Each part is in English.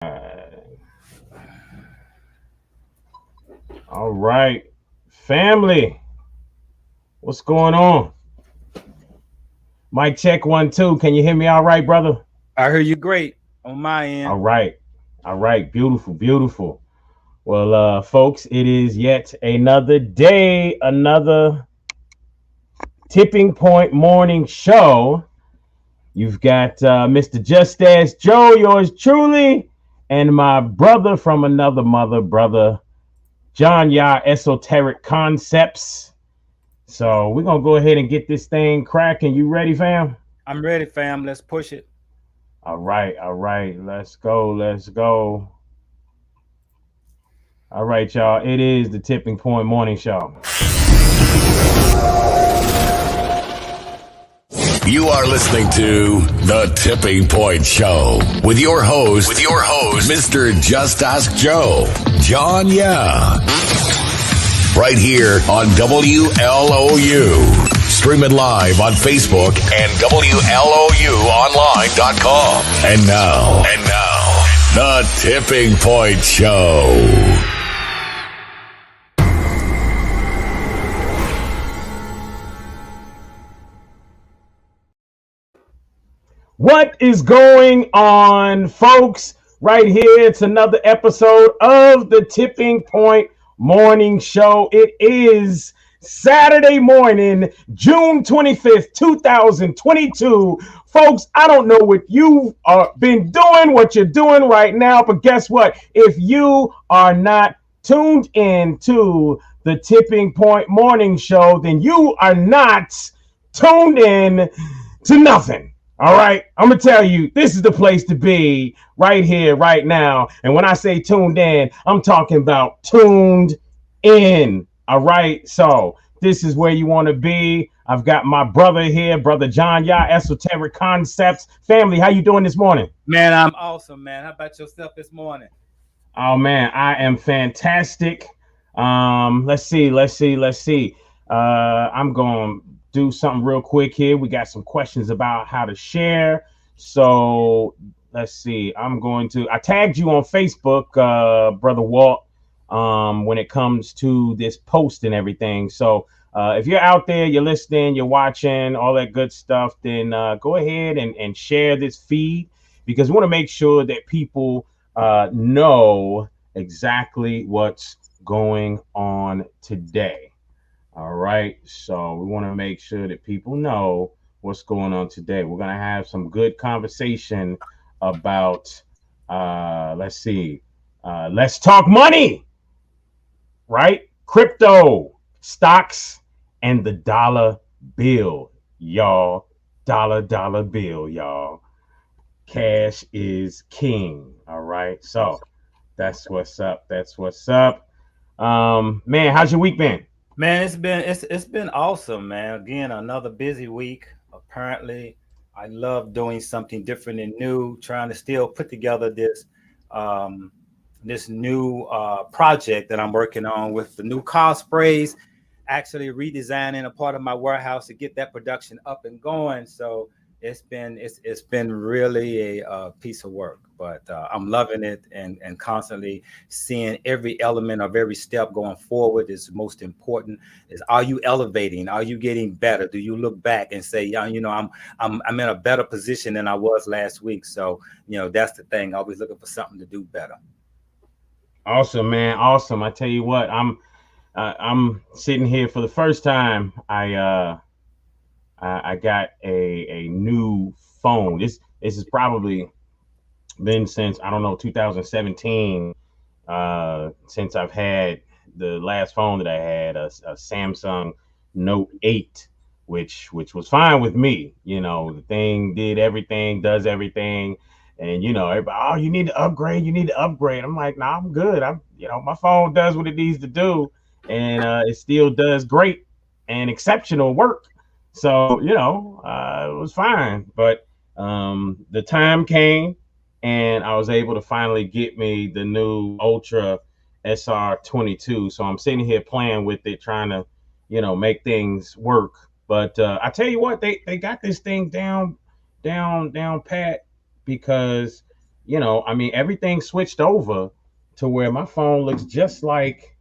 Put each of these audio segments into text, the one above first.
All right, family, what's going on? Mic check 1 2. Can you hear me all right, brother? I hear you great on my All end. right, all right, beautiful, beautiful. Well, folks, it is yet another day, another tipping point morning show. You've got Mr. Just As Joe, yours truly, and my brother from another mother, brother John Yah Esoteric Concepts. So we're gonna go ahead and get this thing cracking. You ready, fam? I'm ready, fam. Let's push it. All right. Let's go. Let's go. All right, y'all. It is the Tipping Point Morning Show. You are listening to The Tipping Point Show with your host, Mr. Just Ask Joe, John Yah. Right here on WLOU. Streaming live on Facebook and WLOUonline.com. And now, The Tipping Point Show. What is going on, folks? Right here, it's another episode of the Tipping Point Morning Show. It is Saturday morning, June 25th, 2022. Folks, I don't know what you've been doing, what you're doing right now, but guess what? If you are not tuned in to the Tipping Point Morning Show, then you are not tuned in to nothing. All right, I'm gonna tell you, this is the place to be right here, right now. And when I say tuned in, I'm talking about tuned in. All right, so this is where you want to be. I've got my brother here, brother John Yah, Esoteric Concepts. Family, how you doing this morning? Man, I'm awesome, man. How about yourself this morning? Oh man, I am fantastic. Let's see. I'm going to do something real quick here. We got some questions about how to share. So let's see. I tagged you on Facebook, brother Walt, when it comes to this post and everything. So if you're out there, you're listening, you're watching, all that good stuff, then go ahead and share this feed, because we want to make sure that people know exactly what's going on today. All right. So we want to make sure that people know what's going on today. We're going to have some good conversation about, let's talk money, right? Crypto, stocks, and the dollar bill, y'all. Dollar bill, y'all. Cash is king. All right. So that's what's up. Man, how's your week been? Man, it's been awesome, man. Again, another busy week. Apparently, I love doing something different and new, trying to still put together this new project that I'm working on with the new car sprays, actually redesigning a part of my warehouse to get that production up and going. So it's been really a piece of work, but I'm loving it, and constantly seeing every element of every step going forward is most important. Is, are you elevating? Are you getting better? Do you look back and say, yeah, I'm in a better position than I was last week? So that's the thing. Always looking for something to do better. Awesome, man. Awesome. I tell you what, I'm sitting here for the first time. I got a new phone. This has probably been since, I don't know, 2017, since I've had the last phone that I had, a Samsung Note 8, which was fine with me. The thing did everything, does everything. And everybody, oh, you need to upgrade. You need to upgrade. I'm like, nah, I'm good. My phone does what it needs to do, and it still does great and exceptional work. So it was fine. But the time came, and I was able to finally get me the new Ultra SR22. So I'm sitting here playing with it, trying to make things work. But I tell you what, they got this thing down pat, because I mean, everything switched over to where my phone looks just like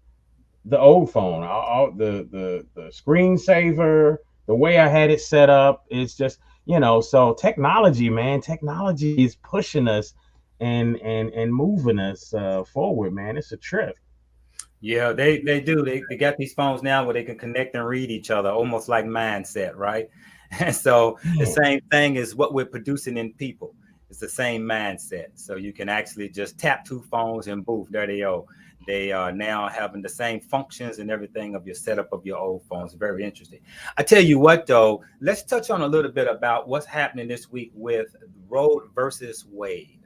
the old phone. All the screensaver, the way I had it set up, it's just So technology, man, technology is pushing us and moving us forward, man. It's a trip. Yeah, they do. They got these phones now where they can connect and read each other, almost like mindset, right? And so the Man, same thing is what we're producing in people. It's the same mindset. So you can actually just tap two phones and boom, there they go. They are now having the same functions and everything of your setup of your old phones. Very interesting. I tell you what, though, let's touch on a little bit about what's happening this week with Roe versus Wade.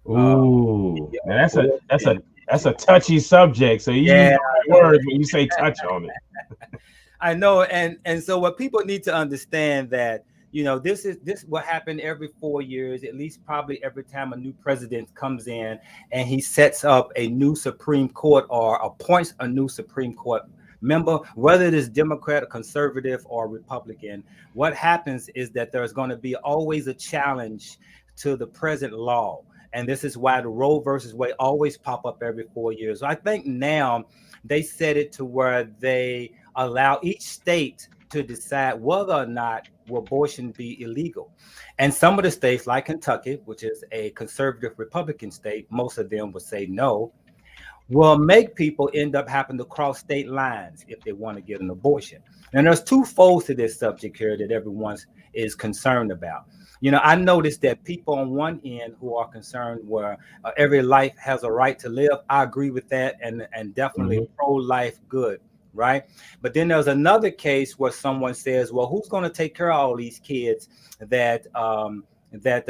Uh, ooh, the now that's a abortion that's issue. a touchy subject. So you use Yeah, the right words when you say touch on it. I know, and so what people need to understand that this will happen every 4 years, at least probably every time a new president comes in and he sets up a new Supreme Court or appoints a new Supreme Court member, whether it is Democrat or conservative or Republican. What happens is that there's going to be always a challenge to the present law. And this is why the Roe versus Wade always pop up every 4 years. So I think now they set it to where they allow each state to decide whether or not will abortion be illegal. And some of the states, like Kentucky, which is a conservative Republican state, most of them would say no, will make people end up having to cross state lines if they want to get an abortion. And there's two folds to this subject here that everyone is concerned about. I noticed that people on one end who are concerned where every life has a right to live. I agree with that, and definitely Mhm. pro-life good, right? But then there's another case where someone says, well, who's going to take care of all these kids that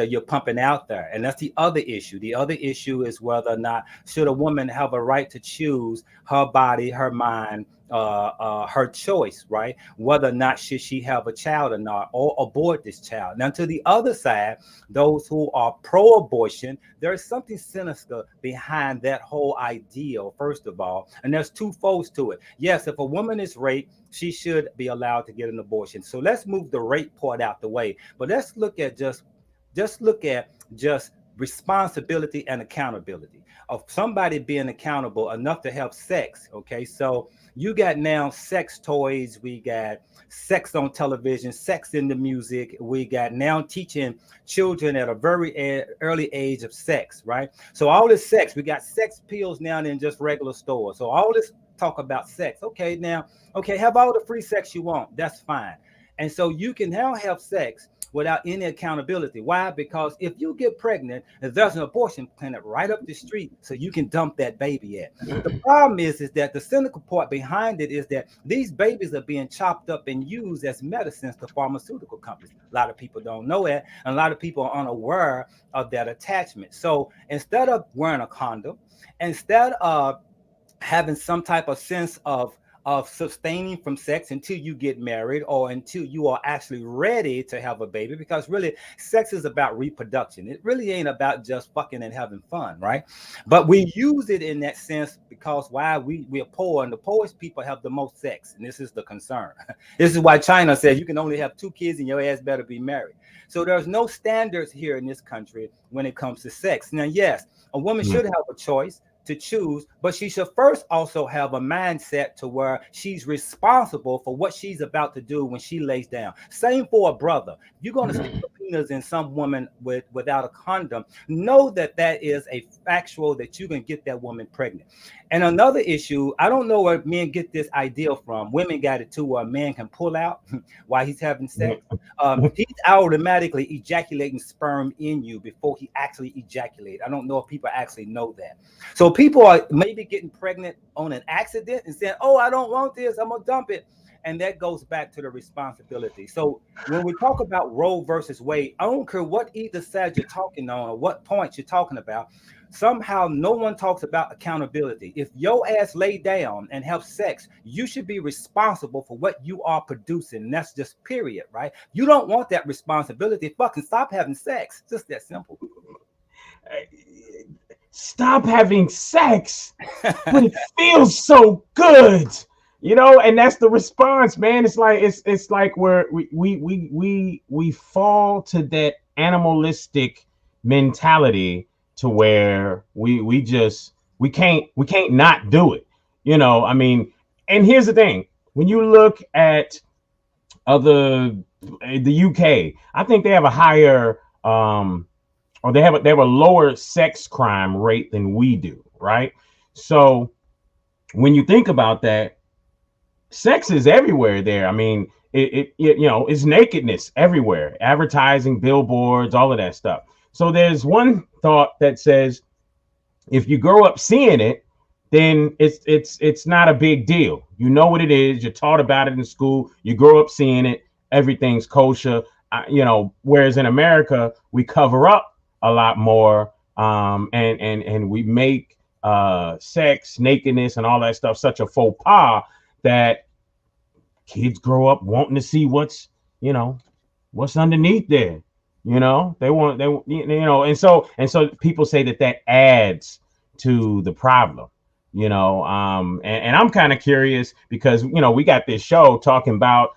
you're pumping out there? And that's the other issue. The other issue is whether or not should a woman have a right to choose her body, her mind, her choice, right? Whether or not should she have a child or not, or abort this child. Now, to the other side, those who are pro-abortion, there is something sinister behind that whole ideal, first of all. And there's two folds to it. Yes, if a woman is raped, she should be allowed to get an abortion. So let's move the rape part out the way. But let's look at just responsibility and accountability of somebody being accountable enough to have sex. Okay, so you got now sex toys, we got sex on television, sex in the music, we got now teaching children at a very early age of sex, right? So all this sex, we got sex pills now in just regular stores. So all this talk about sex. Okay, now, okay, have all the free sex you want, that's fine. And so you can now have sex without any accountability. Why? Because if you get pregnant, there's an abortion clinic right up the street so you can dump that baby at. The problem is that the cynical part behind it is that these babies are being chopped up and used as medicines to pharmaceutical companies. A lot of people don't know that, and a lot of people are unaware of that attachment. So instead of wearing a condom, instead of having some type of sense of sustaining from sex until you get married or until you are actually ready to have a baby, because really sex is about reproduction. It really ain't about just fucking and having fun, right? But we use it in that sense because why we're poor, and the poorest people have the most sex, and this is the concern. This is why China says you can only have 2 kids and your ass better be married. So there's no standards here in this country when it comes to sex. Now, yes, a woman should have a choice to choose, but she should first also have a mindset to where she's responsible for what she's about to do when she lays down. Same for a brother. If you're going to stick a penis in some woman without a condom, know that that is a factual that you can get that woman pregnant. And another issue, I don't know where men get this idea from. Women got it too, where a man can pull out while he's having sex. He's automatically ejaculating sperm in you before he actually ejaculates. I don't know if people actually know that. So people are maybe getting pregnant on an accident and saying, oh, I don't want this, I'm gonna dump it. And that goes back to the responsibility. So when we talk about Roe versus Wade, I don't care what either side you're talking on or what points you're talking about. Somehow no one talks about accountability. If your ass lay down and have sex, you should be responsible for what you are producing. And that's just period, right? You don't want that responsibility. Fucking stop having sex. Just that simple. Stop having sex, but it feels so good, and that's the response, man. It's like where we fall to that animalistic mentality to where we can't not do it. I mean, and here's the thing: when you look at other the UK, I think they have a higher or they have a lower sex crime rate than we do, right? So when you think about that, sex is everywhere there. I mean, it's nakedness everywhere, advertising, billboards, all of that stuff. So there's one thought that says if you grow up seeing it, then it's not a big deal. You know what it is. You're taught about it in school. You grow up seeing it. Everything's kosher. Whereas in America we cover up a lot more, and we make sex, nakedness, and all that stuff such a faux pas that kids grow up wanting to see what's underneath there. And so people say that adds to the problem. And I'm kind of curious because we got this show talking about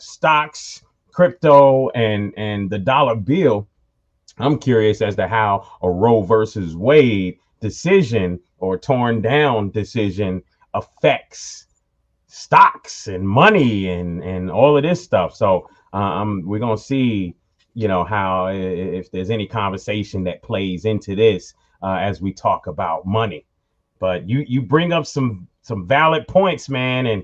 stocks, crypto, and the dollar bill. I'm curious as to how a Roe versus Wade decision or torn down decision affects stocks and money and all of this stuff. So we're gonna see, how if there's any conversation that plays into this as we talk about money. But you bring up some valid points, man, and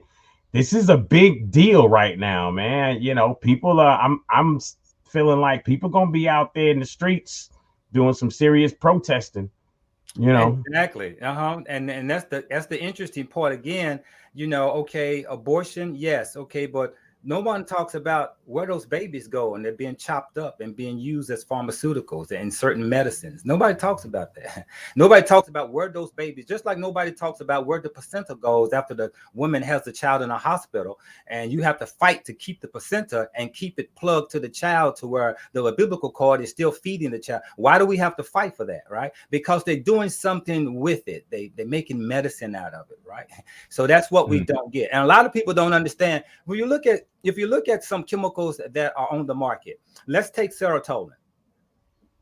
this is a big deal right now, man. People I'm feeling like people gonna be out there in the streets doing some serious protesting. Exactly. And that's the interesting part again. Okay, abortion, yes, okay, but no one talks about where those babies go and they're being chopped up and being used as pharmaceuticals and certain medicines. Nobody talks about that. Nobody talks about where those babies, just like nobody talks about where the placenta goes after the woman has the child in a hospital, and you have to fight to keep the placenta and keep it plugged to the child to where the umbilical cord is still feeding the child. Why do we have to fight for that, right? Because they're doing something with it. They're making medicine out of it, right? So that's what we don't get. And a lot of people don't understand. If you look at some chemicals that are on the market, let's take serotonin.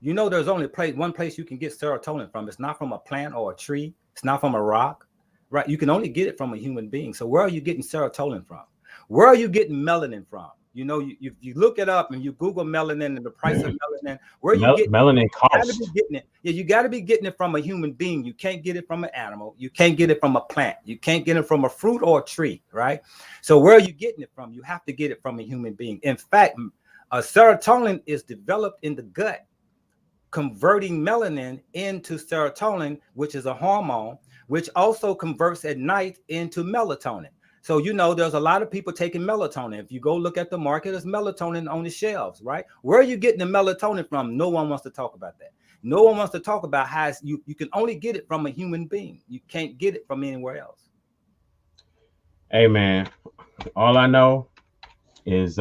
There's only one place you can get serotonin from. It's not from a plant or a tree. It's not from a rock, right? You can only get it from a human being. So where are you getting serotonin from? Where are you getting melanin from? You look it up and you Google melanin and the price of melanin. Where you get melanin cost? You got to be getting it from a human being. You can't get it from an animal. You can't get it from a plant. You can't get it from a fruit or a tree, right? So where are you getting it from? You have to get it from a human being. In fact, serotonin is developed in the gut, converting melanin into serotonin, which is a hormone, which also converts at night into melatonin. So, there's a lot of people taking melatonin. If you go look at the market, there's melatonin on the shelves, right? Where are you getting the melatonin from? No one wants to talk about that. No one wants to talk about how you can only get it from a human being. You can't get it from anywhere else. Hey, man, all I know is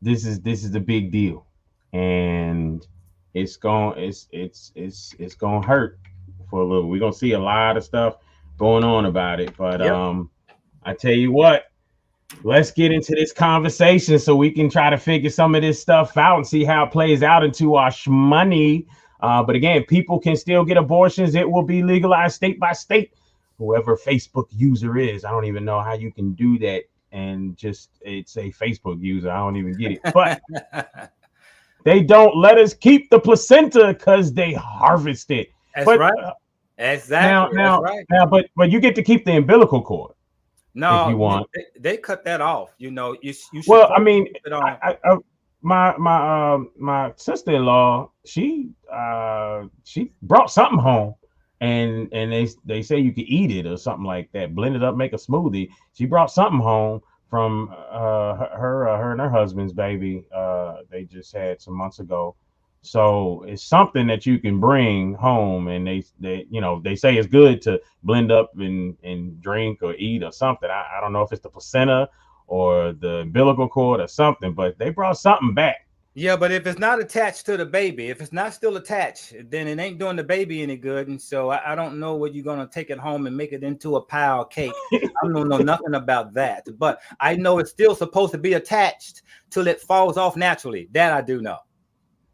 this is a big deal, and it's gonna hurt for a little. We're gonna see a lot of stuff going on about it, but I tell you what, let's get into this conversation so we can try to figure some of this stuff out and see how it plays out into our money. But again, people can still get abortions. It will be legalized state by state. Whoever Facebook user is, I don't even know how you can do that and it's a Facebook user. I don't even get it, but they don't let us keep the placenta because they harvest it. That's right. Exactly. Now, but you get to keep the umbilical cord. No, if you want. They cut that off. You should. Well, I mean, my sister-in-law, she brought something home, and they say you could eat it or something like that. Blend it up, make a smoothie. She brought something home from her and her husband's baby. They just had some months ago. So it's something that you can bring home, and they say it's good to blend up and drink or eat or something. I don't know if it's the placenta or the umbilical cord or something, but they brought something back. Yeah, but if it's not attached to the baby, if it's not still attached, then it ain't doing the baby any good. And so I don't know what you're gonna take it home and make it into a pie of cake. I don't know nothing about that, but I know it's still supposed to be attached till it falls off naturally. That I do know.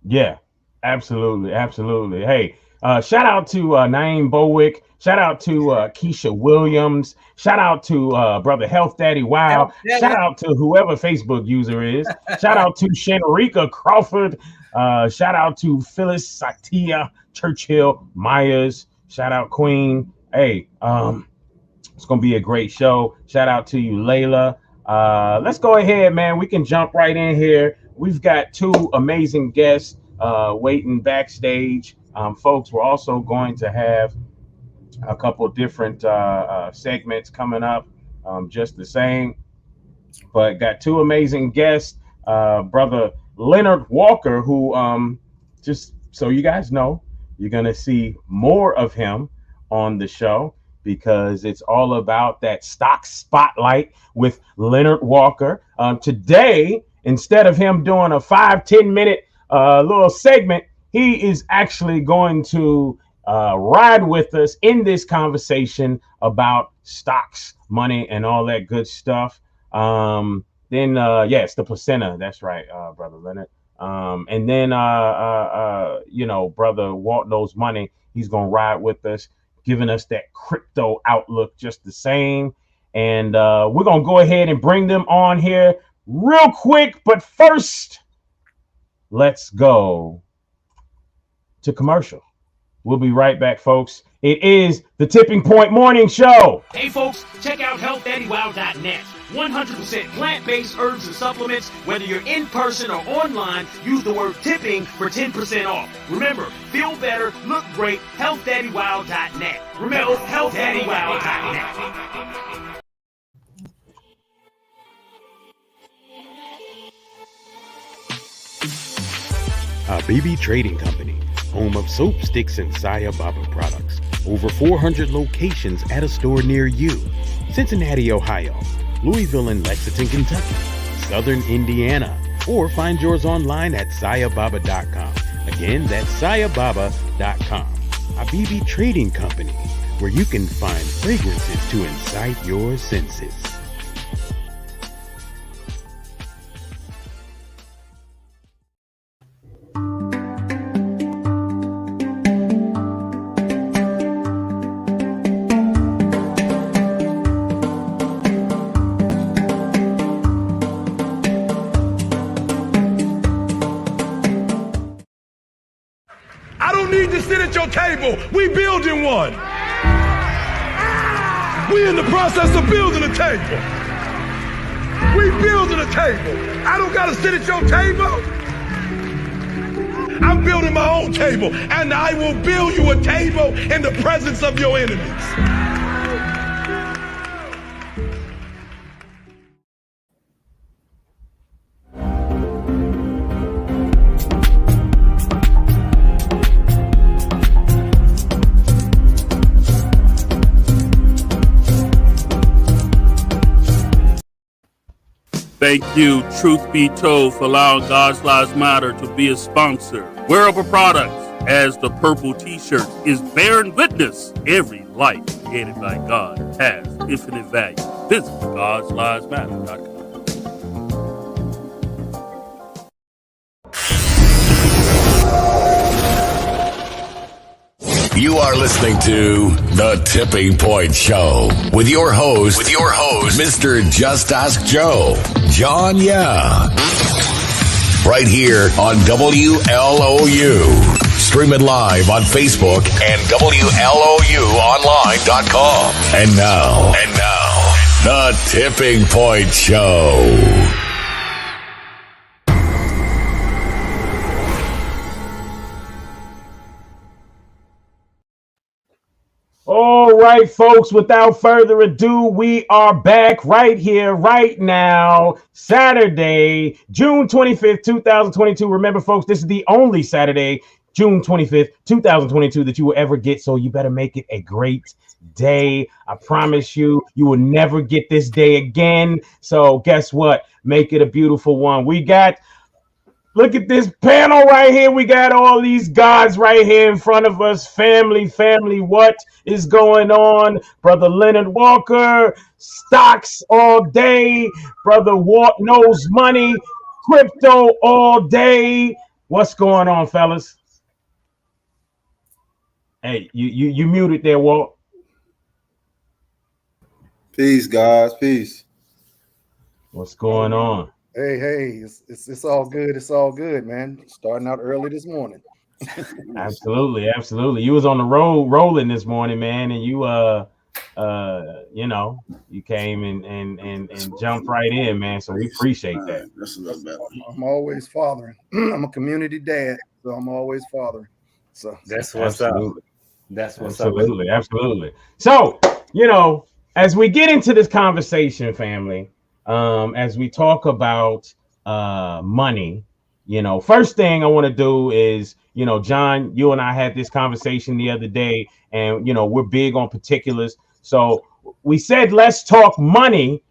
Yeah. Absolutely, absolutely. Hey, shout out to Naeem Bowick. Shout out to Keisha Williams. Shout out to brother Health Daddy Wow. Help, Shout Daddy. out to whoever Facebook user is. Shout out to Shenrika Crawford. Shout out to Phyllis Satia Churchill Myers. Shout out Queen. Hey, it's gonna be a great show. Shout out to you, Layla. Let's go ahead, man. We can jump right in here. We've got two amazing guests waiting backstage. Folks, we're also going to have a couple different segments coming up, just the same. But got two amazing guests, brother Leonard Walker, who just so you guys know, you're gonna see more of him on the show because it's all about that stock spotlight with Leonard Walker. Today, instead of him doing a 5-10 minute little segment, he is actually going to ride with us in this conversation about stocks, money, and all that good stuff. Then yes, the placenta. That's right, brother Leonard. And then brother Walt knows money. He's gonna ride with us, giving us that crypto outlook just the same. And we're gonna go ahead and bring them on here real quick. But first, let's go to commercial. We'll be right back, folks. It is the Tipping Point Morning Show. Hey folks, check out healthdaddywow.net. 100% plant-based herbs and supplements. Whether you're in person or online, use the word tipping for 10% off. Remember, feel better, look great, healthdaddywow.net. Remember, healthdaddywow.net. Habibi Trading Company, home of soap sticks and Saya Baba products. Over 400 locations at a store near you. Cincinnati, Ohio, Louisville and Lexington, Kentucky, Southern Indiana, or find yours online at sayababa.com. Again, that's sayababa.com. Habibi Trading Company, where you can find fragrances to incite your senses. Table. We building one. We in the process of building a table. We building a table. I don't gotta sit at your table. I'm building my own table, and I will build you a table in the presence of your enemies. Thank you, Truth Be Told, for allowing God's Lives Matter to be a sponsor. Wearable Products, as the purple t-shirt, is bearing witness every life created by God has infinite value. Visit God'sLivesMatter.com. You are listening to The Tipping Point Show with your host, Mr. Just Ask Joe, John Yeah. Right here on WLOU. Stream it live on Facebook and WLOUonline.com. And now, The Tipping Point Show. All right, folks, without further ado, we are back right here, right now, Saturday, June 25th, 2022. Remember, folks, this is the only Saturday, June 25th, 2022, that you will ever get, so you better make it a great day. I promise you, you will never get this day again. So guess what? Make it a beautiful one. Look at this panel right here. We got all these gods right here in front of us. Family, what is going on? Brother Leonard Walker, stocks all day. Brother Walt knows money, crypto all day. What's going on, fellas? Hey, you muted there, Walt. Peace, guys. Peace. What's going on? Hey, it's all good. It's all good, man. Starting out early this morning. Absolutely. You was on the road rolling this morning, man, and you you came and jumped right in, man. So we appreciate that. That's a little better. I'm always fathering. I'm a community dad, so I'm always fathering. So That's what's Absolutely. up. That's what's up. Absolutely. So, as we get into this conversation, family, as we talk about money, first thing I want to do is, John, you and I had this conversation the other day, and we're big on particulars. So we said let's talk money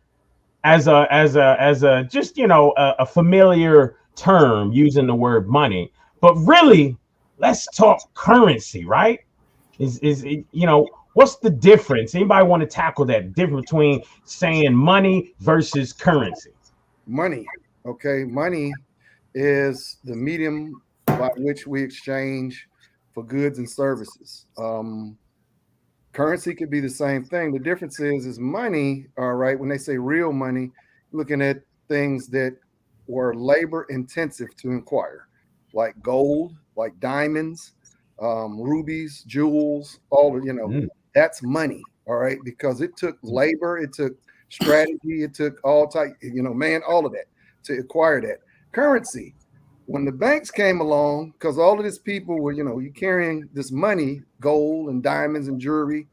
as a just a familiar term using the word money, but really let's talk currency, right? What's the difference? Anybody want to tackle that difference between saying money versus currency? money, okay, money is the medium by which we exchange for goods and services. Currency could be the same thing. The difference is money. All right, when they say real money, looking at things that were labor intensive to acquire, like gold, like diamonds, rubies, jewels, all of that's money. All right, because it took labor, it took strategy, it took all type, all of that to acquire that. Currency, when the banks came along, because all of these people were, you carrying this money, gold and diamonds and jewelry,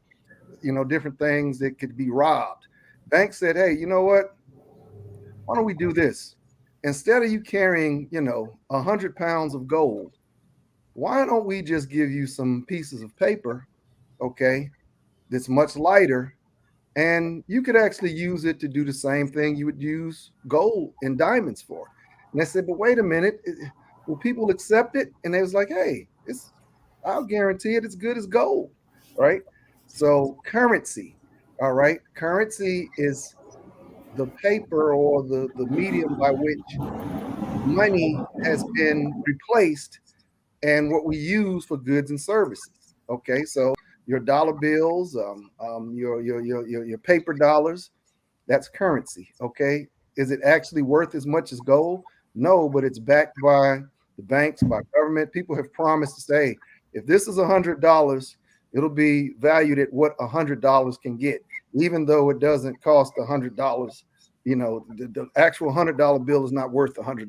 different things that could be robbed. Banks said, hey, you know what? Why don't we do this? Instead of you carrying, 100 pounds of gold, why don't we just give you some pieces of paper, okay, that's much lighter, and you could actually use it to do the same thing you would use gold and diamonds for. And they said, but wait a minute, will people accept it? And they was like, hey, I'll guarantee it, it's good as gold, right? So currency, all right, currency is the paper or the medium by which money has been replaced and what we use for goods and services. Okay, so your dollar bills, your paper dollars, that's currency. Okay, is it actually worth as much as gold? No, but it's backed by the banks, by government. People have promised to say, if this is $100, it'll be valued at what $100 can get, even though it doesn't cost $100. The actual $100 bill is not worth $100,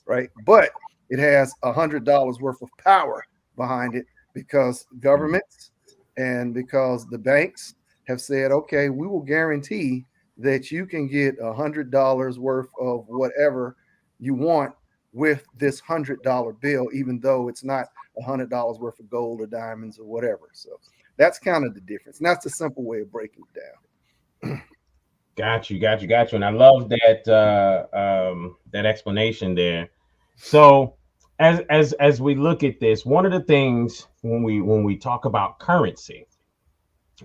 right? But it has $100 worth of power behind it because governments and because the banks have said, okay, we will guarantee that you can get $100 worth of whatever you want with this $100 bill, even though it's not $100 worth of gold or diamonds or whatever. So that's kind of the difference. And that's the simple way of breaking it down. Got you. And I love that explanation there. So as we look at this, one of the things when we talk about currency,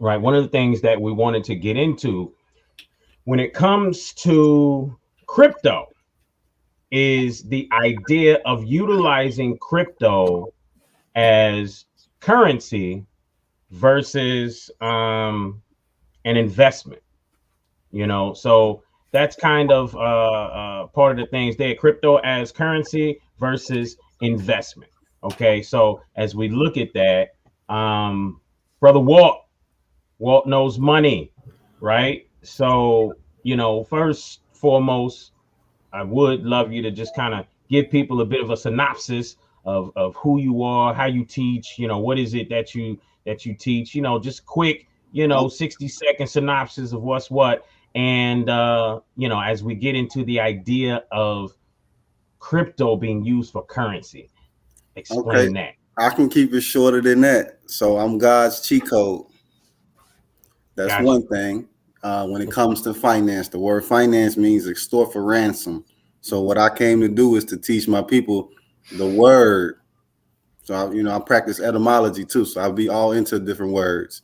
right? One of the things that we wanted to get into when it comes to crypto is the idea of utilizing crypto as currency versus an investment. So that's kind of part of the things there. Crypto as currency versus investment. Okay, so as we look at that, brother Walt knows money, right? So first foremost, I would love you to just kind of give people a bit of a synopsis of who you are, how you teach, what is it that you teach, just quick, 60-second synopsis of what's what. And, as we get into the idea of crypto being used for currency, explain that. I can keep it shorter than that. So I'm God's cheat code. That's gotcha. One thing. When it comes to finance, the word finance means extort for ransom. So what I came to do is to teach my people the word. So I practice etymology too. So I'll be all into different words.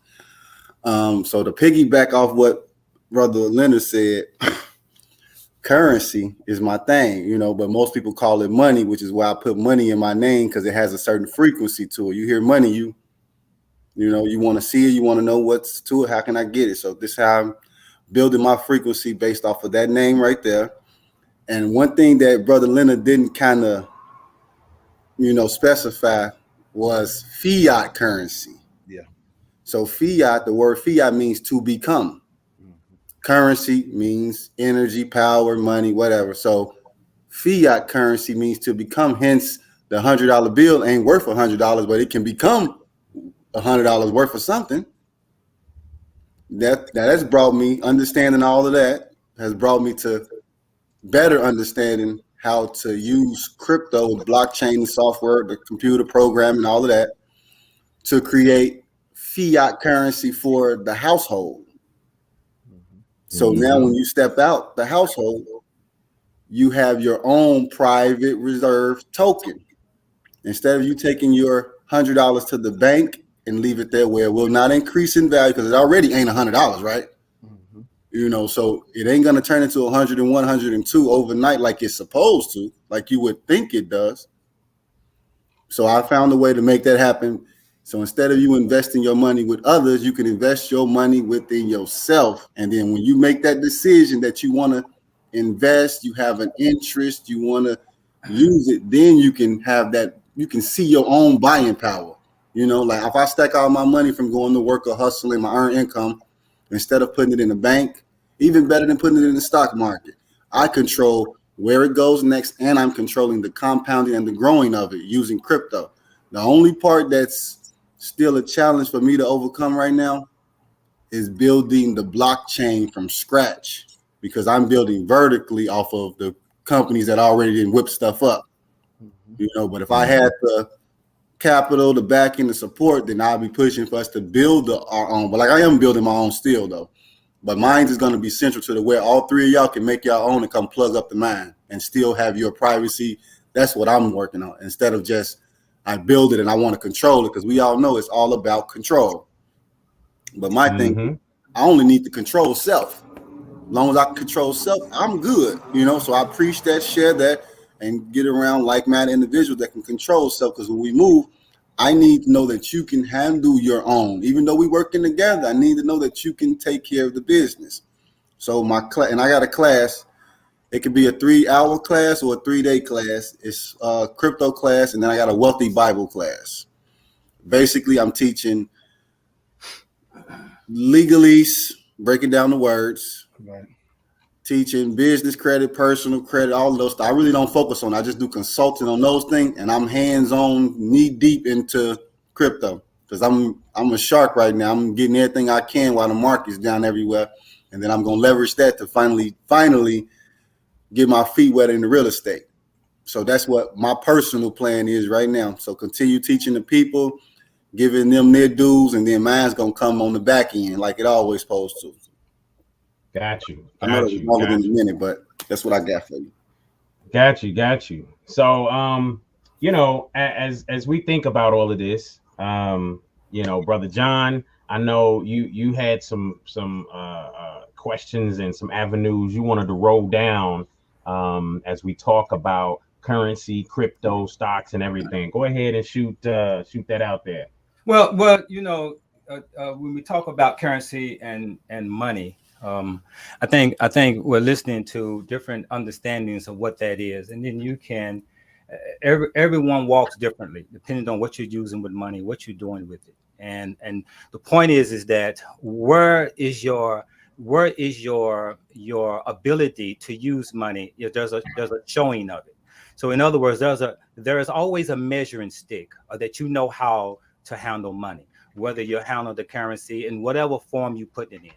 So to piggyback off what Brother Leonard said, currency is my thing, but most people call it money, which is why I put money in my name, because it has a certain frequency to it. You hear money, You know, you want to see it, you want to know what's to it. How can I get it? So this is how I'm building my frequency based off of that name right there. And one thing that Brother Leonard didn't kind of, specify was fiat currency. Yeah. So fiat, the word fiat means to become. Currency means energy, power, money, whatever. So fiat currency means to become. Hence, the $100 bill ain't worth $100, but it can become $100 worth of something. That has brought me understanding all of that, has brought me to better understanding how to use crypto, blockchain software, the computer program, and all of that to create fiat currency for the household. So now when you step out the household, you have your own private reserve token. Instead of you taking your $100 to the bank and leave it there where it will not increase in value because it already ain't $100, right? So it ain't going to turn into 101, 102 overnight like it's supposed to, like you would think it does. So I found a way to make that happen. So instead of you investing your money with others, you can invest your money within yourself. And then when you make that decision that you want to invest, you have an interest, you want to use it, then you can have that, you can see your own buying power. Like if I stack all my money from going to work or hustling, my earned income, instead of putting it in the bank, even better than putting it in the stock market, I control where it goes next, and I'm controlling the compounding and the growing of it using crypto. The only part that's still a challenge for me to overcome right now is building the blockchain from scratch, because I'm building vertically off of the companies that already didn't whip stuff up. But if I had the capital, the backing, the support, then I'll be pushing for us to build our own. But like I am building my own still though. But mine is going to be central to the where all three of y'all can make your own and come plug up the mine and still have your privacy. That's what I'm working on. Instead of just I build it and I want to control it, because we all know it's all about control. But my thing, I only need to control self. As long as I can control self, I'm good. So I preach that, share that, and get around like-minded individuals that can control self. Because when we move, I need to know that you can handle your own. Even though we working together, I need to know that you can take care of the business. So my class, and I got a class. It could be a 3-hour class or a 3-day class. It's a crypto class, and then I got a wealthy Bible class. Basically, I'm teaching legalese, breaking down the words. Right. Teaching business credit, personal credit, all of those stuff. I really don't focus on. I just do consulting on those things, and I'm hands-on, knee-deep into crypto because I'm a shark right now. I'm getting everything I can while the market's down everywhere, and then I'm gonna leverage that to finally get my feet wet in the real estate. So that's what my personal plan is right now. So continue teaching the people, giving them their dues, and then mine's gonna come on the back end like it always supposed to. Got you. I know it was longer than a minute, but that's what I got for you. Got you. So, as we think about all of this, Brother John, I know you had some questions and some avenues you wanted to roll down as we talk about currency, crypto, stocks, and everything. Go ahead and shoot that out there. Well, when we talk about currency and money, I think we're listening to different understandings of what that is, and then you can. Everyone walks differently depending on what you're using with money, what you're doing with it, and the point is that where is your ability to use money? There's a showing of it. So in other words, there is always a measuring stick that you know how to handle money, whether you handle the currency in whatever form you put it in.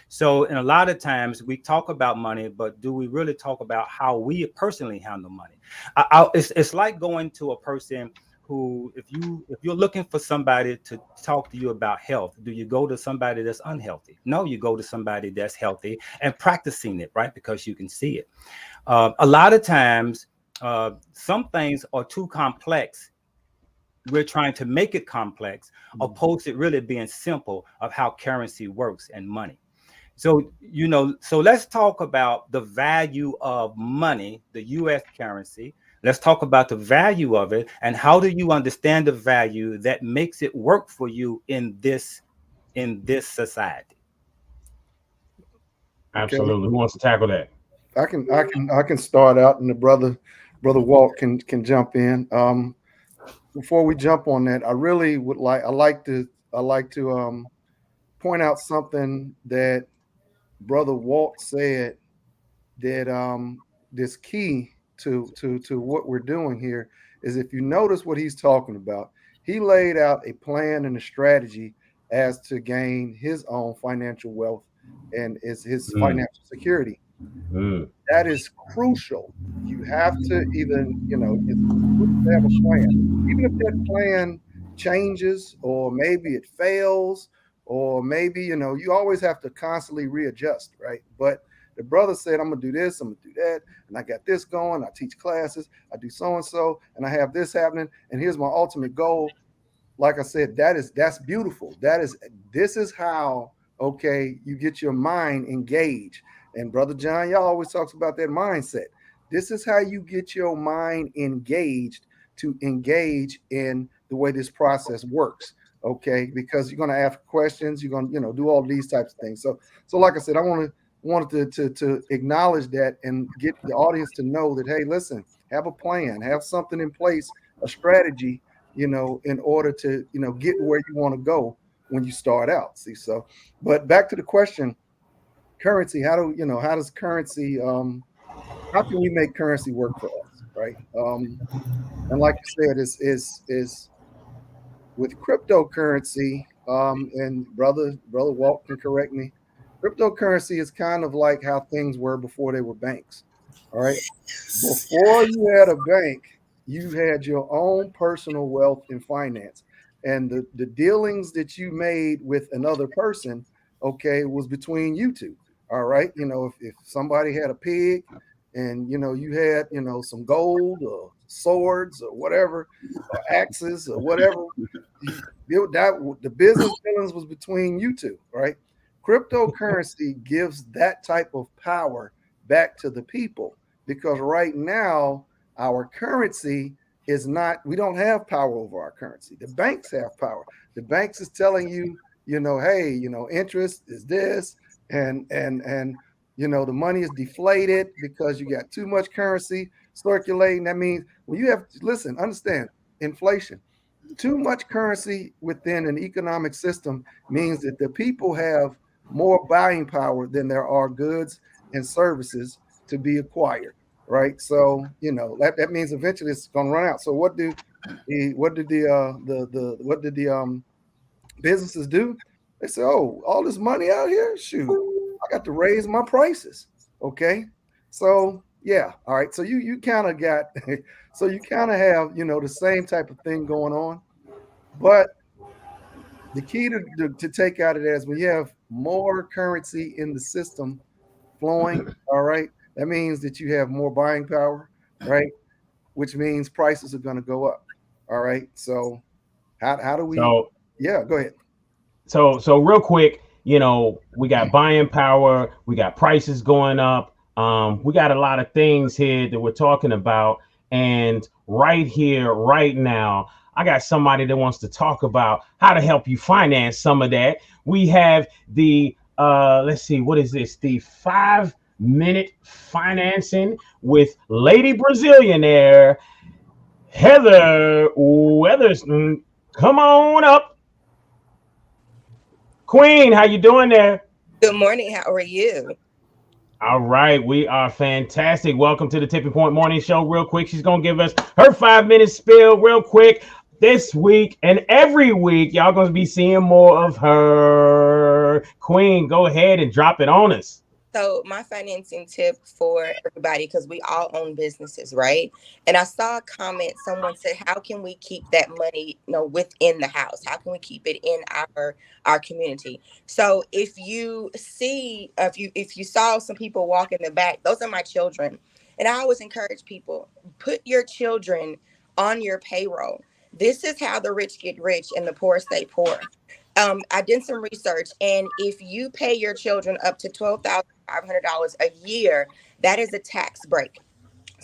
So in a lot of times we talk about money, but do we really talk about how we personally handle money? It's like going to a person who, if you're looking for somebody to talk to you about health, do you go to somebody that's unhealthy? No, you go to somebody that's healthy and practicing it, right? Because you can see it. A lot of times, some things are too complex. We're trying to make it complex, opposed to it really being simple of how currency works and money. So let's talk about the value of money, the U.S. currency, Let's talk about the value of it, and how do you understand the value that makes it work for you in this society? Okay, Absolutely. Who wants to tackle that? I can start out, and the brother Walt can jump in. Before we jump on that, I really would like to point out something that brother Walt said that this key to what we're doing here is, if you notice what he's talking about, he laid out a plan and a strategy as to gain his own financial wealth and is his financial security. That is crucial. You have to either, it's crucial to have a plan. Even if that plan changes, or maybe it fails, or maybe, you always have to constantly readjust, right? But the brother said, I'm gonna do this, I'm gonna do that, and I got this going, I teach classes, I do so and so, and I have this happening, and here's my ultimate goal. Like I said, that's beautiful. This is how, okay, you get your mind engaged. And brother John, y'all always talks about that mindset. This is how you get your mind engaged to engage in the way this process works. Okay, because you're going to ask questions, you're going to, do all these types of things. So like I said, I wanted to acknowledge that and get the audience to know that, hey, listen, have a plan, have something in place, a strategy, in order to, get where you want to go when you start out. See, so, but back to the question, currency, how does currency, how can we make currency work for us, right? And like you said, is with cryptocurrency, and brother Walt can correct me, cryptocurrency is kind of like how things were before they were banks. All right. Before you had a bank, you had your own personal wealth and finance. And the dealings that you made with another person, okay, was between you two. All right. If somebody had a pig and, you had, some gold or swords or whatever, or axes or whatever, the business dealings was between you two, right? Cryptocurrency gives that type of power back to the people, because right now our currency is not, we don't have power over our currency. The banks have power. The banks is telling you, hey, interest is this, and the money is deflated because you got too much currency circulating. That means when you have, listen, understand, inflation. Too much currency within an economic system means that the people have more buying power than there are goods and services to be acquired, right? So that means eventually it's going to run out. So what did the businesses do? They say, oh, all this money out here, shoot, I got to raise my prices. Okay, so yeah, all right. So you kind of got, so you kind of have the same type of thing going on, but the key to take out of that is when you have more currency in the system flowing, all right, that means that you have more buying power, right? Which means prices are going to go up. All right. So how do we? Yeah, go ahead. So real quick, we got buying power, we got prices going up. We got a lot of things here that we're talking about. And right here, right now, I got somebody that wants to talk about how to help you finance some of that. We have the, let's see, what is this? The 5-minute financing with Lady Brazilianaire, Heather Weatherston. Come on up. Queen, how you doing there? Good morning. How are you? All right, we are fantastic. Welcome to the Tipping Point Morning Show. Real quick, she's going to give us her 5-minute spiel real quick. This week and every week, y'all going to be seeing more of her. Queen, go ahead and drop it on us. So my financing tip for everybody, because we all own businesses, right? And I saw a comment, someone said, how can we keep that money, within the house? How can we keep it in our community? So if you saw some people walk in the back, those are my children. And I always encourage people, put your children on your payroll. This is how the rich get rich and the poor stay poor. I did some research, and if you pay your children up to $12,500 a year, that is a tax break.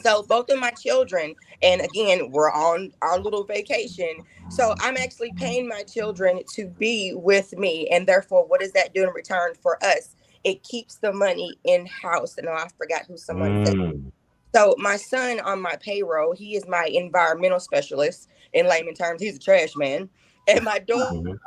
So both of my children, and again, we're on our little vacation. So I'm actually paying my children to be with me. And therefore, what does that do in return for us? It keeps the money in house. And I forgot who someone said. So my son on my payroll, he is my environmental specialist. In layman terms, he's a trash man. And my daughter,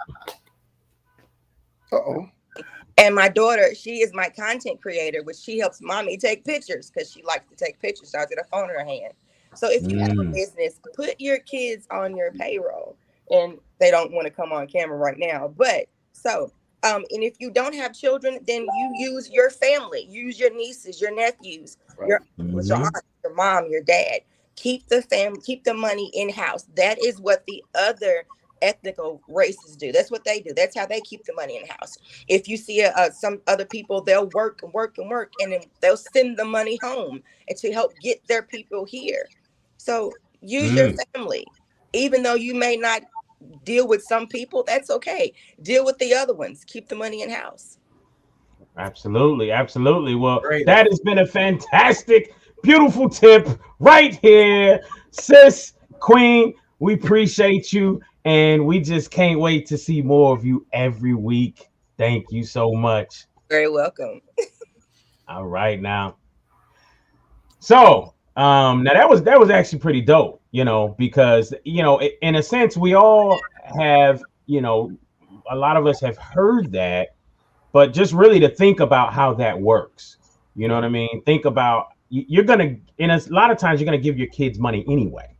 and my daughter, she is my content creator, which she helps mommy take pictures because she likes to take pictures. So I get a phone in her hand. So if you have a business, put your kids on your payroll. And they don't want to come on camera right now. But so, and if you don't have children, then you use your family, use your nieces, your nephews, your uncles, your aunt, your mom, your dad. Keep the family, keep the money in house. That is what the other ethnical races do. That's what they do. That's how they keep the money in house. If you see some other people, they'll work and work and work, and then they'll send the money home and to help get their people here. So use your family, even though you may not deal with some people. That's okay. Deal with the other ones. Keep the money in house. Absolutely, absolutely. Well, that has been a fantastic, beautiful tip right here, sis, queen. We appreciate you, and we just can't wait to see more of you every week. Thank you so much. Very welcome. All right, now. So, now that was actually pretty dope, because in a sense we all have, a lot of us have heard that, but just really to think about how that works. You know what I mean? Think about you're gonna a lot of times you're gonna give your kids money anyway.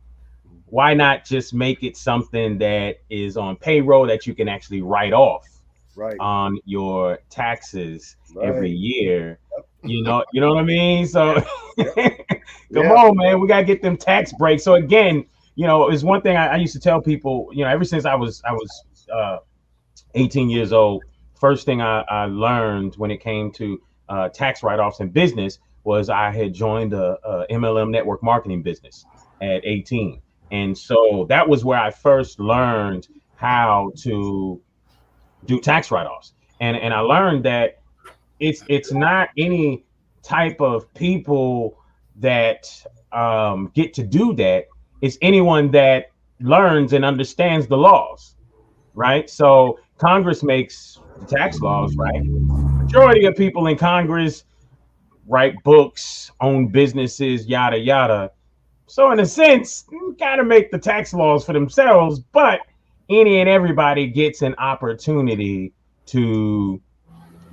Why not just make it something that is on payroll that you can actually write off on your taxes every year? You know what I mean? So come on, man, we gotta get them tax breaks. So again, it's one thing I used to tell people, ever since I was 18 years old, first thing I learned when it came to tax write-offs in business was I had joined a MLM network marketing business at 18. And so that was where I first learned how to do tax write-offs. And I learned that it's not any type of people that get to do that. It's anyone that learns and understands the laws, right? So Congress makes the tax laws, right? Majority of people in Congress write books, own businesses, yada, yada. So in a sense, you gotta make the tax laws for themselves, but any and everybody gets an opportunity to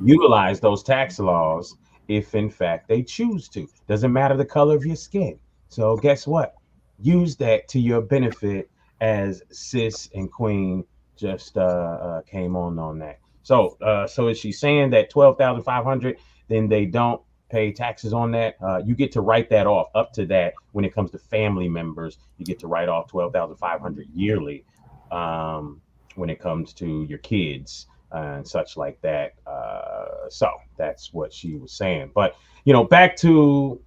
utilize those tax laws if in fact they choose to. Doesn't matter the color of your skin. So guess what? Use that to your benefit, as sis and queen just came on that. So is she saying that 12,500, then they don't pay taxes on that? You get to write that off up to that. When it comes to family members, you get to write off 12,500 yearly. When it comes to your kids and such like that. So that's what she was saying. But back to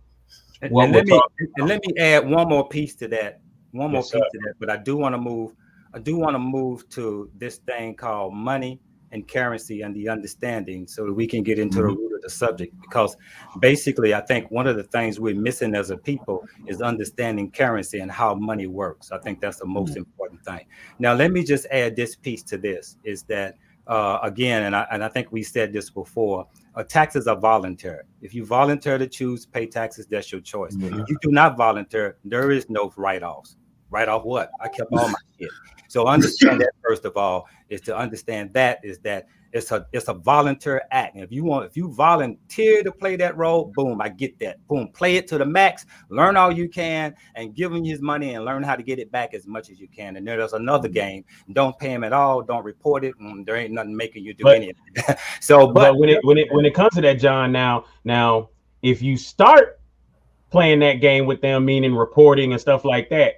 what let me add one more piece to that. But I do want to move to this thing called money and currency and the understanding, so that we can get into the root of the subject. Because basically, I think one of the things we're missing as a people is understanding currency and how money works. I think that's the most important thing. Now, let me just add this piece to this, is that again, and I think we said this before, taxes are voluntary. If you volunteer to choose to pay taxes, that's your choice. If you do not volunteer, there is no write-offs. Write off what? I kept all my shit. So understand that, first of all, is to understand that it's a voluntary act. And if you volunteer to play that role, boom, I get that. Boom, play it to the max, learn all you can, and give him his money and learn how to get it back as much as you can. And there's another game. Don't pay him at all. Don't report it. There ain't nothing making you do anything. So, but when it comes to that, John, now if you start playing that game with them, meaning reporting and stuff like that,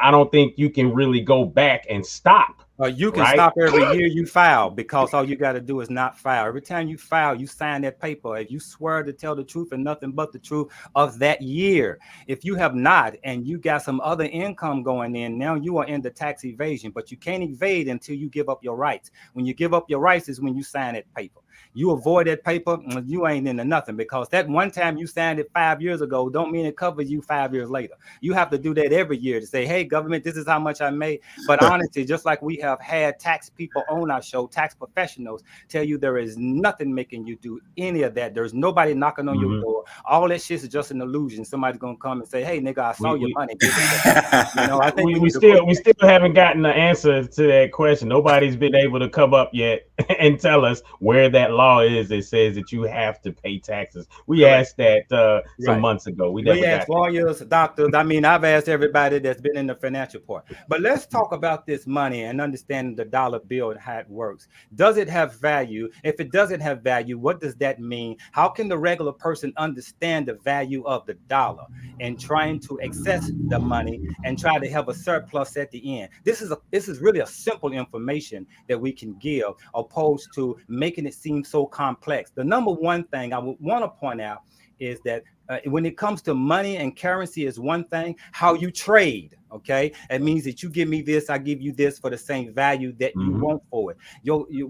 I don't think you can really go back and stop You can right? stop every year you file, because all you got to do is not file. Every time you file, you sign that paper. If you swear to tell the truth and nothing but the truth of that year. If you have not, and you got some other income going in, now you are in the tax evasion, but you can't evade until you give up your rights. When you give up your rights is when you sign that paper. You avoid that paper, you ain't into nothing, because that one time you signed it 5 years ago don't mean it covers you 5 years later. You have to do that every year to say, hey, government, this is how much I made. But honestly, just like we have had tax people on our show, tax professionals tell you there is nothing making you do any of that. There's nobody knocking on your door. All that shit is just an illusion. Somebody's gonna come and say, hey, nigga, I saw your money. I think we still haven't gotten the answer to that question. Nobody's been able to come up yet and tell us where that law is that says that you have to pay taxes. We asked that some months ago. We asked lawyers, doctors. I mean, I've asked everybody that's been in the financial part. But let's talk about this money and understanding the dollar bill and how it works. Does it have value? If it doesn't have value, what does that mean? How can the regular person understand the value of the dollar and trying to access the money and try to have a surplus at the end? This is really a simple information that we can give, opposed to making it seem so complex. The number one thing I would want to point out is that when it comes to money and currency is one thing, how you trade. Okay, it means that you give me this, I give you this for the same value that you want for it.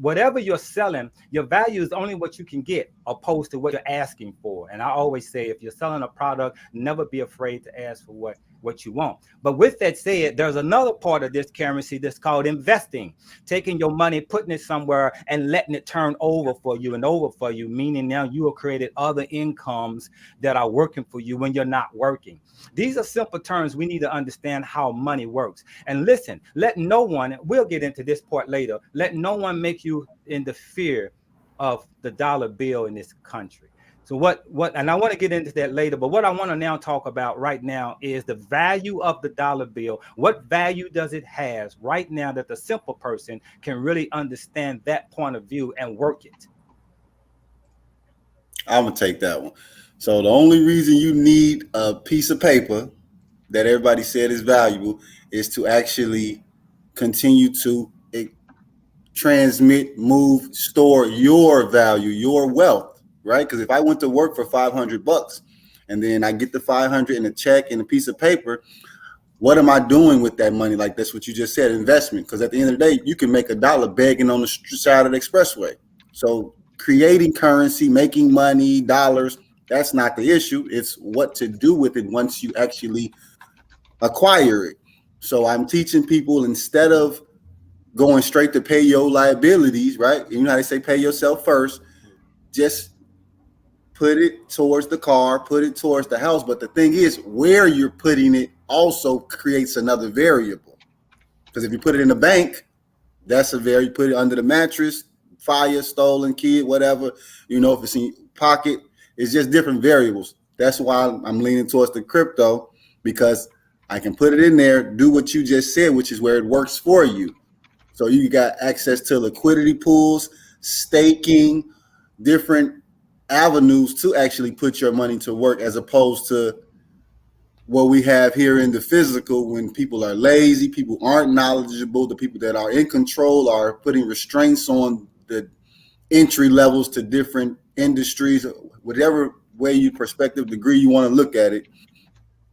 Whatever you're selling, your value is only what you can get, opposed to what you're asking for. And I always say, if you're selling a product, never be afraid to ask for what you want. But with that said, there's another part of this currency that's called investing, taking your money, putting it somewhere and letting it turn over for you and over for you, meaning now you have created other incomes that are working for you when you're not working. These are simple terms we need to understand how money works. And listen, let no one, we'll get into this part later, let no one make you in the fear of the dollar bill in this country. So what, and I want to get into that later, but what I want to now talk about right now is the value of the dollar bill. What value does it have right now that the simple person can really understand that point of view and work it? I'm going to take that one. So the only reason you need a piece of paper that everybody said is valuable is to actually continue to transmit, move, store your value, your wealth, right? Because if I went to work for $500 and then I get the 500 in a check and a piece of paper, what am I doing with that money? Like that's what you just said, investment. Because at the end of the day, you can make $1 begging on the side of the expressway. So creating currency, making money, dollars, that's not the issue. It's what to do with it once you actually acquire it. So I'm teaching people, instead of going straight to pay your liabilities, right? You know how they say pay yourself first, just put it towards the car, put it towards the house. But the thing is, where you're putting it also creates another variable. Because if you put it in the bank, that's you put it under the mattress, fire, stolen, kid, whatever, if it's in your pocket, it's just different variables. That's why I'm leaning towards the crypto, because I can put it in there, do what you just said, which is where it works for you. So you got access to liquidity pools, staking, different avenues to actually put your money to work, as opposed to what we have here in the physical, when people are lazy, people aren't knowledgeable, the people that are in control are putting restraints on the entry levels to different industries. Whatever way you perspective degree you want to look at it,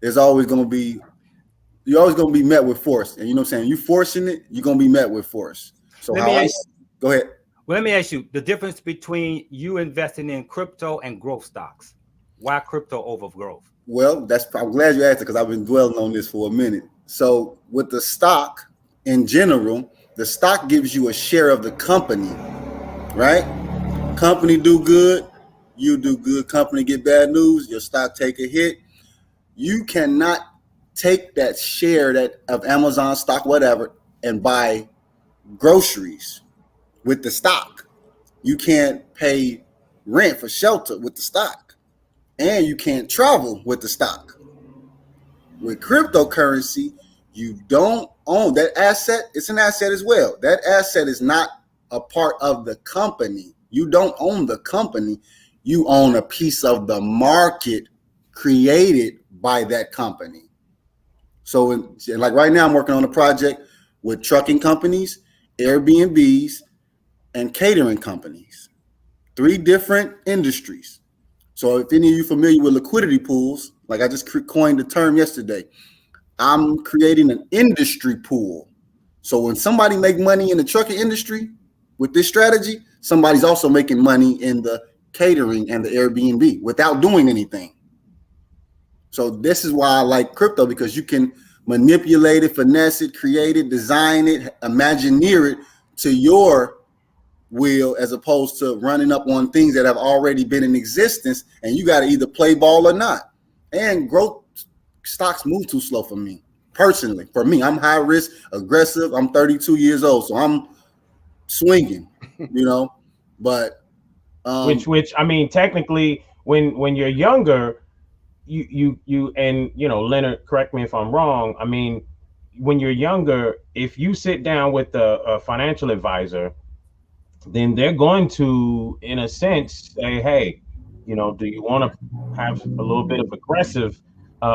you're always going to be met with force. And you know what I'm saying? You forcing it, you're going to be met with force. So go ahead. Well, let me ask you the difference between you investing in crypto and growth stocks. Why crypto over growth? Well, I'm glad you asked it, because I've been dwelling on this for a minute. So with the stock in general, the stock gives you a share of the company, right? Company do good, you do good. Company get bad news, your stock take a hit. You cannot take that share of Amazon stock, whatever, and buy groceries with the stock. You can't pay rent for shelter with the stock, and you can't travel with the stock. With cryptocurrency, you don't own that asset. It's an asset as well. That asset is not a part of the company. You don't own the company. You own a piece of the market created by that company. So like right now, I'm working on a project with trucking companies, Airbnbs, and catering companies. 3 different industries. So if any of you familiar with liquidity pools, like I just coined the term yesterday, I'm creating an industry pool. So when somebody make money in the trucking industry with this strategy, somebody's also making money in the catering and the Airbnb without doing anything. So this is why I like crypto, because you can manipulate it, finesse it, create it, design it, imagineer it to your will, as opposed to running up on things that have already been in existence, and you got to either play ball or not. And growth stocks move too slow for me personally. For me, I'm high risk, aggressive. I'm 32 years old, so I'm swinging, but which I mean, technically, when you're younger, you and Leonard, correct me if I'm wrong. I mean, when you're younger, if you sit down with a financial advisor, then they're going to, in a sense, say, hey, do you want to have a little bit of aggressive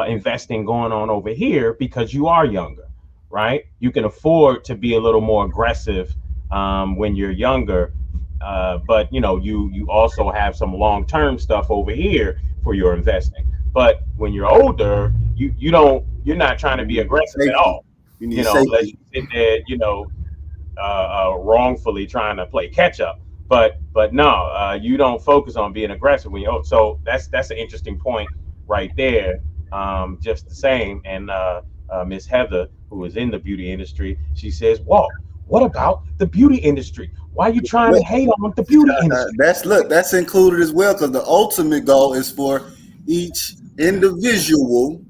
investing going on over here, because you are younger, right? You can afford to be a little more aggressive when you're younger, but you also have some long-term stuff over here for your investing. But when you're older, you're not trying to be aggressive at all. Unless you sit there, wrongfully trying to play catch up. But no, you don't focus on being aggressive when you're old. So that's an interesting point right there. Just the same. And Miss Heather, who is in the beauty industry, she says, Walt, what about the beauty industry? Why are you trying to hate on the beauty industry? That's included as well, because the ultimate goal is for each individual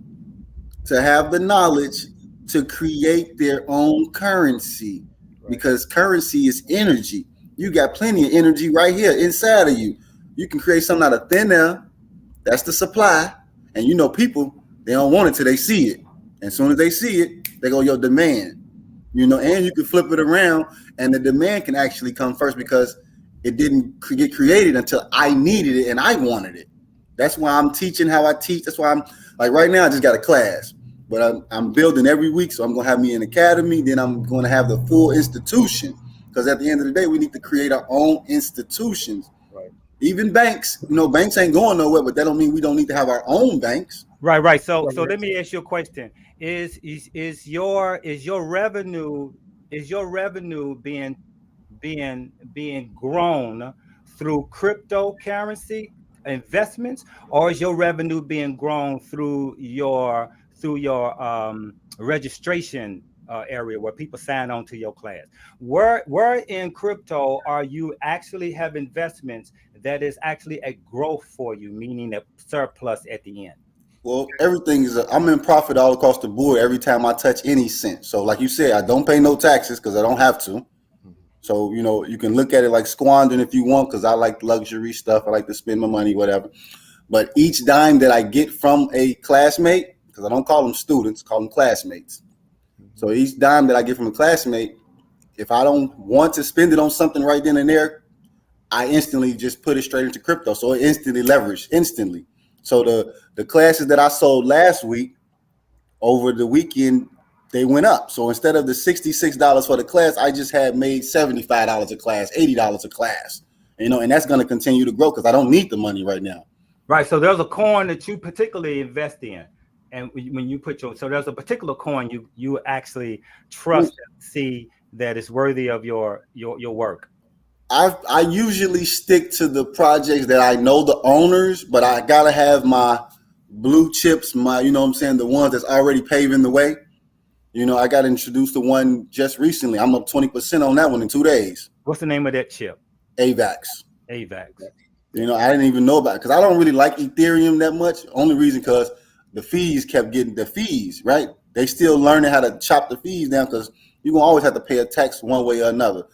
to have the knowledge to create their own currency, because currency is energy. You got plenty of energy right here inside of you. You can create something out of thin air. That's the supply. And people, they don't want it till they see it. And as soon as they see it, they go, your demand. And you can flip it around, and the demand can actually come first, because it didn't get created until I needed it and I wanted it. That's why I'm teaching how I teach. That's why I'm like, right now I just got a class, but I'm building every week. So I'm going to have me an academy. Then I'm going to have the full institution, because at the end of the day, we need to create our own institutions. Right. Even banks, banks ain't going nowhere, but that don't mean we don't need to have our own banks. Right. So let me ask you a question. Is your revenue being grown through cryptocurrency investments, or is your revenue being grown through your registration area where people sign on to your class? Where in crypto are you actually have investments that is actually a growth for you, meaning a surplus at the end? Well, everything is, I'm in profit all across the board every time I touch any cent. So like you said, I don't pay no taxes because I don't have to. So, you can look at it like squandering if you want, because I like luxury stuff. I like to spend my money, whatever. But each dime that I get from a classmate, because I don't call them students, call them classmates. So each dime that I get from a classmate, if I don't want to spend it on something right then and there, I instantly just put it straight into crypto. So it instantly leveraged, instantly. So the classes that I sold last week, over the weekend, they went up. So instead of the $66 for the class, I just had made $75 a class, $80 a class. And that's going to continue to grow, because I don't need the money right now. Right. So there's a coin that you particularly invest in. And when you so there's a particular coin you actually trust and see that is worthy of your work. I usually stick to the projects that I know the owners, but I gotta have my blue chips, the ones that's already paving the way. I got introduced to one just recently. I'm up 20% on that one in 2 days. What's the name of that chip? AVAX. AVAX. I didn't even know about it, because I don't really like Ethereum that much. Only reason because the fees kept getting the fees, right? They still learning how to chop the fees down, because you're gonna always have to pay a tax one way or another.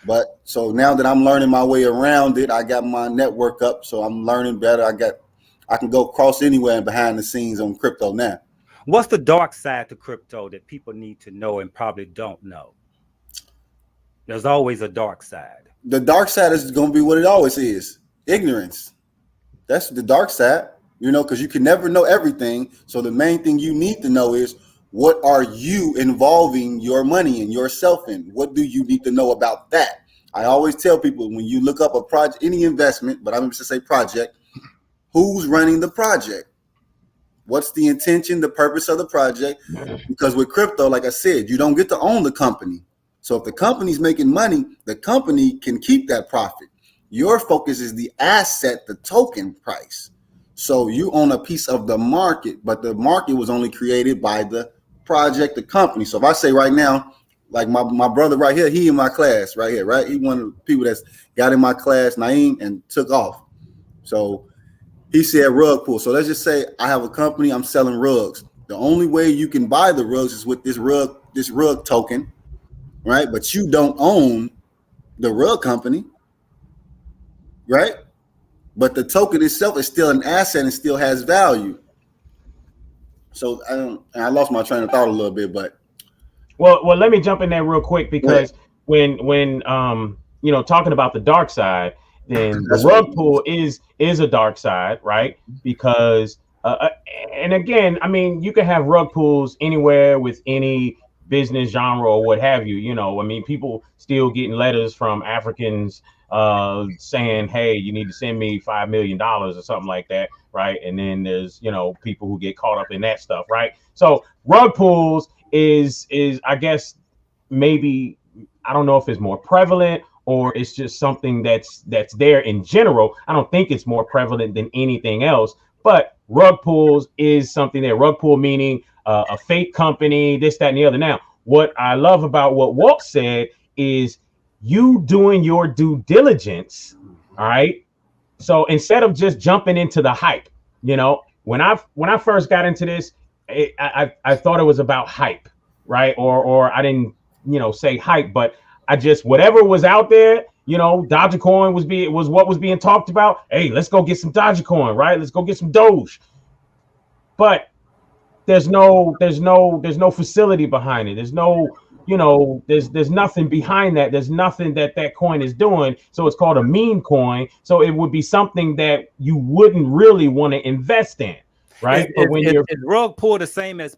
But so now that I'm learning my way around it, I got my network up, so I'm learning better. I can go cross anywhere and behind the scenes on crypto now. What's the dark side to crypto that people need to know and probably don't know? There's always a dark side. The dark side is going to be what it always is: ignorance. That's the dark side, because you can never know everything. So the main thing you need to know is, What are you involving your money and yourself in? What do you need to know about that? I always tell people when you look up a project, any investment, but I'm going to say project, who's running the project? What's the intention, the purpose of the project? Because with crypto, like I said, you don't get to own the company. So if the company's making money, the company can keep that profit. Your focus is the asset, the token price. So you own a piece of the market, but the market was only created by the project, the company. So if I say right now, like my brother right here, he in my class right here, right? He one of the people that's got in my class, Naeem, and took off. So he said rug pull. So let's just say I have a company, I'm selling rugs. The only way you can buy the rugs is with this rug token, right? But you don't own the rug company, right? But the token itself is still an asset and still has value. So I lost my train of thought a little bit, but well, let me jump in there real quick because when talking about the dark side, then the rug pull is a dark side, right? Because and again, I mean, you can have rug pulls anywhere with any business genre or what have you. I mean, people still getting letters from Africans saying, hey, you need to send me $5 million or something like that, right? And then there's people who get caught up in that stuff, right? So rug pulls is I guess maybe, I don't know if it's more prevalent or it's just something that's there in general. I don't think it's more prevalent than anything else, but rug pulls is something there. Rug pull meaning a fake company, this, that, and the other. Now, what I love about what Walt said is you doing your due diligence. All right. So instead of just jumping into the hype, when I first got into this, I thought it was about hype, right? Or I didn't, say hype, but I just, whatever was out there, Dogecoin was what was being talked about. Hey, let's go get some Dogecoin, right? Let's go get some Doge. But there's no facility behind it. There's no, there's nothing behind that. There's nothing that coin is doing. So it's called a meme coin. So it would be something that you wouldn't really want to invest in, right? But when you're rug pull the same as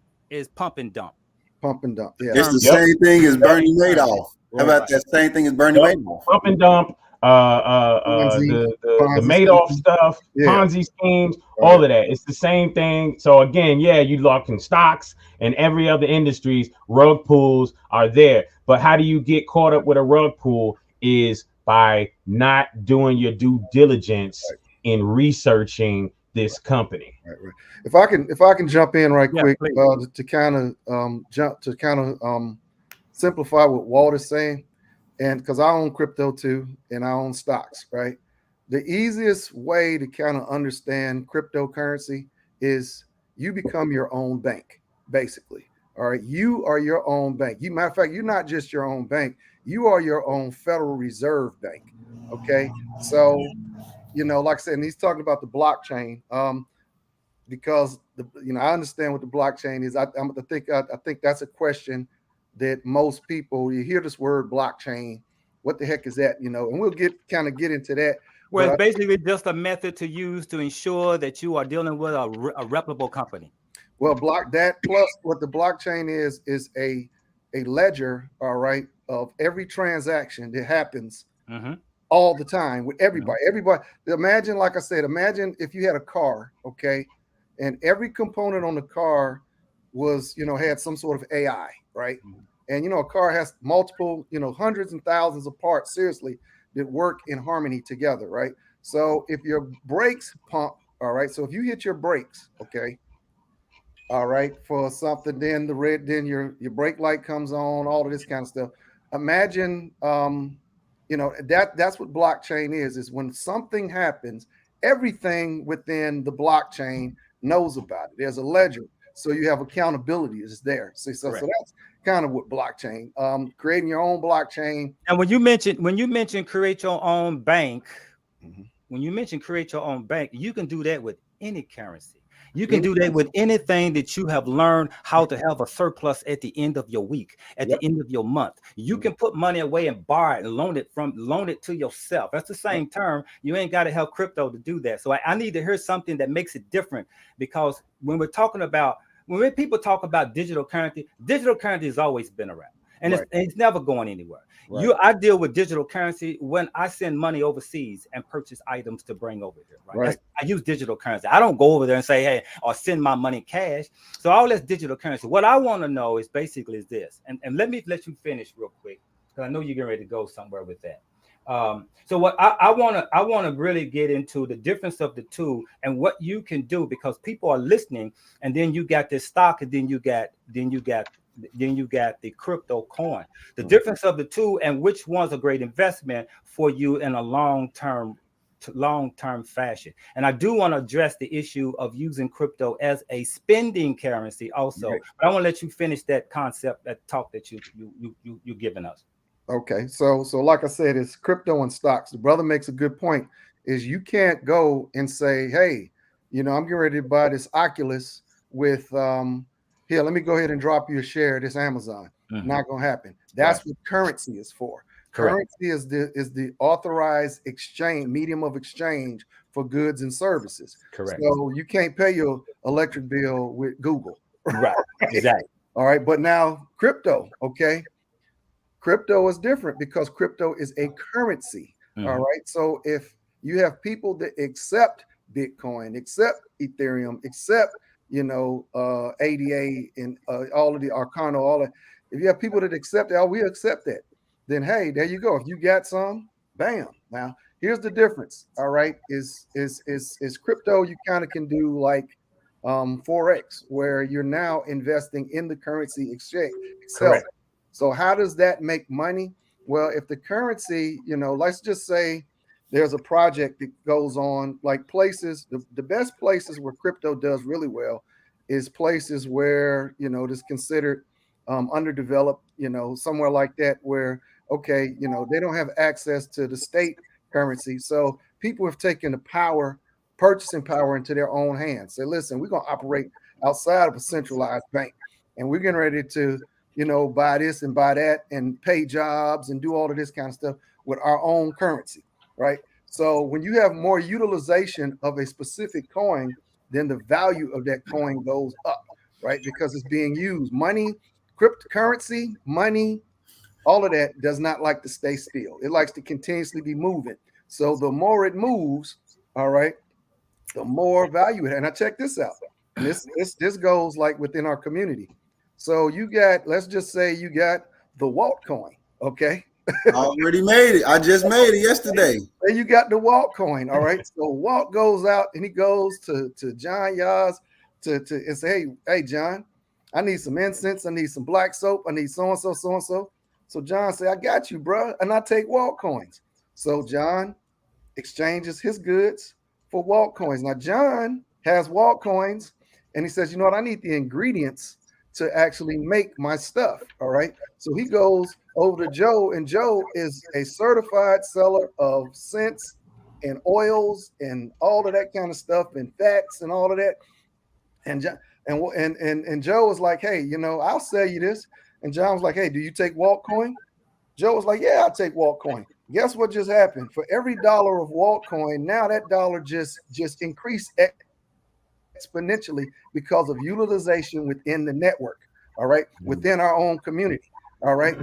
pump and dump. Pump and dump. Yeah. It's the same thing as Bernie Madoff. How about that same thing as Bernie Madoff? Pump and dump, the Madoff stuff, Ponzi schemes, all of that. It's the same thing. So again, you lock in stocks and every other industries, rug pulls are there. But how do you get caught up with a rug pull is by not doing your due diligence in researching this company. Right. If I can jump in right quick to kind of simplify what Walt is saying, and because I own crypto too, and I own stocks, right? The easiest way to kind of understand cryptocurrency is you become your own bank, basically. All right, you are your own bank. Matter of fact, you're not just your own bank; you are your own Federal Reserve Bank. Okay, so like I said, and he's talking about the blockchain, because I understand what the blockchain is. I think that's a question that most people, you hear this word blockchain, what the heck is that? And we'll get into that. Well, it's basically just a method to use to ensure that you are dealing with a reputable company. Well, plus what the blockchain is a ledger, all right, of every transaction that happens all the time with everybody. Everybody, imagine, like I said, imagine if you had a car, okay, and every component on the car was, had some sort of AI, right? And a car has multiple, hundreds and thousands of parts, seriously, that work in harmony together, right? So if your brakes pump, all right, so if you hit your brakes, okay, all right, for something, then your brake light comes on, all of this kind of stuff. Imagine, that's what blockchain is when something happens, everything within the blockchain knows about it. There's a ledger, so you have accountability is there. So that's kind of what blockchain, creating your own blockchain. And when you mention create your own bank, when you mention create your own bank, you can do that with any currency. You can do that with anything that you have learned how to have a surplus at the end of your week, at the end of your month. You can put money away and borrow it and loan it to yourself. That's the same term. You ain't got to have crypto to do that. So I need to hear something that makes it different, because when we're talking about when people talk about digital currency has always been around, and it's never going anywhere. Right. I deal with digital currency when I send money overseas and purchase items to bring over here. Right. I use digital currency. I don't go over there and say, hey, or send my money cash. So all that's digital currency. What I want to know is basically this, and let me let you finish real quick, because I know you're getting ready to go somewhere with that. So what I want to really get into the difference of the two and what you can do, because people are listening, and then you got this stock, and then you got the crypto coin, the difference of the two, and which one's a great investment for you in a long-term fashion. And I do want to address the issue of using crypto as a spending currency also. Right. But I want to let you finish that concept, that talk that you're giving us. Okay, so like I said, it's crypto and stocks. The brother makes a good point. Is you can't go and say, hey, I'm getting ready to buy this Oculus with here, let me go ahead and drop you a share of this Amazon. Not gonna happen. That's what currency is for. Correct. Currency is the authorized exchange, medium of exchange for goods and services. Correct. So you can't pay your electric bill with Google. Right. Exactly. All right, but now crypto, okay. Crypto is different because crypto is a currency. All right. So if you have people that accept Bitcoin, accept Ethereum, accept ADA and all of the Arcano, all that. If you have people that accept that, we accept that, then hey, there you go. If you got some, bam. Now here's the difference. All right, is crypto? You kind of can do like Forex, where you're now investing in the currency exchange itself. Correct. So how does that make money? Well, if the currency, let's just say there's a project that goes on, like places, the best places where crypto does really well is places where, it's considered underdeveloped, somewhere like that where, okay, they don't have access to the state currency. So people have taken the purchasing power into their own hands. Say, listen, we're going to operate outside of a centralized bank, and we're getting ready to, buy this and buy that and pay jobs and do all of this kind of stuff with our own currency. Right. So when you have more utilization of a specific coin, then the value of that coin goes up, right? Because it's being used. Money, cryptocurrency, money, all of that does not like to stay still. It likes to continuously be moving. So the more it moves, all right, the more value it has. And I check this out. And this goes like within our community. So you got, let's just say you got the Walt coin, okay? I already made it. I just made it yesterday. And you got the Walt coin, all right? So Walt goes out and he goes to John Yaz and say, hey, John, I need some incense. I need some black soap. I need so-and-so, so-and-so. So John said, I got you, bro. And I take Walt coins. So John exchanges his goods for Walt coins. Now, John has Walt coins, and he says, you know what? I need the ingredients to actually make my stuff, all right? So he goes over to Joe, and Joe is a certified seller of scents and oils and all of that kind of stuff and fats and all of that. And Joe was like, hey, I'll sell you this. And John was like, hey, do you take Walt coin? Joe was like, yeah, I'll take Walt coin. Guess what just happened? For every dollar of Walt coin, now that dollar just increased exponentially because of utilization within the network, all right, within our own community, all right.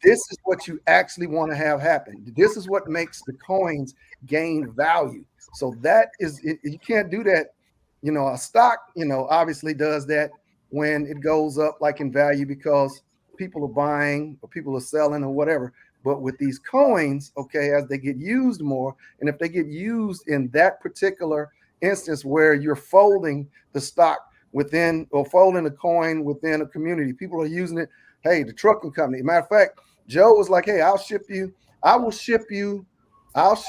This is what you actually want to have happen. This is what makes the coins gain value. So that is, you can't do that. A stock, obviously does that when it goes up like in value because people are buying or people are selling or whatever. But with these coins, okay, as they get used more, and if they get used in that particular instance where you're folding the stock within or folding a coin within a community, people are using it. Hey, the trucking company. Matter of fact, Joe was like, hey, I will ship you, all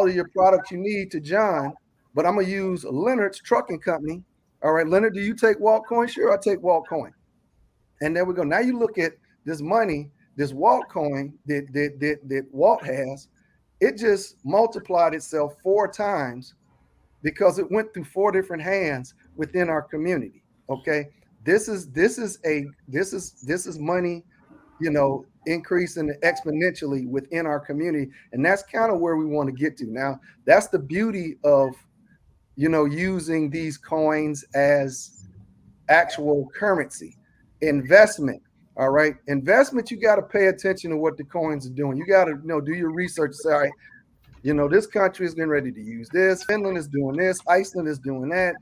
of your products you need to John, but I'm going to use Leonard's trucking company. All right, Leonard, do you take Walt coin? Sure, I take Walt coin. And there we go. Now you look at this money, this Walt coin that Walt has, it just multiplied itself 4 times because it went through 4 different hands within our community. Okay. This is money, increasing exponentially within our community. And that's kind of where we want to get to. Now, that's the beauty of, using these coins as actual currency. Investment. All right. Investment, you got to pay attention to what the coins are doing. You got to do your research. Say, all right, this country is getting ready to use this. Finland is doing this. Iceland is doing that.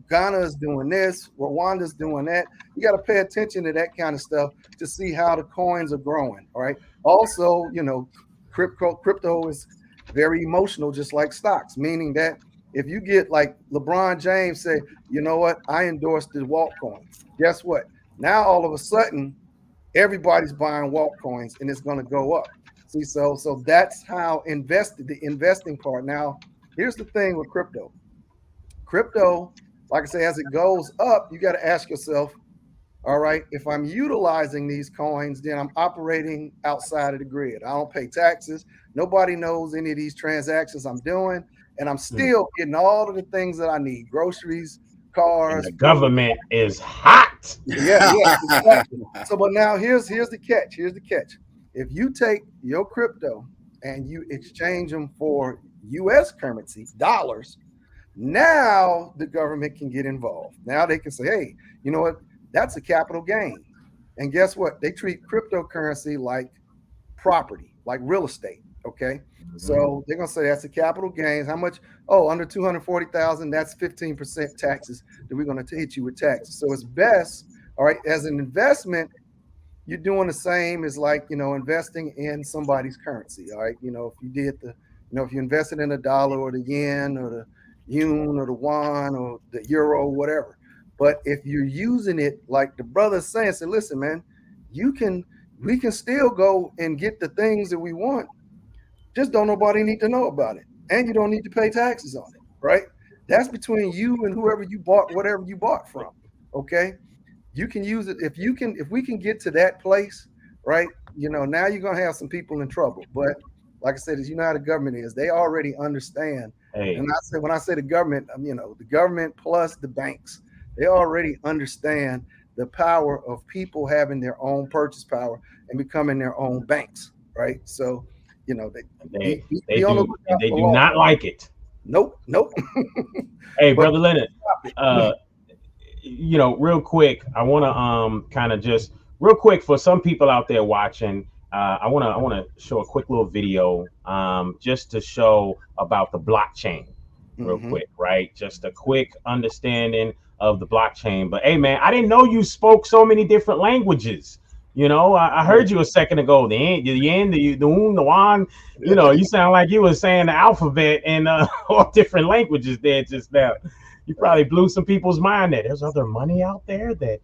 Ghana is doing this. Rwanda is doing that. You got to pay attention to that kind of stuff to see how the coins are growing. All right. Also, crypto is very emotional, just like stocks, meaning that if you get like LeBron James say, you know what, I endorse the Walt coin. Guess what? Now all of a sudden, everybody's buying Walt coins and it's going to go up. See, so that's how the investing part. Now, here's the thing with crypto. Crypto, like I say, as it goes up, you got to ask yourself, all right, if I'm utilizing these coins, then I'm operating outside of the grid. I don't pay taxes. Nobody knows any of these transactions I'm doing. And I'm still getting all of the things that I need, groceries, cars. And the government is hot. Yeah, exactly. So, but now here's the catch. Here's the catch. If you take your crypto and you exchange them for U.S. currency, dollars, now the government can get involved. Now they can say, hey, you know what? That's a capital gain. And guess what? They treat cryptocurrency like property, like real estate. Okay. Mm-hmm. So they're going to say that's a capital gain. How much? Oh, under 240,000, that's 15% taxes that we're going to hit you with taxes. So it's best, all right, as an investment, you're doing the same as like, investing in somebody's currency. All right. If you did if you invested in a dollar or the yen or the yuan or the won or the euro, whatever. But if you're using it like the brother's saying, say, listen, man, we can still go and get the things that we want. Just don't nobody need to know about it. And you don't need to pay taxes on it, right? That's between you and whoever you bought, whatever you bought from. Okay. You can use it if we can get to that place, right? Now you're gonna have some people in trouble. But like I said, as you know how the government is, they already understand. Hey. And when I say the government, the government plus the banks, they already understand the power of people having their own purchase power and becoming their own banks, right? So, they do not like it. Nope. Hey, Brother Leonard, real quick, I want to kind of just real quick for some people out there watching. I want to show a quick little video, just to show about the blockchain, real quick, right? Just a quick understanding of the blockchain. But hey, man, I didn't know you spoke so many different languages. I heard you a second ago. The yin, the un, the wan. You sound like you were saying the alphabet in all different languages there just now. You probably blew some people's mind that there's other money out there that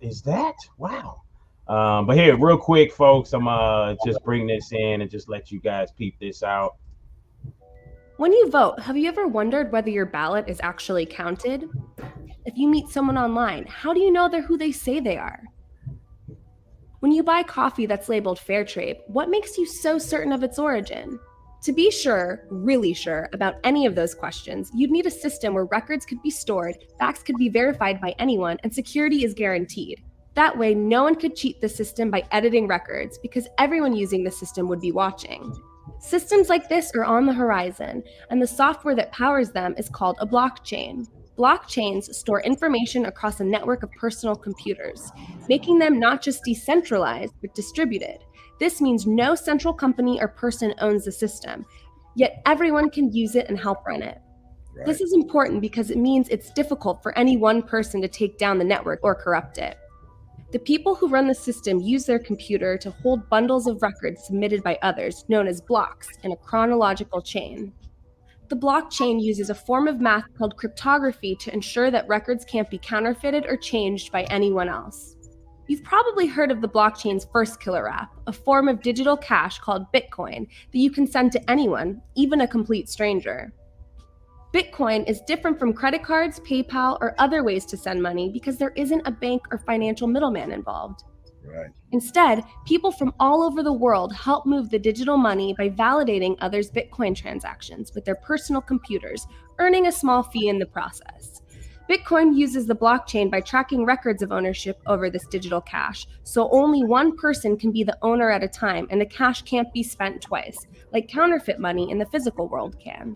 is that. Wow. But here, real quick, folks, I'm just bring this in and just let you guys peep this out. When you vote, have you ever wondered whether your ballot is actually counted? If you meet someone online, how do you know they're who they say they are? When you buy coffee that's labeled fair trade, what makes you so certain of its origin? To be sure, really sure, about any of those questions, you'd need a system where records could be stored, facts could be verified by anyone, and security is guaranteed. That way, no one could cheat the system by editing records because everyone using the system would be watching. Systems like this are on the horizon, and the software that powers them is called a blockchain. Blockchains store information across a network of personal computers, making them not just decentralized, but distributed. This means no central company or person owns the system, yet everyone can use it and help run it. Right. This is important because it means it's difficult for any one person to take down the network or corrupt it. The people who run the system use their computer to hold bundles of records submitted by others, known as blocks, in a chronological chain. The blockchain uses a form of math called cryptography to ensure that records can't be counterfeited or changed by anyone else. You've probably heard of the blockchain's first killer app, a form of digital cash called Bitcoin that you can send to anyone, even a complete stranger. Bitcoin is different from credit cards, PayPal, or other ways to send money because there isn't a bank or financial middleman involved. Right. Instead, people from all over the world help move the digital money by validating others' Bitcoin transactions with their personal computers, earning a small fee in the process. Bitcoin uses the blockchain by tracking records of ownership over this digital cash, so only one person can be the owner at a time and the cash can't be spent twice, like counterfeit money in the physical world can.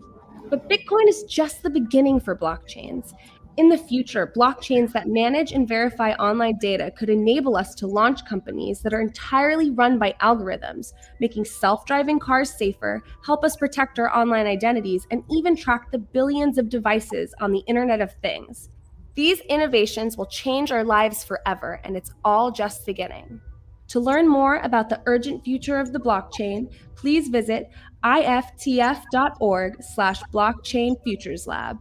But Bitcoin is just the beginning for blockchains. In the future, blockchains that manage and verify online data could enable us to launch companies that are entirely run by algorithms, making self-driving cars safer, help us protect our online identities, and even track the billions of devices on the Internet of Things. These innovations will change our lives forever, and it's all just beginning. To learn more about the urgent future of the blockchain, please visit iftf.org/blockchainfutureslab.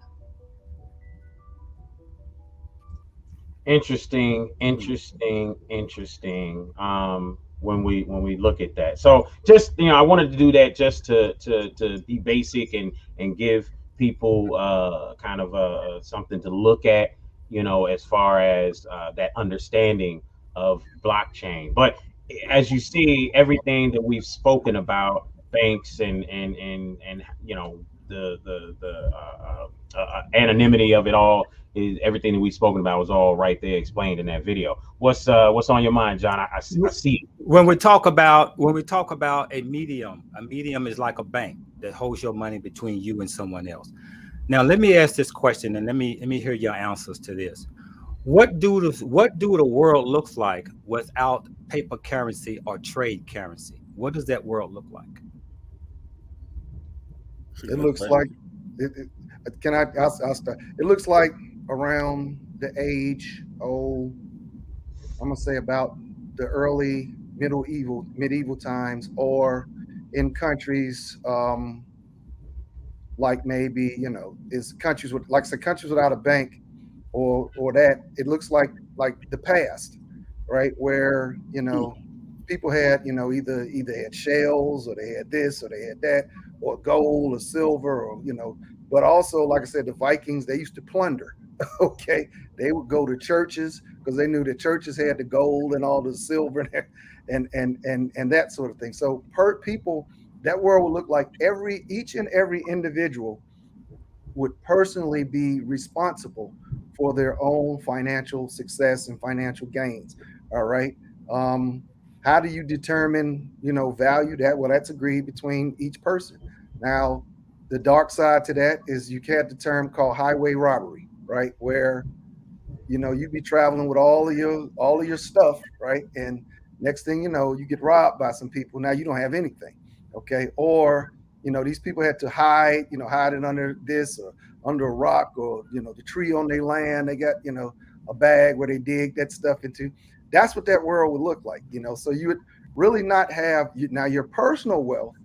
Interesting. When we look at that, so just I wanted to do that just to be basic and give people kind of something to look at, as far as that understanding of blockchain. But as you see, everything that we've spoken about, banks and the anonymity of it all, is everything that we've spoken about was all right there explained in that video. What's on your mind, John? I see. When we talk about a medium is like a bank that holds your money between you and someone else. Now, let me ask this question, and let me hear your answers to this. What do the world looks like without paper currency or trade currency? What does that world look like? It looks like I'll start. It looks like around the age, I'm gonna say about the early medieval times, or in countries like maybe is countries with countries without a bank, or that it looks like the past, right, where people had either had shells, or they had this, or they had that, or gold or silver, or but also, like I said, the Vikings, they used to plunder. Okay, they would go to churches because they knew that churches had the gold and all the silver and that sort of thing. So people, that world would look like each and every individual would personally be responsible for their own financial success and financial gains. All right. How do you determine, value that? Well, that's agreed between each person. Now, the dark side to that is you had the term called highway robbery, right? Where, you'd be traveling with all of your stuff, right? And next thing you know, you get robbed by some people. Now you don't have anything, okay? Or, these people had to hide it under this or under a rock, or, the tree on their land. They got, a bag where they dig that stuff into. That's what that world would look like, So you would really not have, now your personal wealth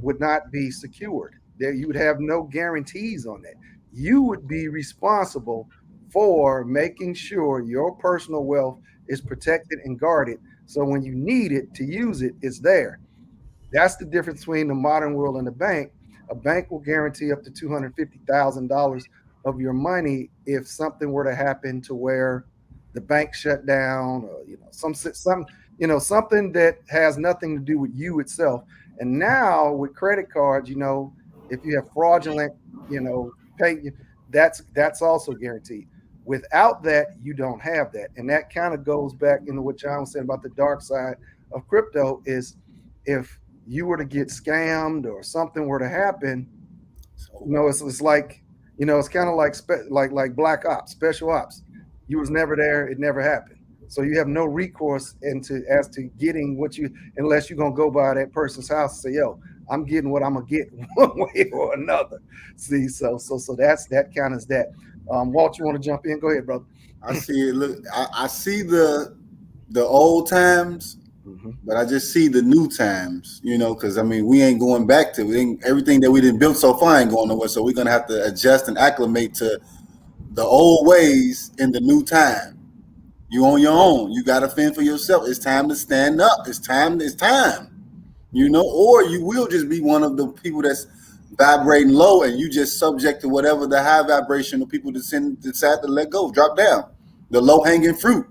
would not be secured. There, you would have no guarantees on that. You would be responsible for making sure your personal wealth is protected and guarded. So when you need it to use it, it's there. That's the difference between the modern world and the bank. A bank will guarantee up to $250,000 of your money if something were to happen to where the bank shut down, or something that has nothing to do with you itself. And now with credit cards, if you have fraudulent, pay, that's also guaranteed. Without that, you don't have that. And that kind of goes back into what John was saying about the dark side of crypto, is if you were to get scammed or something were to happen, it's like, it's kind of like black ops, special ops. You was never there. It never happened. So you have no recourse as to getting what unless you're going to go by that person's house and say, yo, I'm getting what I'm going to get one way or another. See, so that kind of is that. Walt, you want to jump in? Go ahead, brother. I see it. Look, I see the old times, but I just see the new times, because we ain't going back to everything that we didn't build so far ain't going nowhere. So we're going to have to adjust and acclimate to the old ways in the new time. You on your own. You got to fend for yourself. It's time to stand up. It's time. Or you will just be one of the people that's vibrating low, and you just subject to whatever the high vibrational people decide to let go, drop down, the low hanging fruit,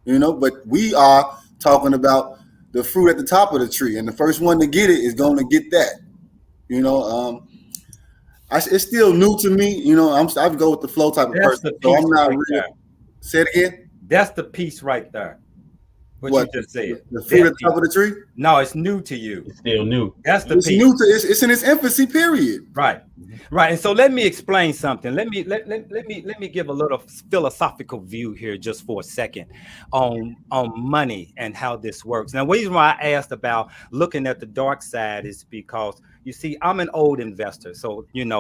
but we are talking about the fruit at the top of the tree, and the first one to get it is going to get that, it's still new to me, I go with the flow type of person, so I'm not really. Say it again. That's the piece right there. What you just said. The fruit at the top of the tree? No, it's new to you. It's still new. That's the It's piece. new to it's in its infancy period. Right. Right. And so let me explain something. Let me give a little philosophical view here just for a second on money and how this works. Now, the reason why I asked about looking at the dark side is because you see, I'm an old investor. So, and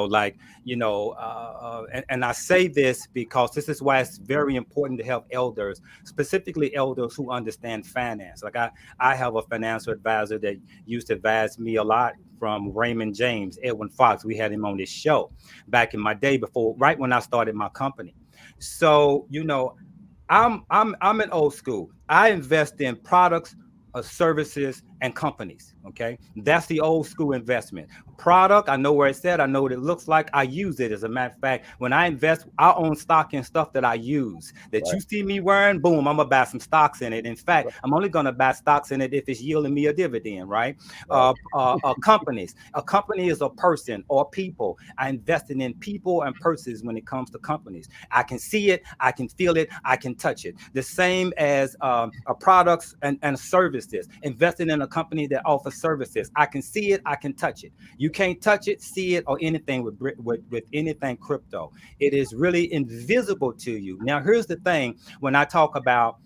I say this because this is why it's very important to help elders, specifically elders who understand finance. Like I have a financial advisor that used to advise me a lot from Raymond James, Edwin Fox. We had him on this show back in my day right when I started my company. So, I'm an old school. I invest in products, services, and companies. Okay, that's the old school investment. Product, I know where it's at. I know what it looks like. I use it. As a matter of fact, when I invest, I own stock in stuff that I use. That you see me wearing, boom, I'm gonna buy some stocks in it. In fact, I'm only gonna buy stocks in it if it's yielding me a dividend, right? Companies. A company is a person or people. I invested in people and persons when it comes to companies. I can see it, I can feel it, I can touch it. The same as products and services. Investing in a company that offers services. I can see it, I can touch it. You can't touch it, see it, or anything with anything crypto. It is really invisible to you. Now, here's the thing when I talk about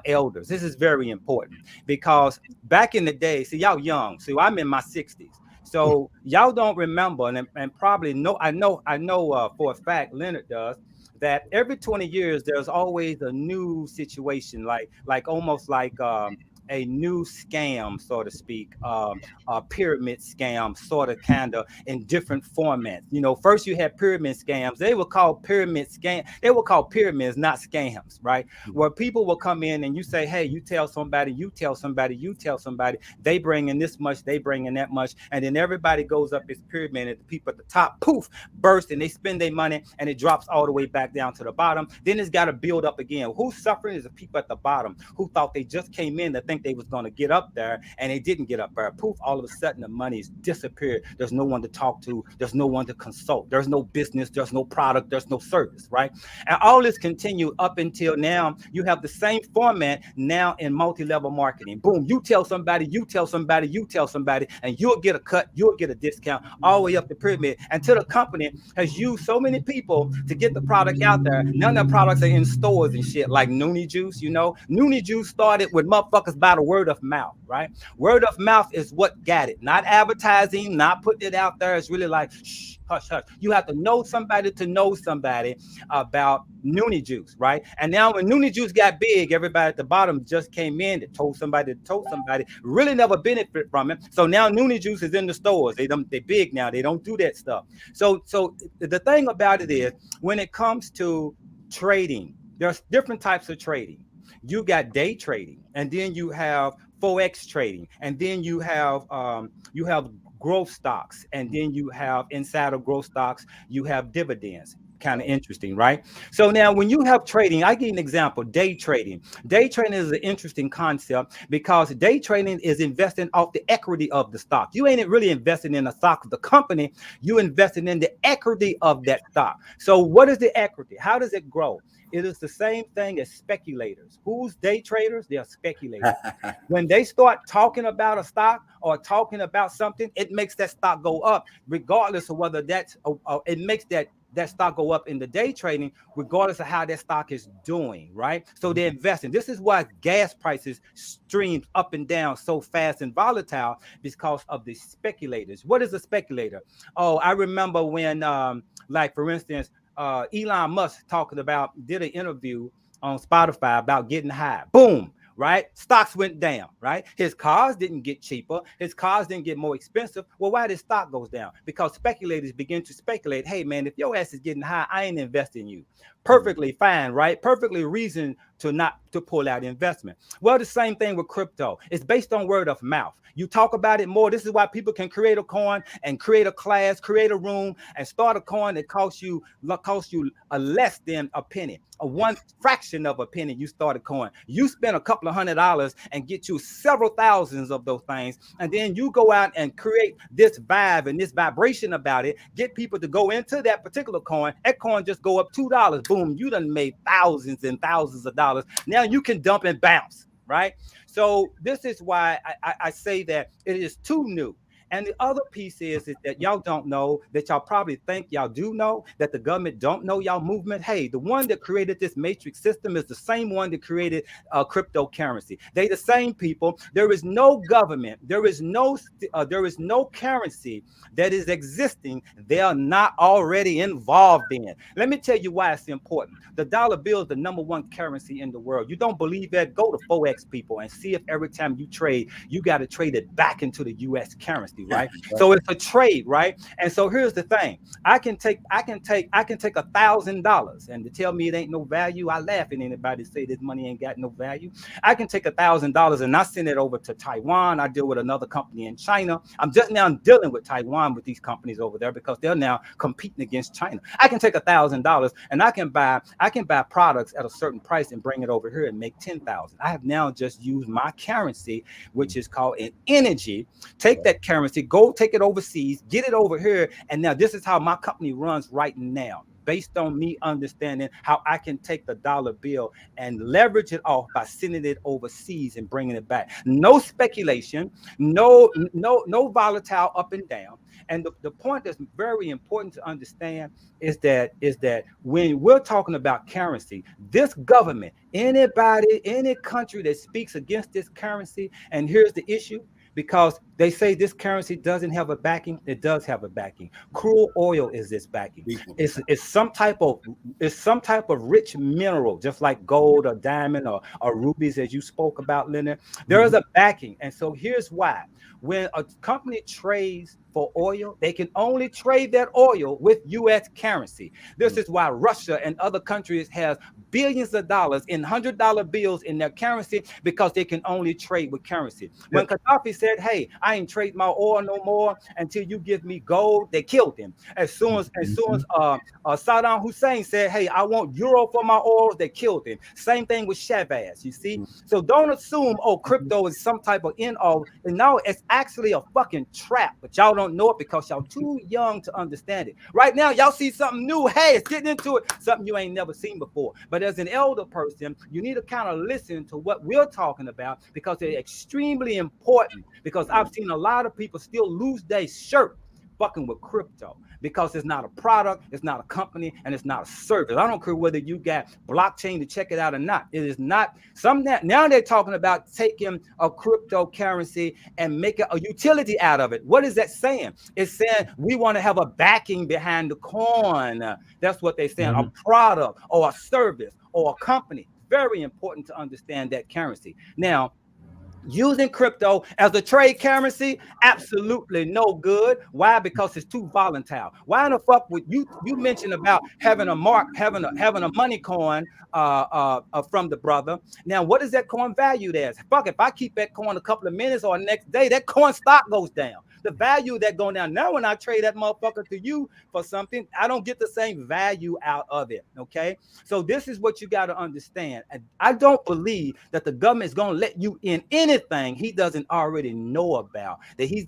elders. This is very important because back in the day, see, y'all young. See, I'm in my 60s. So y'all don't remember, and probably know, I know for a fact, Leonard does, that every 20 years, there's always a new situation, like almost like a new scam, so to speak, a pyramid scam, sort of, kind of, in different formats. First you had pyramid scams. They were called pyramid scam. They were called pyramids, not scams, right? Where people will come in and you say, hey, you tell somebody, they bring in this much, they bring in that much, and then everybody goes up this pyramid, and the people at the top, poof, burst, and they spend their money, and it drops all the way back down to the bottom. Then it's got to build up again. Who's suffering is the people at the bottom who thought they just came in to think they was going to get up there, and they didn't get up there. Poof, all of a sudden the money's disappeared. There's no one to talk to. There's no one to consult. There's no business. There's no product. There's no service, right? And all this continued up until now. You have the same format now in multi-level marketing. Boom, you tell somebody, and you'll get a cut, you'll get a discount all the way up the pyramid until the company has used so many people to get the product out there. None of the products are in stores and shit, like Noonie Juice. Noonie Juice started with motherfuckers by the word of mouth, right? Word of mouth is what got it, not advertising, not putting it out there. It's really like, shh, hush, hush. You have to know somebody about Noonie Juice, right? And now when Noonie Juice got big, everybody at the bottom just came in, that told somebody, really never benefit from it. So now Noonie Juice is in the stores. They big now. They don't do that stuff. So the thing about it is, when it comes to trading, there's different types of trading. You got day trading, and then you have Forex trading, and then you have growth stocks, and then you have inside of growth stocks, you have dividends. Kind of interesting, right? So now when you have trading, I give you an example, day trading. Day trading is an interesting concept because day trading is investing off the equity of the stock. You ain't really investing in the stock of the company. You investing in the equity of that stock. So what is the equity? How does it grow? It is the same thing as speculators. Who's day traders? They are speculators. When they start talking about a stock or talking about something, it makes that stock go up, regardless of whether it makes that stock go up in the day trading, regardless of how that stock is doing, right? So they're investing. This is why gas prices stream up and down so fast and volatile, because of the speculators. What is a speculator? Oh, I remember when, for instance, Elon Musk did an interview on Spotify about getting high. Boom. Right? Stocks went down, right? His cars didn't get cheaper. His cars didn't get more expensive. Well, why did stock goes down? Because speculators begin to speculate, hey, man, if your ass is getting high, I ain't investing in you. Perfectly fine, right? Perfectly reason to pull out investment. Well, the same thing with crypto. It's based on word of mouth. You talk about it more. This is why people can create a coin and create a class, create a room, and start a coin that costs you less than a penny, a one fraction of a penny. You start a coin. You spend a couple of $100 and get you several thousands of those things, and then you go out and create this vibe and this vibration about it. Get people to go into that particular coin. That coin just go up $2. Boom! You done made thousands and thousands of dollars. Now you can dump and bounce. right? So this is why I say that it is too new. And the other piece is that y'all don't know, that y'all probably think y'all do know, that the government don't know y'all movement. Hey, the one that created this matrix system is the same one that created cryptocurrency. They the same people. There is no government. There is no currency that is existing they are not already involved in. Let me tell you why it's important. The dollar bill is the number one currency in the world. You don't believe that? Go to Forex, people, and see if every time you trade, you got to trade it back into the U.S. currency, right? So it's a trade, right? And so here's the thing: I can take $1,000, and to tell me it ain't no value, I laugh at anybody say this money ain't got no value. I can take $1,000 and I send it over to Taiwan. I deal with another company in China. I'm just now dealing with Taiwan with these companies over there because they're now competing against China. I can take $1,000 and I can buy products at a certain price and bring it over here and make 10,000. I have now just used my currency, which is called an energy. Take that currency, go take it overseas, get it over here, and now this is how my company runs right now, based on me understanding how I can take the dollar bill and leverage it off by sending it overseas and bringing it back. No speculation, no volatile up and down. And the point that's very important to understand is that when we're talking about currency, this government, anybody, any country that speaks against this currency, and here's the issue, because they say this currency doesn't have a backing. It does have a backing. Crude oil is this backing. It's some type of rich mineral, just like gold or diamond or rubies, as you spoke about, Leonard. There is a backing, and so here's why. When a company trades for oil, they can only trade that oil with U.S. currency. This is why Russia and other countries have billions of dollars in $100 bills in their currency, because they can only trade with currency. When Gaddafi said, "Hey, I ain't trade my oil no more until you give me gold," they killed him. As soon as Saddam Hussein said, "Hey, I want euro for my oil," they killed him. Same thing with Chavez. You see, so don't assume crypto is some type of end all. And no, it's actually a fucking trap, but y'all don't know it because y'all too young to understand it. Right now, y'all see something new. Hey, it's getting into it, something you ain't never seen before. But as an elder person, you need to kind of listen to what we're talking about, because they're extremely important. Because I've seen a lot of people still lose their shirt fucking with crypto, because it's not a product, it's not a company, and it's not a service. I don't care whether you got blockchain to check it out or not. It is not something that now they're talking about taking a cryptocurrency and making a utility out of it. What is that saying? It's saying we want to have a backing behind the coin. That's what they're saying. A product or a service or a company. Very important to understand that currency. Now, using crypto as a trade currency, absolutely no good. Why? Because it's too volatile. Why in the fuck would you mentioned about having a money coin from the brother? Now, what is that coin valued as? Fuck, if I keep that coin a couple of minutes or next day, that coin stock goes down. The value that going down. Now, when I trade that motherfucker to you for something, I don't get the same value out of it. Okay, so this is what you got to understand. I don't believe that the government is going to let you in anything he doesn't already know about, that he's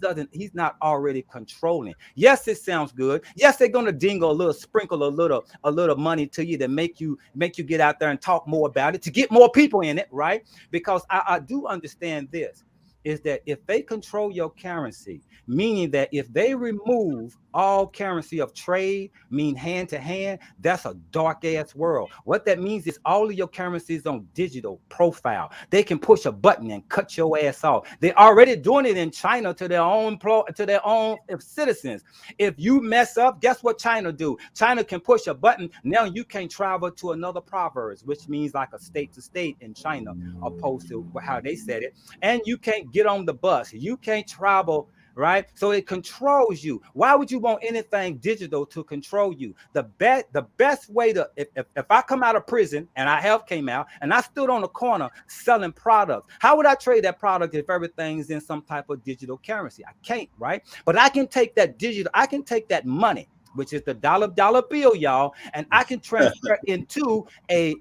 not already controlling. Yes, it sounds good. Yes, they're going to sprinkle a little money to you to make you get out there and talk more about it, to get more people in it, right? Because I do understand this, is that if they control your currency, meaning that if they remove all currency of trade, mean hand to hand, that's a dark ass world. What that means is all of your currencies on digital profile. They can push a button and cut your ass off. They're already doing it in China to their own citizens. If you mess up, guess what China do? China can push a button. Now you can't travel to another province, which means like a state to state in China, opposed to how they said it. And you can't get on the bus. You can't travel, right? So it controls you. Why would you want anything digital to control you? The best way to, if I come out of prison, and I have came out, and I stood on the corner selling products, how would I trade that product if everything's in some type of digital currency? I can't, right? But I can take that digital, I can take that money, which is the dollar bill, y'all, and I can transfer into a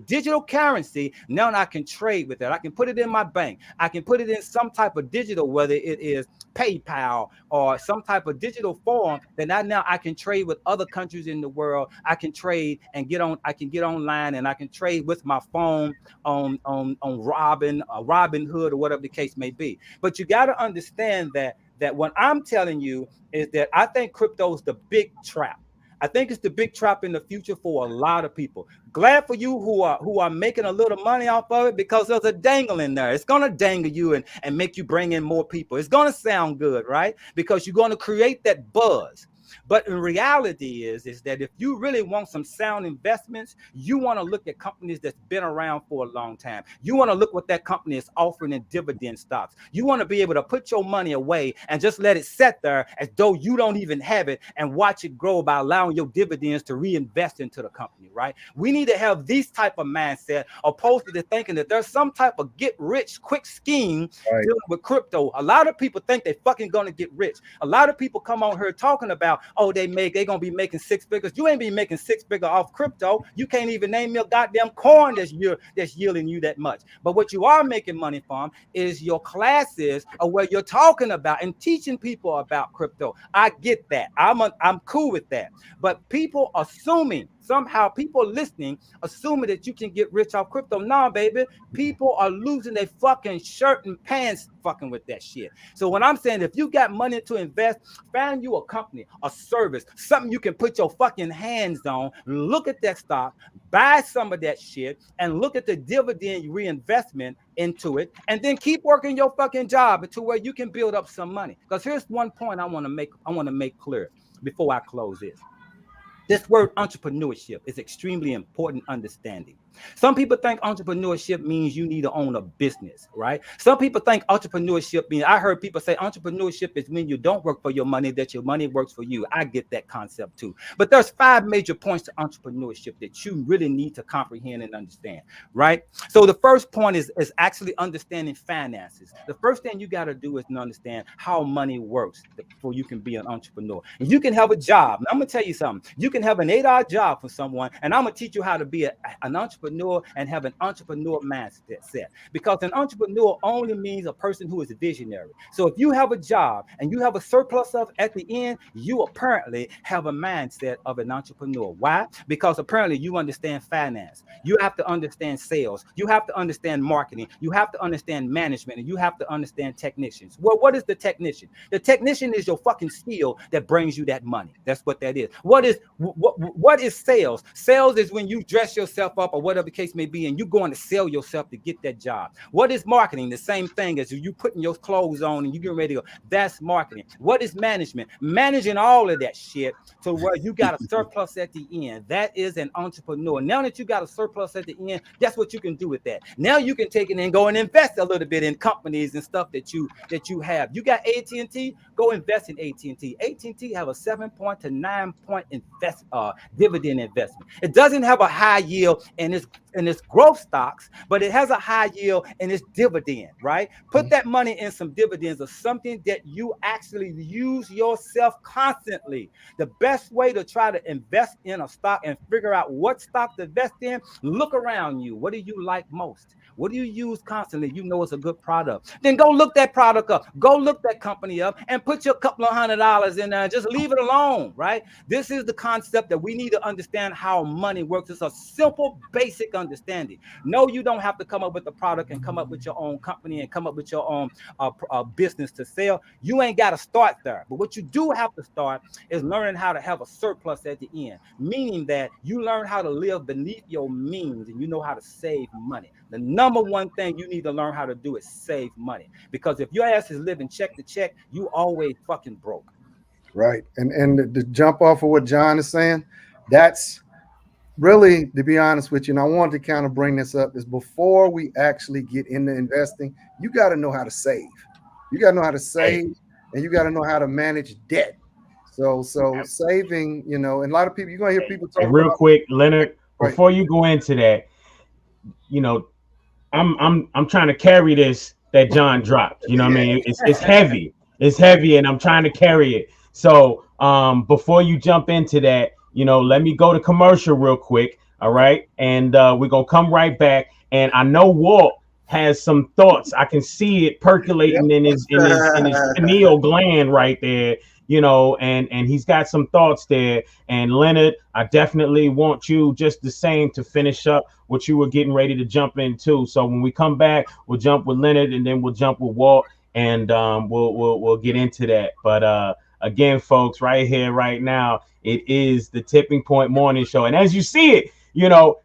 digital currency. Now I can trade with it. I can put it in my bank. I can put it in some type of digital, whether it is PayPal or some type of digital form. Then now I can trade with other countries in the world. I can trade and get on. I can get online and I can trade with my phone on Robinhood or whatever the case may be. But you got to understand that what I'm telling you is that I think crypto is the big trap. I think it's the big trap in the future for a lot of people. Glad for you who are making a little money off of it, because there's a dangle in there. It's gonna dangle you and make you bring in more people. It's gonna sound good, right? Because you're gonna create that buzz. But in reality is that if you really want some sound investments, you want to look at companies that's been around for a long time. You want to look what that company is offering in dividend stocks. You want to be able to put your money away and just let it sit there as though you don't even have it and watch it grow by allowing your dividends to reinvest into the company, right? We need to have these type of mindset opposed to thinking that there's some type of get rich quick scheme dealing with crypto. A lot of people think they're fucking going to get rich. A lot of people come on here talking about, oh, they're gonna be making six figures. You ain't be making six figures off crypto. You can't even name your goddamn coin that's yielding you that much. But what you are making money from is your classes or where you're talking about and teaching people about crypto. I get that. I'm cool with that. But people listening assuming that you can get rich off crypto. Nah, baby. People are losing their fucking shirt and pants fucking with that shit. So when I'm saying, if you got money to invest, find you a company, a service, something you can put your fucking hands on, look at that stock, buy some of that shit, and look at the dividend reinvestment into it, and then keep working your fucking job to where you can build up some money. Because here's one point I want to make clear before I close this. This word entrepreneurship is extremely important understanding. Some people think entrepreneurship means you need to own a business, right? Some people think entrepreneurship means, I heard people say entrepreneurship is when you don't work for your money, that your money works for you. I get that concept too. But there's 5 major points to entrepreneurship that you really need to comprehend and understand, right? So the first point is actually understanding finances. The first thing you got to do is to understand how money works before you can be an entrepreneur. And you can have a job. Now, I'm going to tell you something. You can have an 8-hour job for someone, and I'm going to teach you how to be an entrepreneur and have an entrepreneur mindset, because an entrepreneur only means a person who is a visionary. So if you have a job and you have a surplus of at the end, you apparently have a mindset of an entrepreneur. Why? Because apparently you understand finance. You have to understand sales. You have to understand marketing. You have to understand management, and you have to understand technicians. Well, what is the technician? The technician is your fucking skill that brings you that money. That's what that is. What is sales? Sales is when you dress yourself up or whatever the case may be, and you're going to sell yourself to get that job. What is marketing? The same thing as you putting your clothes on and you getting ready to go. That's marketing. What is management? Managing all of that shit to where you got a surplus at the end. That is an entrepreneur. Now that you got a surplus at the end, that's what you can do with that. Now you can take it and go and invest a little bit in companies and stuff that you have. You got AT&T, go invest in AT&T. AT&T have a 7-point to 9-point dividend investment. It doesn't have a high yield in its growth stocks, but it has a high yield in its dividend, right? Put that money in some dividends or something that you actually use yourself constantly. The best way to try to invest in a stock and figure out what stock to invest in, look around you. What do you like most? What do you use constantly? You know it's a good product. Then go look that product up. Go look that company up and put your couple of $100 in there and just leave it alone, right? This is the concept that we need to understand how money works. It's a simple, basic understanding. No, you don't have to come up with a product and come up with your own company and come up with your own business to sell. You ain't got to start there. But what you do have to start is learning how to have a surplus at the end, meaning that you learn how to live beneath your means and you know how to save money. The number one thing you need to learn how to do is save money, because if your ass is living check to check, you always fucking broke. Right. And to jump off of what John is saying, that's really, to be honest with you, and I wanted to kind of bring this up, is before we actually get into investing, you got to know how to save. You got to know how to save, and you got to know how to manage debt. So saving, and a lot of people, you're going to hear people talk real about, quick, Leonard, before you go into that, I'm trying to carry this that John dropped. You know what I mean? It's heavy. It's heavy, and I'm trying to carry it. So Before you jump into that, let me go to commercial real quick. All right, and we're gonna come right back. And I know Walt has some thoughts. I can see it percolating in his pineal gland right there. And he's got some thoughts there. And Leonard, I definitely want you just the same to finish up what you were getting ready to jump into. So when we come back, we'll jump with Leonard, and then we'll jump with Walt, and we'll get into that. But again, folks, right here, right now, it is the Tipping Point Morning Show, and as you see it,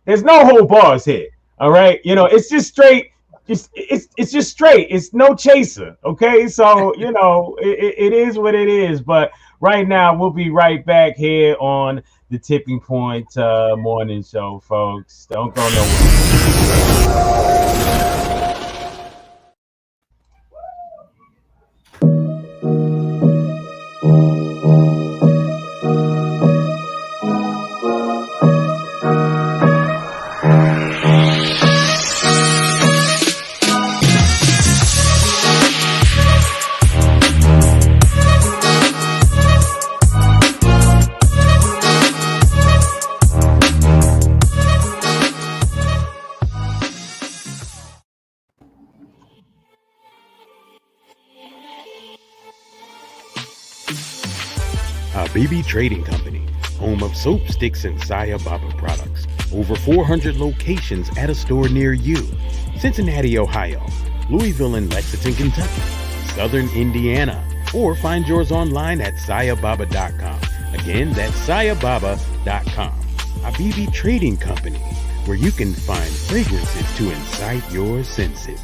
there's no whole bars here. All right, it's just straight. It's just straight. It's no chaser. Okay, so it is what it is. But right now, we'll be right back here on the Tipping Point Morning Show, folks. Don't go nowhere. BB Trading Company, home of soap sticks and Saya Baba products. Over 400 locations at a store near you. Cincinnati, Ohio, Louisville and Lexington, Kentucky, Southern Indiana, or find yours online at sayababa.com. Again, that's sayababa.com. A BB Trading Company, where you can find fragrances to incite your senses.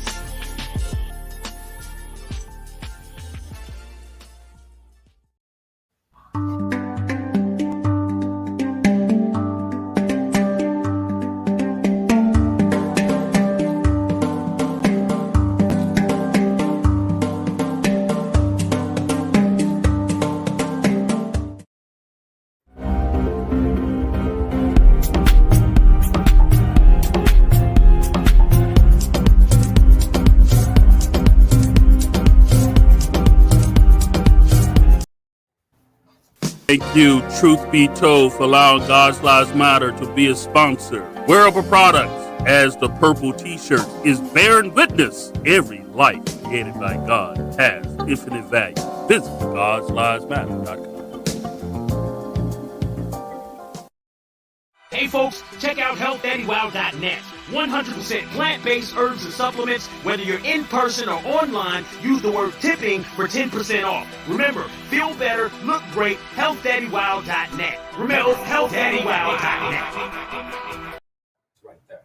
Thank you, Truth Be Told, for allowing God's Lives Matter to be a sponsor. Wearable Products, as the purple t-shirt, is bearing witness every life created by God has infinite value. Visit God'sLivesMatter.com. Hey folks, check out HealthDaddyWow.net. 100% plant-based herbs and supplements. Whether you're in person or online, use the word tipping for 10% off. Remember, feel better, look great, HealthDaddyWow.net. Remember, HealthDaddyWow.net. Right there.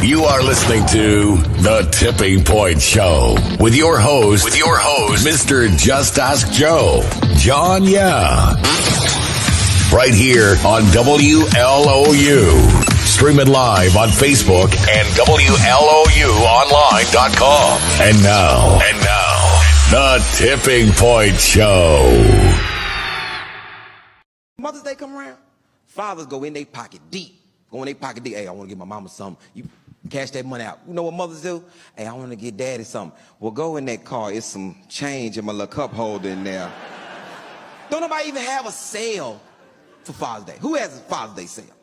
You are listening to The Tipping Point Show with your host, Mr. Just Ask Joe, John Yeah. Right here on WLOU. Stream it live on Facebook and WLOUonline.com. And now, The Tipping Point Show. Mother's Day come around, fathers go in their pocket deep. Hey, I want to get my mama something. You cash that money out. You know what mothers do? Hey, I want to get daddy something. Well, go in that car. It's some change in my little cup holder in there. Don't nobody even have a sale for Father's Day. Who has a Father's Day sale?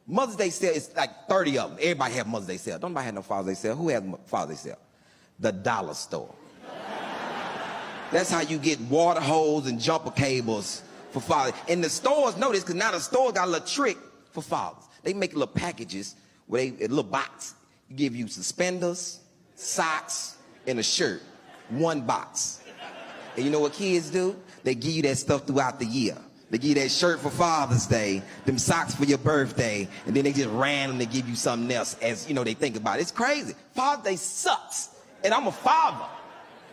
Mother's Day sale is like 30 of them. Everybody have Mother's Day sale. Don't nobody have no Father's Day sale. Who has Father's Day sale? The dollar store. That's how you get water hose and jumper cables for fathers. And the stores know this because now the store got a little trick for fathers. They make little packages where a little box. You give you suspenders, socks, and a shirt. One box. And you know what kids do? They give you that stuff throughout the year. They give you that shirt for Father's Day, them socks for your birthday, and then they just randomly give you something else as, they think about it. It's crazy. Father's Day sucks, and I'm a father.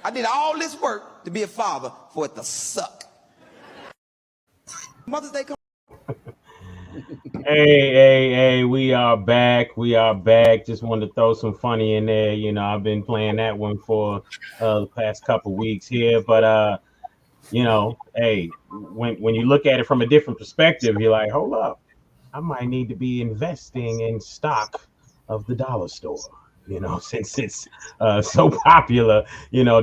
I did all this work to be a father for it to suck. Mother's Day come. Hey, we are back. Just wanted to throw some funny in there. I've been playing that one for the past couple weeks here, but hey, when you look at it from a different perspective, you're like, hold up, I might need to be investing in stock of the dollar store. since it's so popular.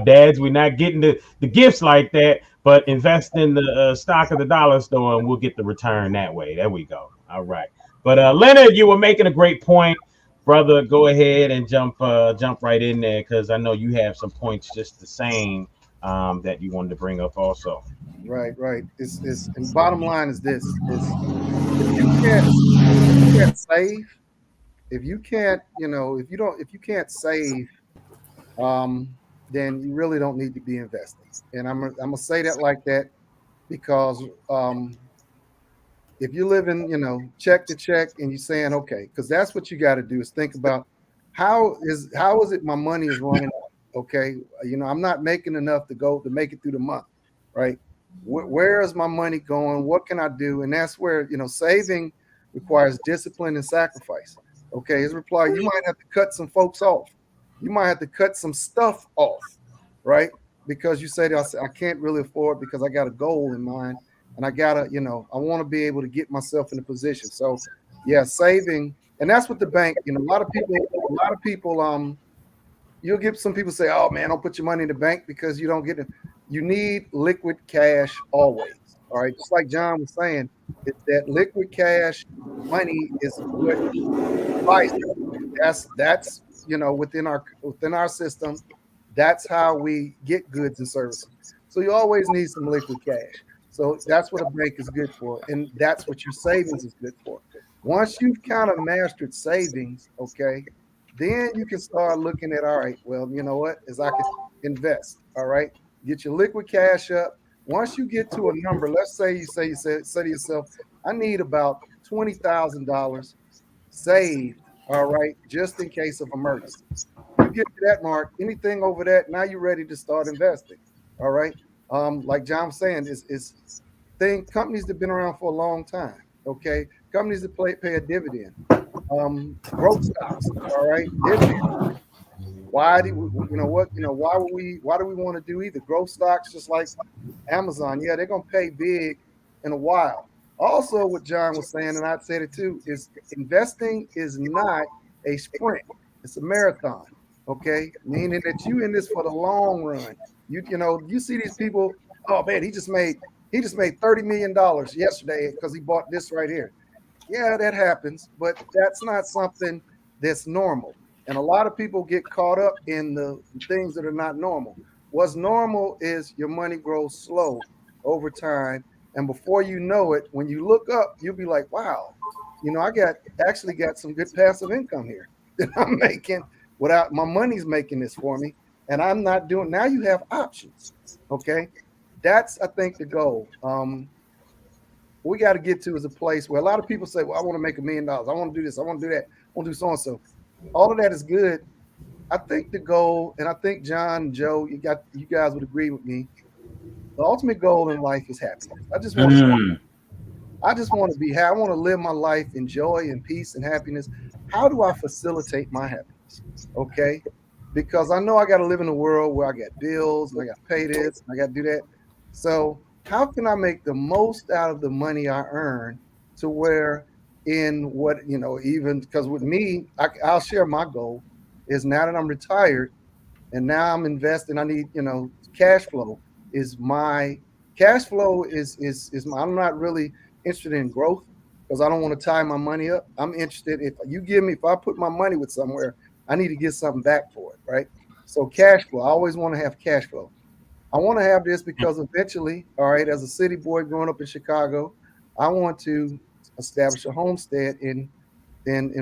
Dads, we're not getting the gifts like that, but invest in the stock of the dollar store and we'll get the return that way. There we go. All right. But Leonard, you were making a great point, brother. Go ahead and jump right in there because I know you have some points just the same that you wanted to bring up also. Right. It's and bottom line is this: is if you can't save, if you can't, if you can't save, um, then you really don't need to be investing. And I'm gonna say that like that because if you're living, check to check, and you're saying, okay, because that's what you got to do is think about how is it my money is running out? Okay, I'm not making enough to make it through the month, right? Where is my money going? What can I do? And that's where saving requires discipline and sacrifice. Okay, his reply: you might have to cut some folks off. You might have to cut some stuff off, right? Because you say, I can't really afford because I got a goal in mind and I gotta, I want to be able to get myself in a position. So yeah, saving, and that's what the bank, a lot of people, you'll get some people say, oh man, don't put your money in the bank because you don't get it. You need liquid cash always. All right. Just like John was saying, that liquid cash money is what buys. That's within our system, that's how we get goods and services. So you always need some liquid cash. So that's what a bank is good for, and that's what your savings is good for. Once you've kind of mastered savings, okay, then you can start looking at, all right, well, you know what, is I can invest, all right, get your liquid cash up. Once you get to a number, let's say you say to yourself, I need about $20,000 saved, all right, just in case of emergency. You get to that mark, anything over that, now you're ready to start investing, all right. Like John was saying, is companies that have been around for a long time, okay, companies that pay a dividend, growth stocks, all right, dividend. Why do why do we want to do either growth stocks just like Amazon? Yeah, they're gonna pay big in a while. Also, what John was saying, and I said it too, is investing is not a sprint; it's a marathon. Okay, meaning that you in this for the long run. You see these people. Oh man, he just made $30 million yesterday because he bought this right here. Yeah, that happens, but that's not something that's normal. And a lot of people get caught up in the things that are not normal. What's normal is your money grows slow over time. And before you know it, when you look up, you'll be like, wow, I actually got some good passive income here that I'm making without my money's making this for me. And I'm not doing, now you have options. Okay. That's, I think, the goal. We got to get to is a place where a lot of people say, well, I want to make $1 million. I want to do this. I want to do that. I want to do so and so. All of that is good. I think the goal, and I think John and Joe, you guys would agree with me. The ultimate goal in life is happiness. I just want to be happy. I want to live my life in joy and peace and happiness. How do I facilitate my happiness? Okay. Because I know I got to live in a world where I got bills and I got to pay this and I got to do that. So how can I make the most out of the money I earn to where in what, even because with me, I'll share my goal is now that I'm retired and now I'm investing, I need, cash flow is my cash flow I'm not really interested in growth because I don't want to tie my money up. I'm interested if I put my money with somewhere, I need to get something back for it, right? So cash flow, I always want to have cash flow. I want to have this because eventually, all right, as a city boy growing up in Chicago, I want to establish a homestead in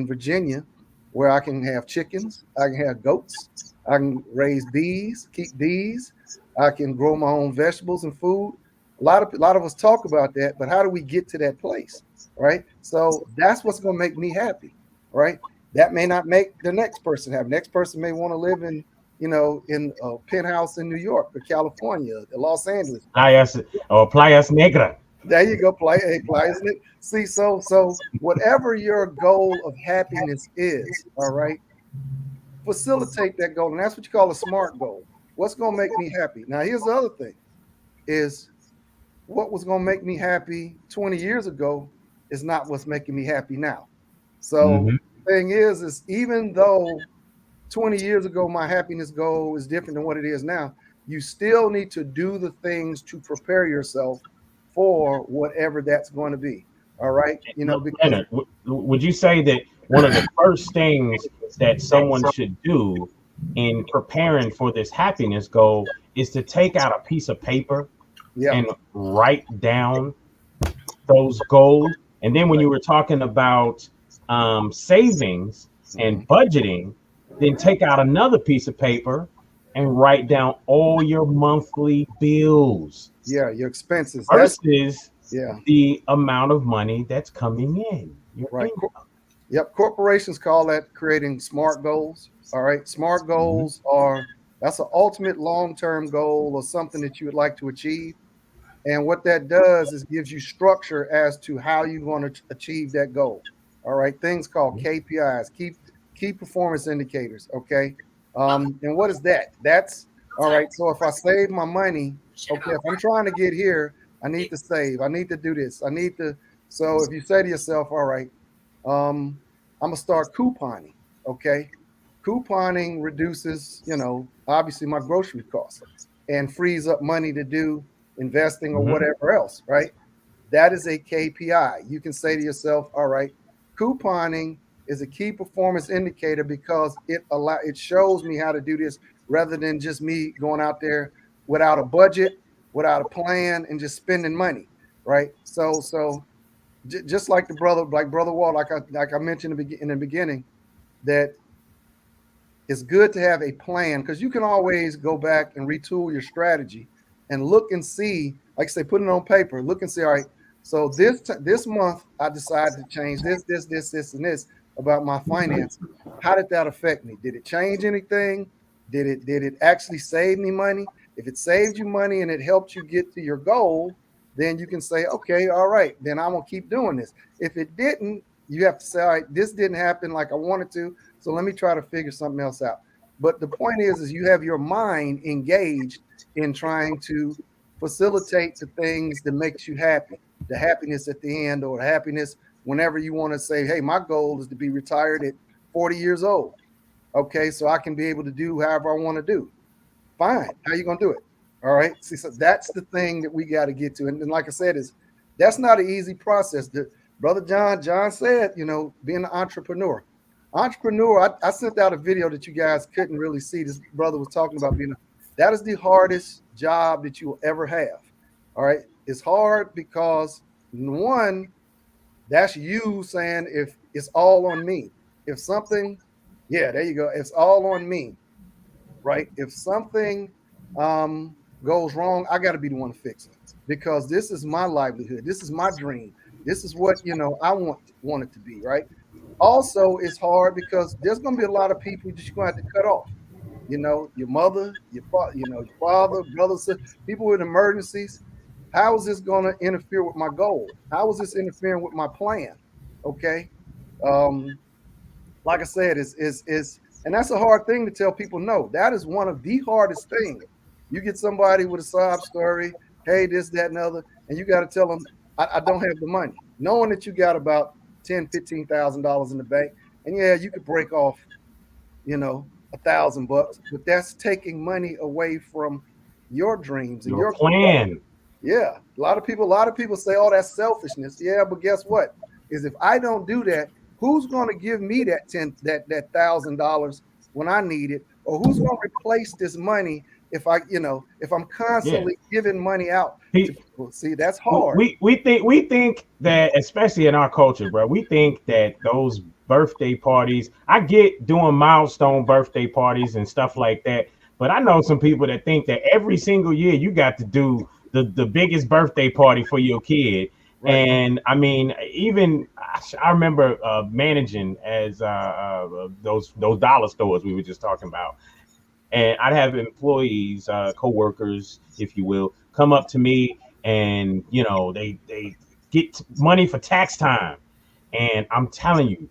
Virginia where I can have chickens, I can have goats, I can raise bees, keep bees, I can grow my own vegetables and food. A lot of us talk about that, but how do we get to that place, right? So that's what's going to make me happy, right? That may not make the next person happy. Next person may want to live in a penthouse in New York or California, Los Angeles. Playas Negra. There you go, Playas. See, so whatever your goal of happiness is, all right, facilitate that goal. And that's what you call a SMART goal. What's going to make me happy? Now, here's the other thing is what was going to make me happy 20 years ago is not what's making me happy now. So the thing is even though 20 years ago, my happiness goal is different than what it is now. You still need to do the things to prepare yourself for whatever that's going to be. All right. Because Leonard, would you say that one of the first things that someone should do in preparing for this happiness goal is to take out a piece of paper and write down those goals? And then when you were talking about savings and budgeting, then take out another piece of paper and write down all your monthly bills. Yeah, your expenses versus the amount of money that's coming in. Right. Yep. Corporations call that creating SMART goals. All right. SMART goals that's an ultimate long-term goal or something that you would like to achieve. And what that does is gives you structure as to how you're going to achieve that goal. All right. Things called KPIs, key performance indicators. Okay. And what is that? That's all right. So if I save my money, okay, if I'm trying to get here, I need to save. I need to do this. I need to. So if you say to yourself, all right, I'm going to start couponing. Okay. Couponing reduces, obviously my grocery costs and frees up money to do investing or whatever else, right? That is a KPI. You can say to yourself, all right, couponing is a key performance indicator because it shows me how to do this rather than just me going out there without a budget, without a plan, and just spending money, right? So just like brother Walt, like I mentioned in the beginning, that it's good to have a plan because you can always go back and retool your strategy and look and see, like I say, put it on paper, look and see, all right, so this month I decided to change this, and this about my finances. How did that affect me? Did it change anything? Did it actually save me money? If it saved you money and it helped you get to your goal, then you can say, okay, all right, then I'm gonna keep doing this. If it didn't, you have to say, all right, this didn't happen like I wanted to, so let me try to figure something else out. But the point is you have your mind engaged in trying to facilitate the things that makes you happy, the happiness at the end, or happiness whenever you want to say, hey, my goal is to be retired at 40 years old. Okay, so I can be able to do however I want to do. Fine. How you going to do it? All right. See, so that's the thing that we got to get to. And like I said, that's not an easy process. Brother John said, being an entrepreneur. I sent out a video that you guys couldn't really see. This brother was talking about that is the hardest job that you will ever have. All right. It's hard because one, that's you saying if it's all on me. If something, there you go. It's all on me. Right. If something goes wrong, I got to be the one to fix it because this is my livelihood. This is my dream. This is what, I want it to be. Right. Also, it's hard because there's going to be a lot of people that you're going to have to cut off. Your mother, your father, brothers, people with emergencies. How is this going to interfere with my goal? How is this interfering with my plan? Okay. Like I said, and that's a hard thing to tell people. No, that is one of the hardest things. You get somebody with a sob story, hey, this, that, and other, and you got to tell them, I don't have the money. Knowing that you got about $10,000, $15,000 in the bank, and you could break off, $1,000, but that's taking money away from your dreams and your plan. Goal. Yeah, a lot of people say, "Oh, that's selfishness." Yeah, but guess what? Is if I don't do that, who's going to give me that $1,000 when I need it, or who's going to replace this money if I'm constantly giving money out to people? See, that's hard. We think that, especially in our culture, bro, we think that those birthday parties, I get doing milestone birthday parties and stuff like that, but I know some people that think that every single year you got to do the biggest birthday party for your kid. Right. And I mean, even I remember managing as those dollar stores we were just talking about. And I'd have employees, coworkers, if you will, come up to me and, they get money for tax time. And I'm telling you,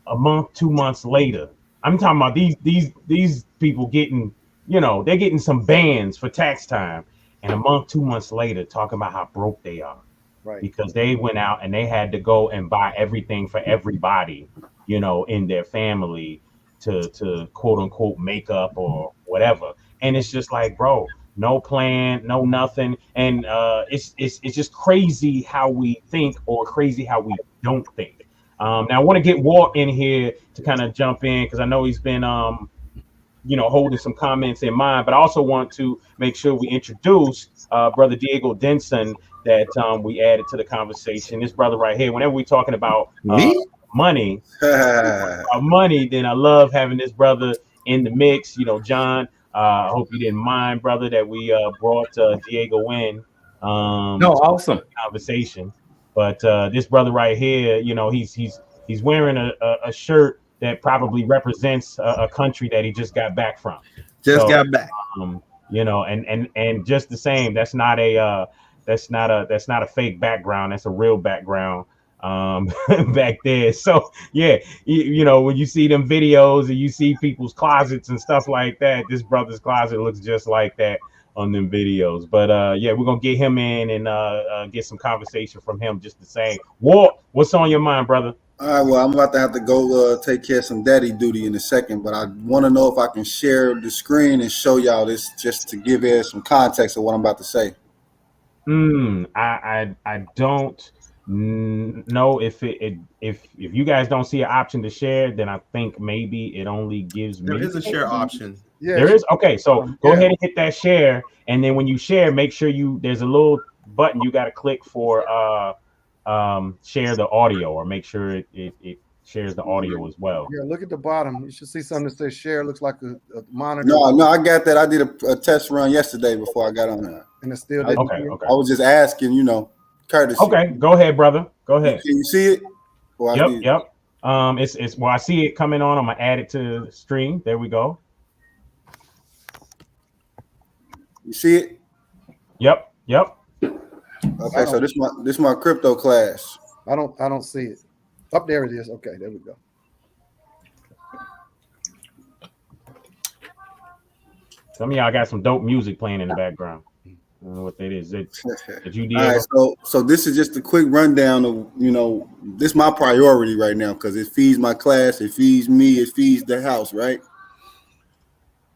a month, 2 months later, I'm talking about these people getting, they're getting some bands for tax time. And a month, 2 months later, talking about how broke they are. Right. Because they went out and they had to go and buy everything for everybody, in their family to quote unquote make up or whatever. And it's just like, bro, no plan, no nothing. And it's just crazy how we think or crazy how we don't think. Now I want to get Walt in here to kind of jump in because I know he's been holding some comments in mind, but I also want to make sure we introduce Brother Diego Denson that we added to the conversation. This brother right here, whenever we're talking about money, then I love having this brother in the mix. John, I hope you didn't mind, brother, that we brought Diego in. No, awesome conversation. But this brother right here, he's wearing a shirt that probably represents a country that he just got back from. Got back. And just the same, that's not a fake background. That's a real background back there. So yeah, when you see them videos and you see people's closets and stuff like that, this brother's closet looks just like that on them videos. But yeah, we're gonna get him in and get some conversation from him just the same. Walt, what's on your mind, brother? All right, well, I'm about to have to go take care of some daddy duty in a second, but I want to know if I can share the screen and show y'all this just to give it some context of what I'm about to say. I don't know if you guys don't see an option to share, then I think maybe it only gives me. There is a share option. Yeah, there is. Okay, so go ahead and hit that share, and then when you share, make sure there's a little button you got to click for share the audio, or make sure it shares the audio as well. Yeah, look at the bottom. You should see something that says share. It looks like a monitor. No, I got that. I did a test run yesterday before I got on there. And it's still okay. I was just asking, courtesy. Okay, go ahead, brother. Go ahead. Can you see it? Yep. It's I see it coming on. I'm gonna add it to the stream. There we go. You see it? Yep. Okay, so this my crypto class. I don't see it. Up there it is. Okay, there we go. Some of y'all got some dope music playing in the background. I don't know what that is. That you did. All right, so this is just a quick rundown of this is my priority right now because it feeds my class, it feeds me, it feeds the house, right?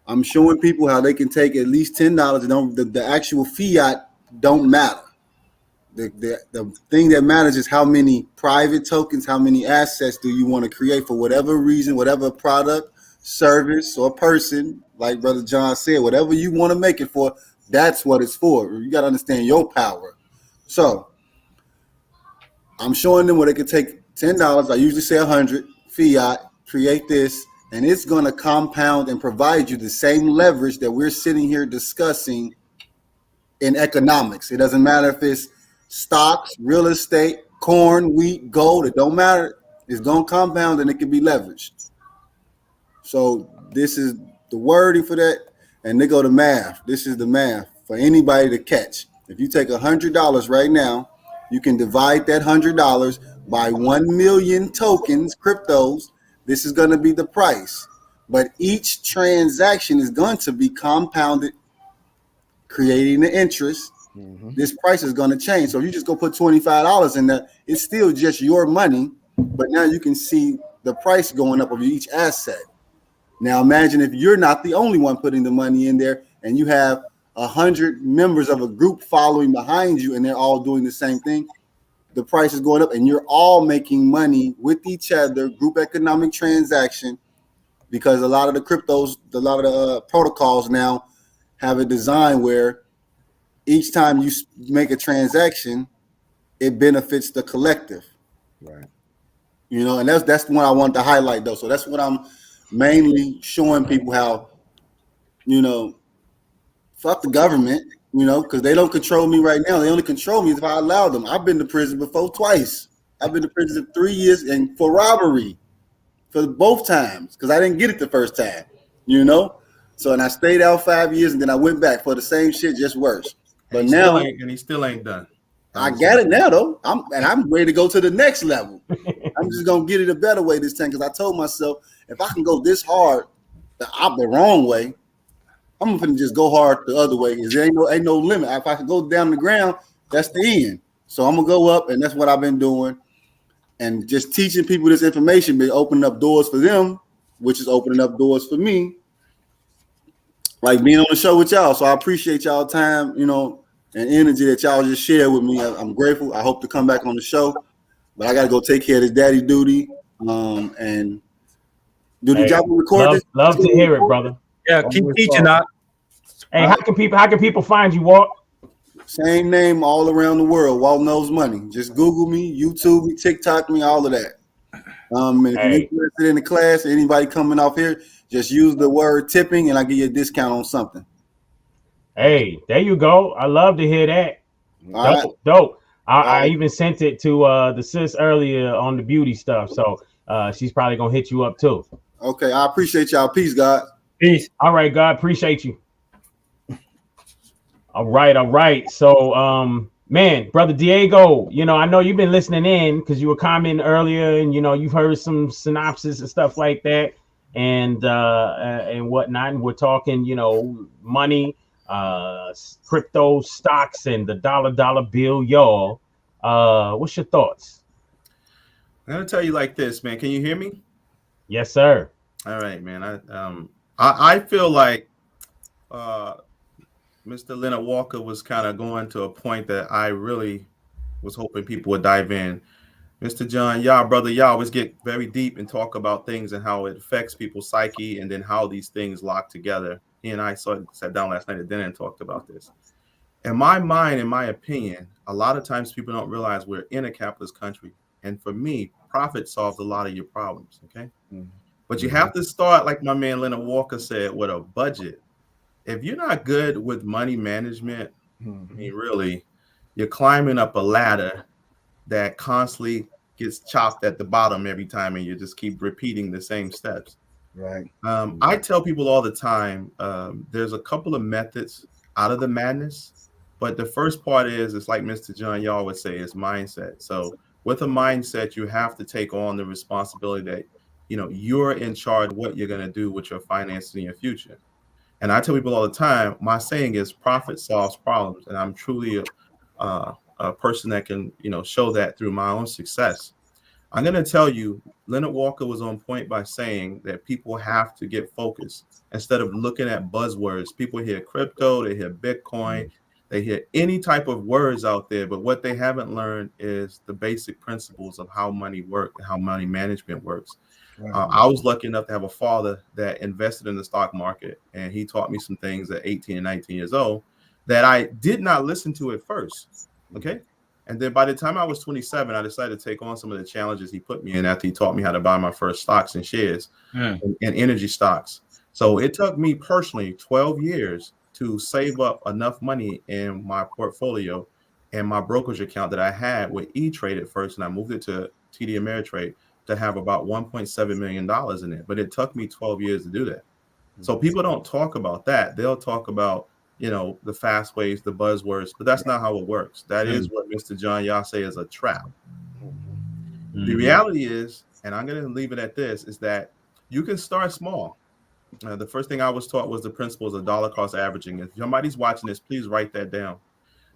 I'm showing people how they can take at least $10. The actual fiat don't matter. The thing that matters is how many private tokens, how many assets do you want to create for whatever reason, whatever product, service, or person, like Brother John said, whatever you want to make it for, that's what it's for. You got to understand your power. So I'm showing them where they can take $10. I usually say 100 fiat, create this, and it's going to compound and provide you the same leverage that we're sitting here discussing in economics. It doesn't matter if it's stocks, real estate, corn, wheat, gold. It don't matter. It's going to compound and it can be leveraged. So this is the wording for that. And they go to math. This is the math for anybody to catch. If you take $100 right now, you can divide that $100 by 1 million tokens, cryptos. This is going to be the price. But each transaction is going to be compounded, creating the interest. Mm-hmm. This price is going to change. So if you just go put $25 in there, it's still just your money. But now you can see the price going up of each asset. Now imagine if you're not the only one putting the money in there and you have 100 members of a group following behind you and they're all doing the same thing. The price is going up and you're all making money with each other, group economic transaction, because a lot of the cryptos, a lot of the protocols now have a design where each time you make a transaction, it benefits the collective. Right. And that's what I want to highlight though. So that's what I'm mainly showing people how, fuck the government, because they don't control me right now. They only control me if I allow them. I've been to prison before twice. I've been to prison 3 years and for robbery for both times because I didn't get it the first time, So, and I stayed out 5 years and then I went back for the same shit, just worse. But now, he still ain't done. I got it now though. I'm ready to go to the next level. I'm just gonna get it a better way this time because I told myself if I can go this hard, the wrong way, I'm gonna just go hard the other way. There ain't no limit. If I can go down the ground, that's the end. So I'm gonna go up, and that's what I've been doing, and just teaching people this information, been opening up doors for them which is opening up doors for me, like being on the show with y'all. So I appreciate y'all time, and energy that y'all just share with me. I'm grateful. I hope to come back on the show, but I got to go take care of this daddy duty and do the job of recording. Love to hear it, brother. Yeah, keep teaching up. Hey, how can people find you, Walt? Same name all around the world. Walt Knows Money. Just Google me, YouTube me, TikTok me, all of that. And if you're interested in the class, anybody coming off here, just use the word tipping, and I give you a discount on something. Hey, there you go. I love to hear that. Dope. I even sent it to the sis earlier on the beauty stuff, so she's probably gonna hit you up too. Okay, I appreciate y'all. Peace, God. Peace. All right, God, appreciate you. All right. So, man, brother Diego, I know you've been listening in because you were commenting earlier, and you've heard some synopsis and stuff like that, and whatnot. And we're talking, money, crypto stocks, and the dollar bill, y'all. What's your thoughts? I'm gonna tell you like this, man. Can you hear me? Yes, sir. All right, man. I feel like Mr. Leonard Walker was kind of going to a point that I really was hoping people would dive in. Mr. John, brother, y'all always get very deep and talk about things and how it affects people's psyche and then how these things lock together. He and I sat down last night at dinner and talked about this. In my mind, in my opinion, a lot of times people don't realize we're in a capitalist country. And for me, profit solves a lot of your problems, okay? Mm-hmm. But you have to start, like my man Leonard Walker said, with a budget. If you're not good with money management, I mean, really, you're climbing up a ladder that constantly gets chopped at the bottom every time, and you just keep repeating the same steps. Right. I tell people all the time, there's a couple of methods out of the madness, but the first part it's like Mr. John, y'all would say, is mindset. So with a mindset, you have to take on the responsibility that, you're in charge of what you're going to do with your finances in your future. And I tell people all the time, my saying is profit solves problems. And I'm truly a person that can, show that through my own success. I'm going to tell you, Leonard Walker was on point by saying that people have to get focused instead of looking at buzzwords. People hear crypto, they hear Bitcoin, they hear any type of words out there. But what they haven't learned is the basic principles of how money works and how money management works. I was lucky enough to have a father that invested in the stock market, and he taught me some things at 18 and 19 years old that I did not listen to at first. Okay. And then by the time I was 27, I decided to take on some of the challenges he put me in after he taught me how to buy my first stocks and shares and energy stocks. So it took me personally 12 years to save up enough money in my portfolio and my brokerage account that I had with E-Trade at first, and I moved it to TD Ameritrade to have about $1.7 million in it. But it took me 12 years to do that. So people don't talk about that. They'll talk about, the fast ways, the buzzwords, but that's not how it works. That is what Mr. John Yase is a trap. The reality is, and I'm going to leave it at this, is that you can start small. The first thing I was taught was the principles of dollar cost averaging. If somebody's watching this, please write that down.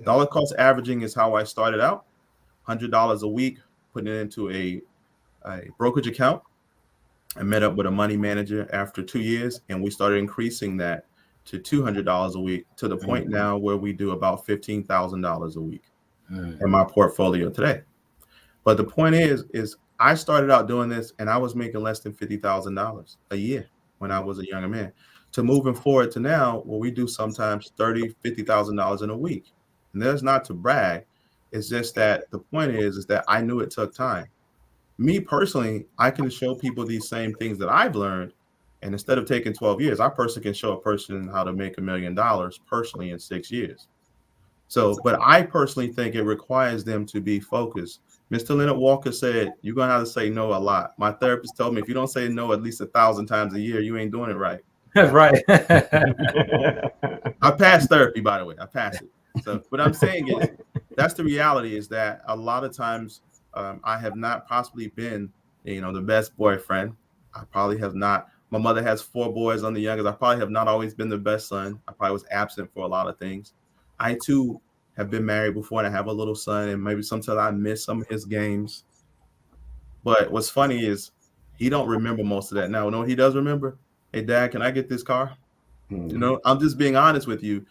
Dollar cost averaging is how I started out. $100 a week, putting it into a brokerage account. I met up with a money manager after 2 years, and we started increasing that to $200 a week to the point now where we do about $15,000 a week in my portfolio today. But the point is I started out doing this and I was making less than $50,000 a year when I was a younger man, to moving forward to now where we do sometimes $30,000, $50,000 in a week. And that's not to brag. It's just that the point is that I knew it took time. Me personally, I can show people these same things that I've learned. And instead of taking 12 years, I personally can show a person how to make $1 million personally in 6 years. So, but I personally think it requires them to be focused. Mr. Leonard Walker said, you're going to have to say no a lot. My therapist told me, if you don't say no at least 1,000 times a year, you ain't doing it right. That's right. I passed therapy, by the way. I passed it. So what I'm saying is, that's the reality, is that a lot of times I have not possibly been, the best boyfriend. I probably have not. My mother has 4 boys. I'm the youngest. I probably have not always been the best son. I probably was absent for a lot of things. I too have been married before, and I have a little son, and maybe sometimes I miss some of his games. But what's funny is He don't remember most of that. Now, you know what he does remember? Hey, Dad, can I get this car? You know, I'm just being honest with you.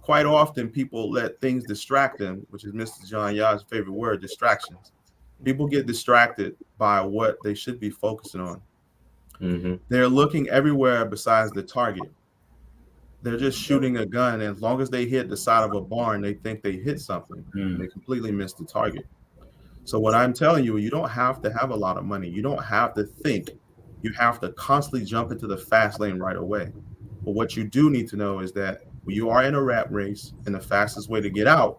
Quite often, people let things distract them, which is Mr. John Yah's favorite word, distractions. People get distracted by what they should be focusing on. They're looking everywhere besides the target. They're just shooting a gun, and as long as they hit the side of a barn, they think they hit something. They completely miss the target. So what I'm telling you, you don't have to have a lot of money. You don't have to think. You have to constantly jump into the fast lane right away. But what you do need to know is that when you are in a rat race, and the fastest way to get out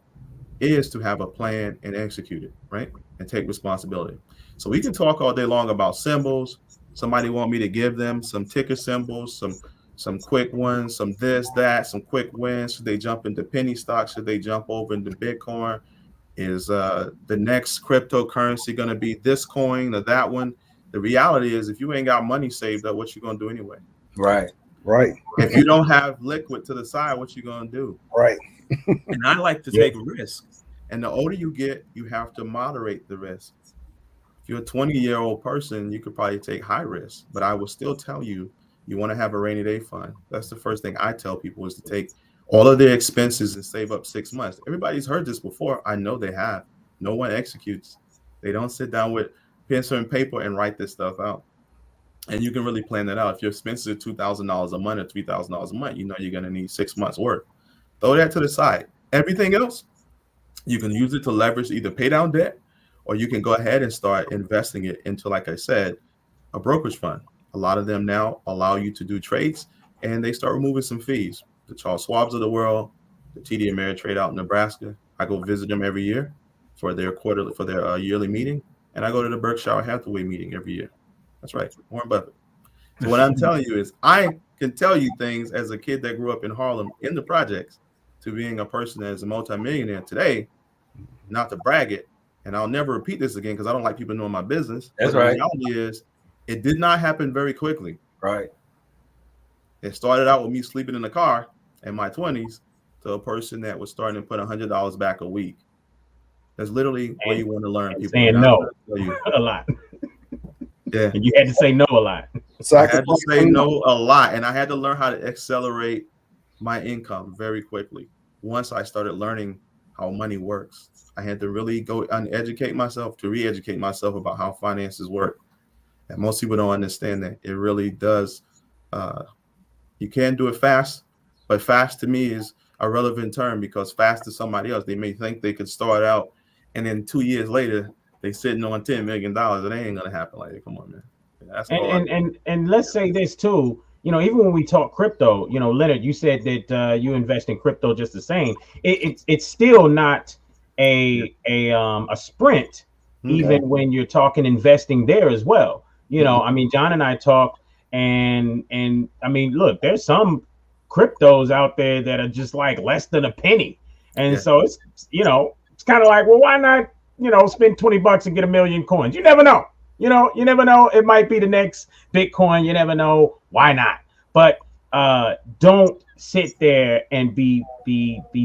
is to have a plan and execute it, right? And take responsibility. So we can talk all day long about symbols. Somebody want me to give them some ticker symbols, some quick ones, some this, that, some quick wins. Should they jump into penny stocks? Should they jump over into Bitcoin? Is the next cryptocurrency going to be this coin or that one? The reality is, if you ain't got money saved up, what you going to do anyway? Right. If you don't have liquid to the side, what you going to do? Right. And I like to take risks. And the older you get, you have to moderate the risk. If you're a 20-year-old person, you could probably take high risk. But I will still tell you, you want to have a rainy day fund. That's the first thing I tell people, is to take all of their expenses and save up 6 months. Everybody's heard this before. I know they have. No one executes. They don't sit down with pencil and paper and write this stuff out. And you can really plan that out. If your expenses are $2,000 a month or $3,000 a month, you know you're going to need 6 months worth. Throw that to the side. Everything else, you can use it to leverage, either pay down debt, or you can go ahead and start investing it into, like I said, a brokerage fund. A lot of them now allow you to do trades, and they start removing some fees. The Charles Schwabs of the world, the TD Ameritrade out in Nebraska. I go visit them every year for their yearly meeting, and I go to the Berkshire Hathaway meeting every year. That's right, Warren Buffett. So what I'm telling you is, I can tell you things as a kid that grew up in Harlem in the projects to being a person that is a multimillionaire today, not to brag it. And I'll never repeat this again because I don't like people knowing my business. That's but right. The reality is, it did not happen very quickly. Right. It started out with me sleeping in the car in my 20s to a person that was starting to put $100 back a week. That's literally where you want to learn. People saying no a lot. Yeah. And you had to say no a lot. I had to say no a lot. And I had to learn how to accelerate my income very quickly. Once I started learning how money works, I had to really go and educate myself, to re-educate myself about how finances work. And most people don't understand that it really does. You can do it fast, but fast to me is a relevant term, because fast to somebody else, they may think they could start out and then 2 years later they sitting on $10 million. It ain't gonna happen like that. Come on, man. That's and let's say this too. You know, even when we talk crypto, you know, Leonard, you said that you invest in crypto just the same. It's still not a sprint, even when you're talking investing there as well. You know, I mean, John and I talked, and I mean, look, there's some cryptos out there that are just like less than a penny, and so it's, you know, it's kind of like, well, why not, you know, spend $20 and get 1 million coins? You never know. You know, you never know. It might be the next Bitcoin. You never know. Why not? But don't sit there and be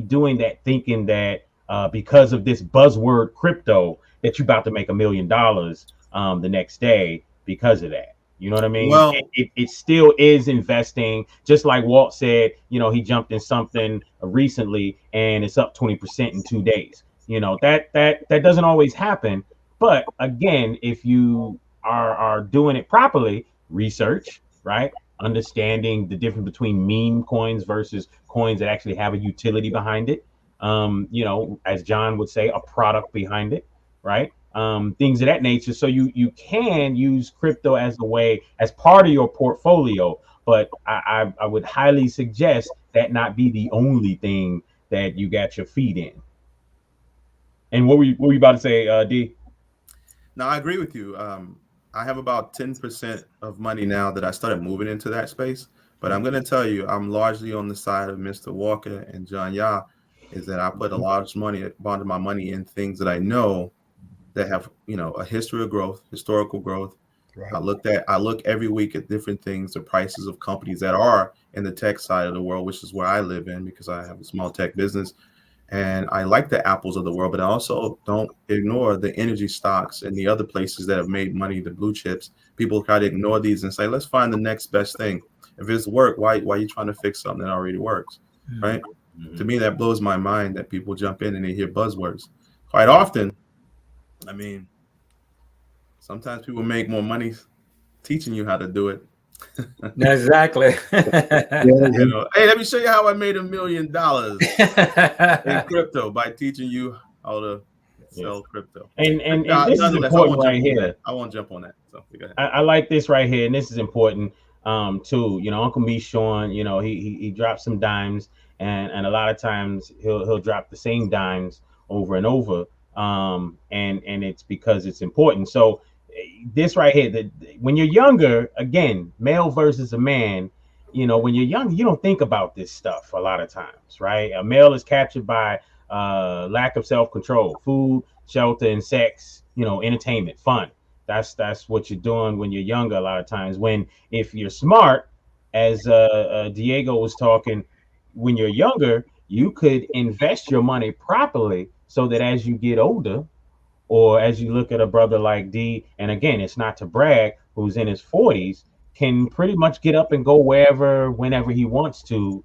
doing that, thinking that because of this buzzword crypto that you're about to make $1 million the next day because of that. You know what I mean? Well, it still is investing. Just like Walt said, you know, he jumped in something recently and it's up 20% in 2 days. You know, that doesn't always happen. But again, if you are doing it properly, research, right? Understanding the difference between meme coins versus coins that actually have a utility behind it. You know, as John would say, a product behind it, right? Things of that nature. So you can use crypto as a way, as part of your portfolio, but I would highly suggest that not be the only thing that you got your feet in. And what were you about to say, D? No, I agree with you. I have about 10% of money now that I started moving into that space. But I'm going to tell you, I'm largely on the side of Mr. Walker and John Yah, is that I put a large amount of my money in things that I know that have, you know, a history of growth, historical growth. Right. I look every week at different things, the prices of companies that are in the tech side of the world, which is where I live in because I have a small tech business. And I like the Apples of the world, but I also don't ignore the energy stocks and the other places that have made money, the blue chips. People try to ignore these and say, let's find the next best thing. If it's work, why are you trying to fix something that already works, right? To me, that blows my mind that people jump in and they hear buzzwords. Quite often, I mean, sometimes people make more money teaching you how to do it. Exactly. You know, hey, let me show you how I made $1 million in crypto by teaching you how to sell crypto. And this is important right here. I won't jump on that. So go ahead. I like this right here, and this is important too. You know, Uncle Michon, you know, he drops some dimes, and a lot of times he'll drop the same dimes over and over. And it's because it's important. So this right here, when you're younger, again, male versus a man, you know, when you're young, you don't think about this stuff a lot of times, right? A male is captured by lack of self-control, food, shelter, and sex, you know, entertainment, fun. That's what you're doing when you're younger a lot of times. When if you're smart, as Diego was talking, when you're younger, you could invest your money properly so that as you get older, or as you look at a brother like D, and again, it's not to brag, who's in his 40s, can pretty much get up and go wherever, whenever he wants to,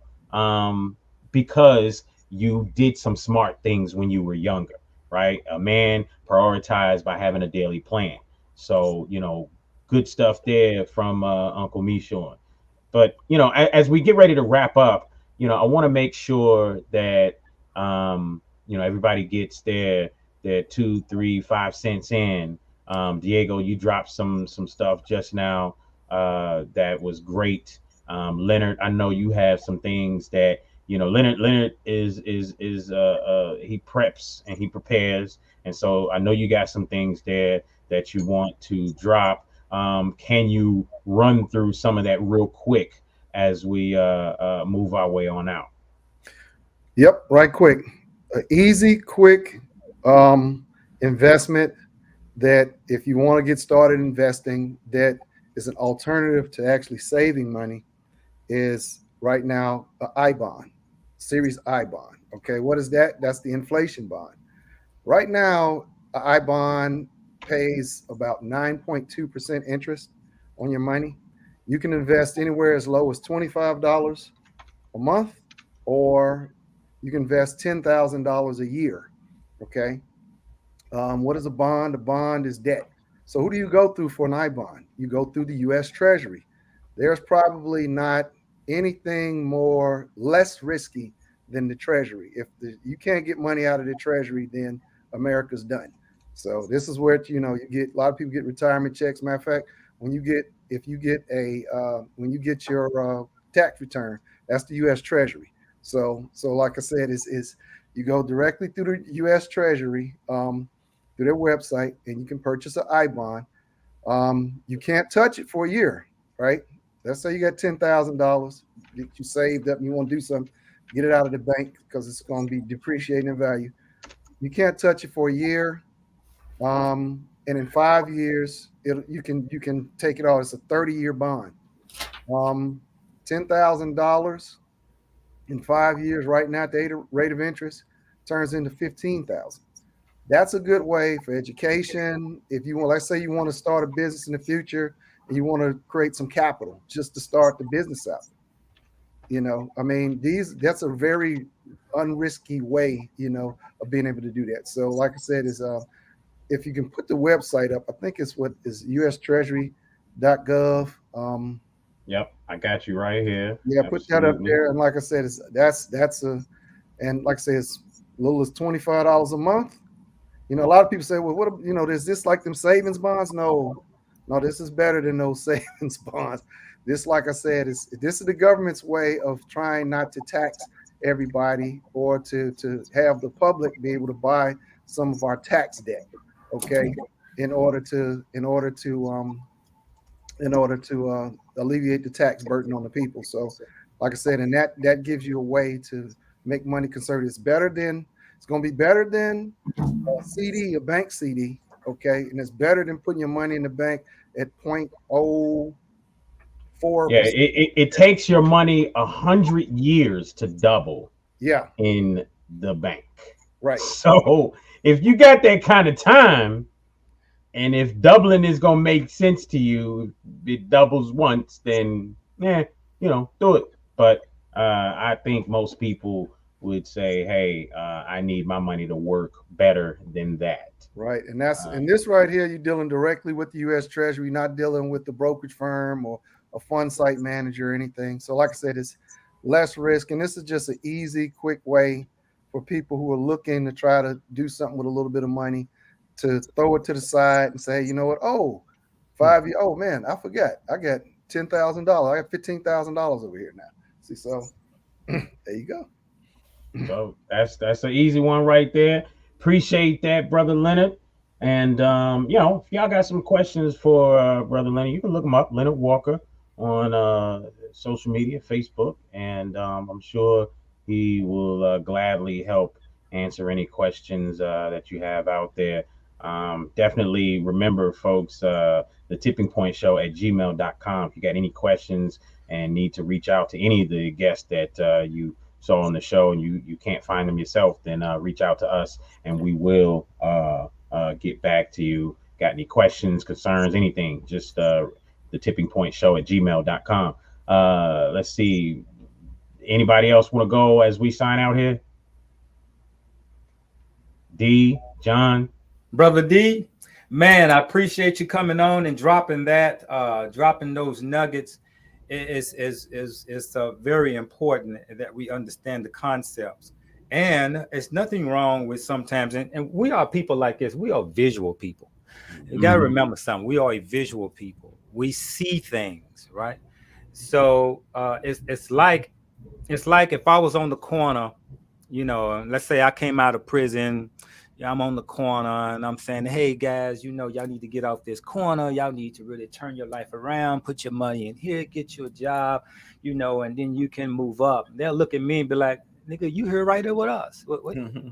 because you did some smart things when you were younger, right? A man prioritized by having a daily plan. So, you know, good stuff there from Uncle Michon. But, you know, as we get ready to wrap up, you know, I want to make sure that, you know, everybody gets their 2, 3, 5 cents in. Diego, you dropped some stuff just now that was great. Leonard, I know you have some things that, you know, Leonard is he preps and he prepares, and so I know you got some things there that you want to drop. Can you run through some of that real quick as we move our way on out? Yep, right quick. Easy, quick investment that if you want to get started investing, that is an alternative to actually saving money, is right now an I bond, Series I bond. Okay, what is that? That's the inflation bond. Right now, an I bond pays about 9.2% interest on your money. You can invest anywhere as low as $25 a month, or you can invest $10,000 a year. Okay. What is a bond? A bond is debt. So who do you go through for an I bond? You go through the U.S. Treasury. There's probably not anything less risky than the Treasury. If you can't get money out of the Treasury, then America's done. So this is where, you know, you get a lot of people get retirement checks. Matter of fact, when you get your tax return, that's the U.S. Treasury. So like I said, is you go directly through the U.S. Treasury, through their website, and you can purchase an I bond. You can't touch it for a year, right? Let's say you got $10,000 that you saved up and you want to do something, get it out of the bank because it's going to be depreciating in value. You can't touch it for a year. And in 5 years, you can take it out. It's a 30-year bond. $10,000 in 5 years right now at the rate of interest turns into $15,000. That's a good way for education. If you want, let's say you want to start a business in the future and you want to create some capital just to start the business out. You know, I mean, that's a very unrisky way, you know, of being able to do that. So like I said, is if you can put the website up, I think it's what is USTreasury.gov. Yep, I got you right here. Yeah, absolutely. Put that up there. And like I said, and like I said, it's as little as $25 a month. You know, a lot of people say, well, what, you know, is this like them savings bonds? No, this is better than those savings bonds. This, like I said, this is the government's way of trying not to tax everybody or to have the public be able to buy some of our tax debt. Okay, in order to alleviate the tax burden on the people. So, like I said, and that gives you a way to make money conservative. It's going to be better than a CD, a bank CD. Okay, and it's better than putting your money in the bank at 0.04%. Yeah, it takes your money 100 years to double. Yeah. In the bank. Right. So if you got that kind of time, and if doubling is gonna make sense to you, if it doubles once, then yeah, do it. But I think most people would say, hey, I need my money to work better than that. Right. And that's and this right here, you're dealing directly with the US Treasury, not dealing with the brokerage firm or a fund site manager or anything. So like I said, it's less risk. And this is just an easy, quick way for people who are looking to try to do something with a little bit of money to throw it to the side and say, you know what? Oh, 5 years. Oh man, I forgot. I got $10,000. I got $15,000 over here now. See, so there you go. So that's an easy one right there. Appreciate that, Brother Leonard. And if y'all got some questions for Brother Leonard, you can look him up, Leonard Walker, on social media, Facebook, and I'm sure he will gladly help answer any questions that you have out there. Definitely remember, folks, the tipping point show at gmail.com. If you got any questions and need to reach out to any of the guests that you saw on the show and you can't find them yourself, then reach out to us and we will get back to you. Got any questions, concerns, anything, just the tipping point show at gmail.com. Let's see. Anybody else want to go as we sign out here? D, John? Brother D, man, I appreciate you coming on and dropping those nuggets. It's very important that we understand the concepts. And it's nothing wrong with sometimes, and we are people like this. We are visual people. You got to remember something. We are a visual people. We see things, right? So it's like if I was on the corner, let's say I came out of prison. I'm on the corner and I'm saying, hey guys, y'all need to get off this corner. Y'all need to really turn your life around, put your money in here, get you a job, and then you can move up. They'll look at me and be like, nigga, you here right there with us. What?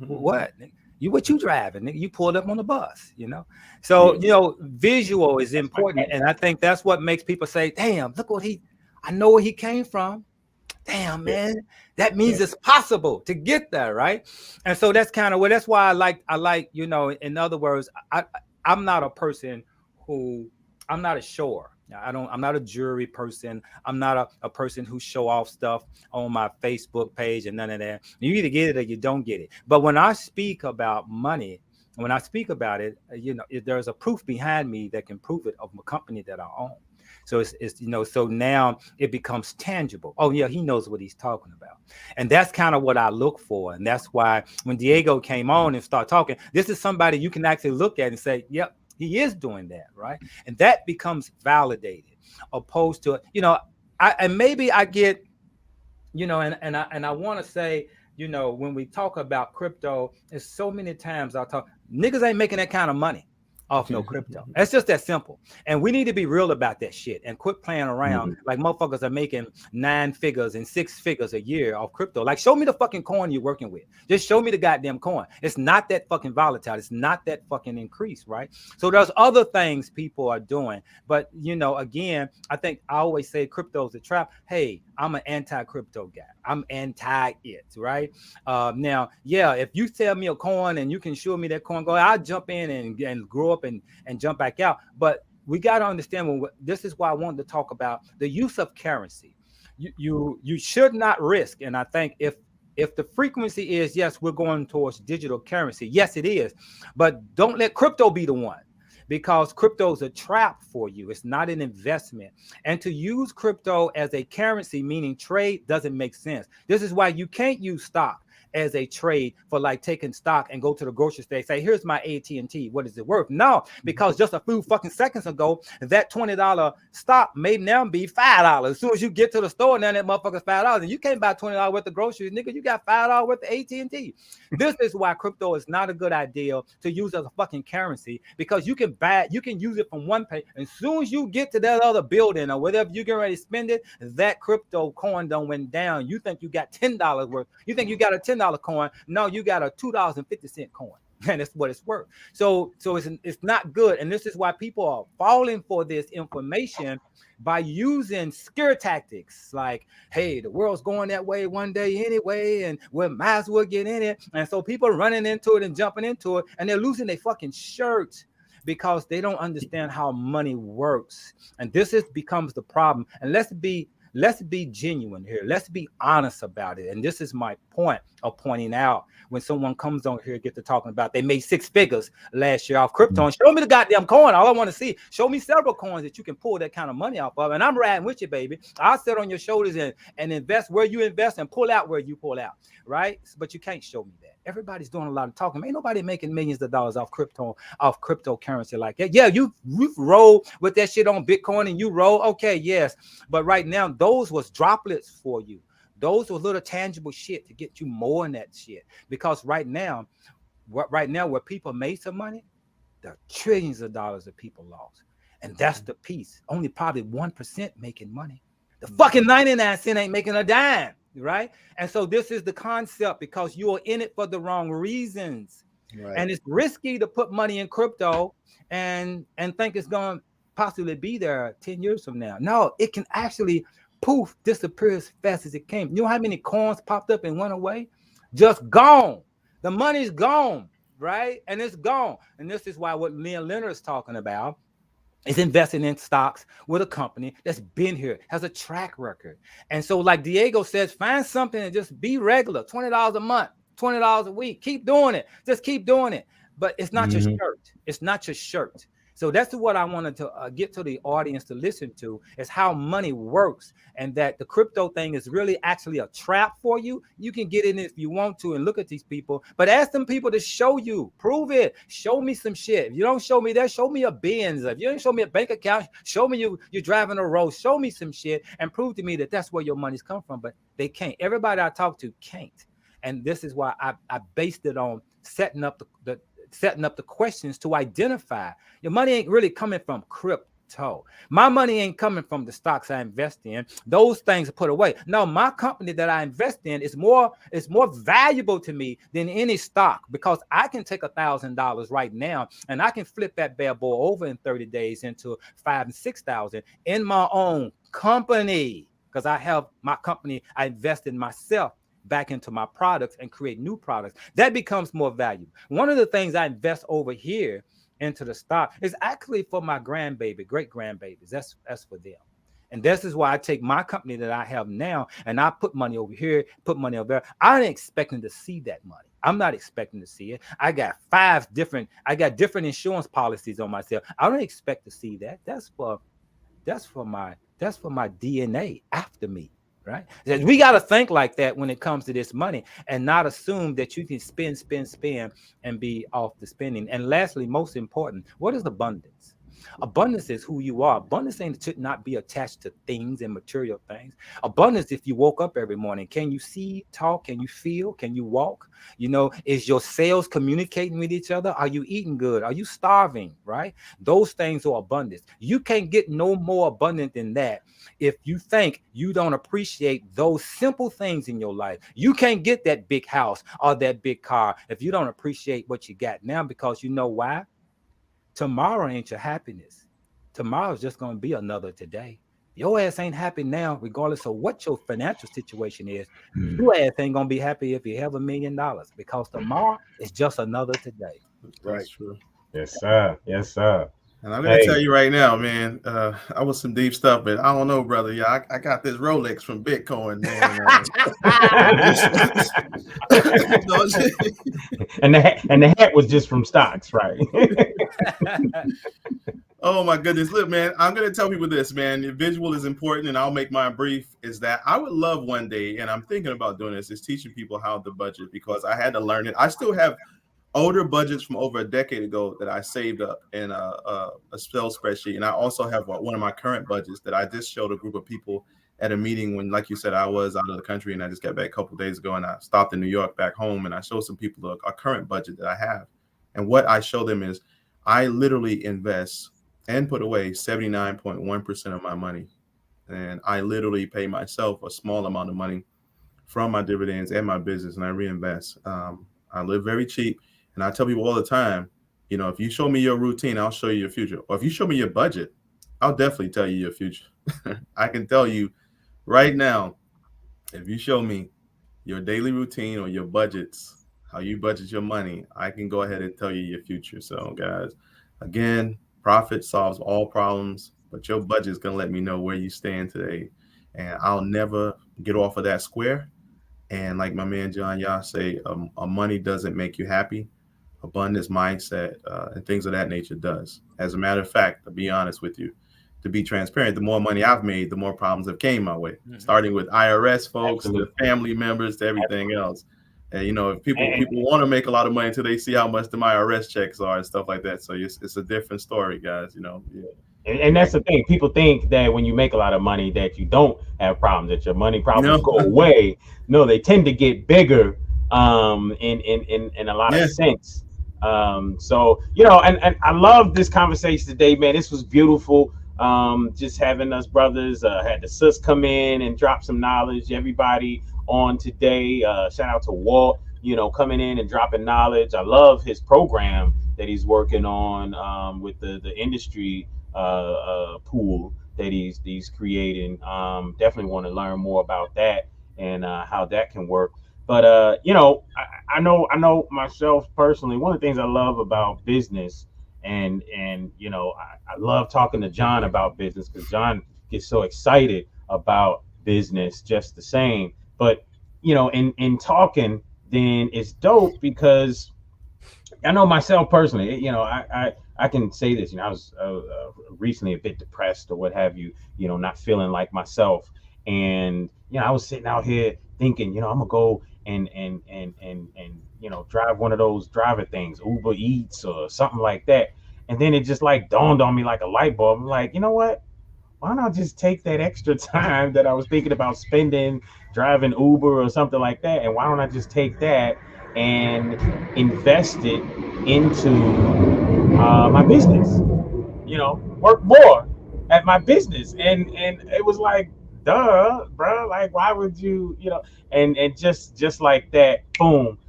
What? What you driving? Nigga, you pulled up on the bus, So, visual is important. And I think that's what makes people say, damn, look I know where he came from. Damn, man, that means it's possible to get there, right? And so that's kind of that's why I like, in other words, I'm not a person I'm not a shower. I'm not a jewelry person. I'm not a person who show off stuff on my Facebook page and none of that. You either get it or you don't get it. But when I speak about money, when I speak about it, there's a proof behind me that can prove it of a company that I own. So it's so now it becomes tangible. Oh yeah, he knows what he's talking about. And that's kind of what I look for. And that's why when Diego came on and started talking, this is somebody you can actually look at and say, yep, he is doing that, right? And that becomes validated, opposed to, maybe I get, and I want to say, when we talk about crypto, it's so many times niggas ain't making that kind of money off no crypto. That's just that simple. And we need to be real about that shit and quit playing around like motherfuckers are making 9 figures and 6 figures a year off crypto. Like, show me the fucking coin you're working with. Just show me the goddamn coin. It's not that fucking volatile. It's not that fucking increase, right? So there's other things people are doing. But, again, I think I always say crypto's a trap. Hey, I'm an anti-crypto guy. I'm anti-it, right? Now, yeah, if you tell me a coin and you can show me that coin, I'll jump in and grow up and jump back out. But we got to understand this is why I wanted to talk about the use of currency. You should not risk. And I think if the frequency is, yes, we're going towards digital currency. Yes, it is. But don't let crypto be the one, because crypto is a trap for you. It's not an investment. And to use crypto as a currency, meaning trade, doesn't make sense. This is why you can't use stock as a trade for like taking stock and go to the grocery store and say, here's my AT&T. What is it worth? No, because just a few fucking seconds ago, that $20 stock may now be $5. As soon as you get to the store, now that motherfucker's $5 and you can't buy $20 worth of groceries, nigga, you got $5 worth of AT&T. This is why crypto is not a good idea to use as a fucking currency, because you can use it from one page. As soon as you get to that other building or whatever you get ready to spend it, that crypto coin done went down. You think you got $10 worth. You think you got a $10 coin. No, you got a $2.50 coin. and that's what it's worth. So it's not good, and this is why people are falling for this information by using scare tactics like, hey, the world's going that way one day anyway, and we might as well get in it. And so people are running into it and jumping into it, and they're losing their fucking shirt because they don't understand how money works. And this becomes the problem. And let's be genuine here. Let's be honest about it. And this is my point of pointing out when someone comes on here, get to talking about they made 6 figures last year off crypto. And show me the goddamn coin. All I want to see, show me several coins that you can pull that kind of money off of. And I'm riding with you, baby. I'll sit on your shoulders and invest where you invest and pull out where you pull out, right? But you can't show me that. Everybody's doing a lot of talking. Ain't nobody making millions of dollars off cryptocurrency like that. Yeah, you've rolled with that shit on Bitcoin and you roll. Okay, yes. But right now, those was droplets for you. Those were little tangible shit to get you more in that shit. Because right now where people made some money, there are trillions of dollars that people lost. And that's the piece. Only probably 1% making money. The fucking 99 cent ain't making a dime, right? And so this is the concept, because you're in it for the wrong reasons. Right. And it's risky to put money in crypto and think it's going to possibly be there 10 years from now. No, it can actually poof, disappear as fast as it came. You know how many coins popped up and went away? Just gone. The money's gone, right? And it's gone. And this is why what Leonard is talking about is investing in stocks with a company that's been here, has a track record. And so like Diego says, find something and just be regular, $20 a month, $20 a week. Keep doing it. Just keep doing it. But it's not your shirt. It's not your shirt. So that's what I wanted to get to the audience to listen to, is how money works, and that the crypto thing is really actually a trap for you. You can get in it if you want to and look at these people, but ask them people to show you, prove it. Show me some shit. If you don't show me that, show me a Benz. If you don't show me a bank account, show me you're driving a Rolls. Show me some shit and prove to me that that's where your money's come from. But they can't. Everybody I talk to can't. And this is why I based it on setting up the questions to identify. Your money ain't really coming from crypto. My money ain't coming from the stocks I invest in. Those things are put away. No, my company that I invest in is more valuable to me than any stock, because I can take $1,000 right now and I can flip that bad boy over in 30 days into 5,000 and 6,000 in my own company, because I have my company. I invest in myself back into my products and create new products. That becomes more valuable. One of the things I invest over here into the stock is actually for my great grandbabies. That's for them. And this is why I take my company that I have now and I put money over here, put money over there. I ain't expecting to see that money. I'm not expecting to see it. I got different insurance policies on myself. I don't expect to see that. That's for my DNA after me. Right? We got to think like that when it comes to this money, and not assume that you can spend and be off the spending. And lastly, most important, what is abundance? Abundance is who you are. Abundance should not be attached to things and material things. Abundance, if you woke up every morning, can you see, talk, can you feel, can you walk? Is your cells communicating with each other? Are you eating good? Are you starving? Right? Those things are abundance. You can't get no more abundant than that if you think you don't appreciate those simple things in your life. You can't get that big house or that big car if you don't appreciate what you got now, because you know why? Tomorrow ain't your happiness. Tomorrow's just going to be another today. Your ass ain't happy now, regardless of what your financial situation is. Your ass ain't going to be happy if you have $1 million, because tomorrow is just another today. Right. That's true. Yes, sir. Yes, sir. And I'm going to tell you right now, man, I was some deep stuff, but I don't know, brother. Yeah, I got this Rolex from Bitcoin, man. and the hat was just from stocks, right? Oh, my goodness. Look, man, I'm going to tell people this, man. Visual is important, and I'll make mine brief, is that I would love one day, and I'm thinking about doing this, is teaching people how to budget, because I had to learn it. I still have older budgets from over a decade ago that I saved up in a Excel spreadsheet. And I also have one of my current budgets that I just showed a group of people at a meeting when, like you said, I was out of the country and I just got back a couple of days ago, and I stopped in New York back home, and I showed some people a current budget that I have. And what I show them is I literally invest and put away 79.1% of my money. And I literally pay myself a small amount of money from my dividends and my business, and I reinvest. I live very cheap. And I tell people all the time, you know, if you show me your routine, I'll show you your future. Or if you show me your budget, I'll definitely tell you your future. I can tell you right now, if you show me your daily routine or your budgets, how you budget your money, I can go ahead and tell you your future. So guys, again, profit solves all problems, but your budget is going to let me know where you stand today. And I'll never get off of that square. And like my man John Yah say, money doesn't make you happy. Abundance mindset and things of that nature does. As a matter of fact, to be honest with you, to be transparent, the more money I've made, the more problems have came my way. Mm-hmm. Starting with IRS folks, to family members, to everything else. And you know, if people want to make a lot of money until they see how much the IRS checks are and stuff like that. So it's a different story, guys. You know. Yeah. And that's the thing. People think that when you make a lot of money that you don't have problems, that your money problems go away. No, they tend to get bigger in a lot of sense. So, you know, and I love this conversation today, man. This was beautiful. Just having us brothers, had the sis come in and drop some knowledge. Everybody on today, shout out to Walt, you know, coming in and dropping knowledge. I love his program that he's working on with the industry pool that he's creating. Definitely want to learn more about that and how that can work. But you know, I know myself personally, one of the things I love about business, and you know, I love talking to John about business because John gets so excited about business just the same. But you know, in talking, then it's dope because I know myself personally, you know, I can say this, you know, I was recently a bit depressed or what have you, you know, not feeling like myself. And, you know, I was sitting out here thinking, you know, I'm gonna go and you know, drive one of those driver things, Uber Eats or something like that. And then it just like dawned on me like a light bulb. I'm like, you know what? Why not just take that extra time that I was thinking about spending driving Uber or something like that? And why don't I just take that and invest it into my business? You know, work more at my business. And it was like, duh, bro. Like, why would you, you know? And just like that, boom,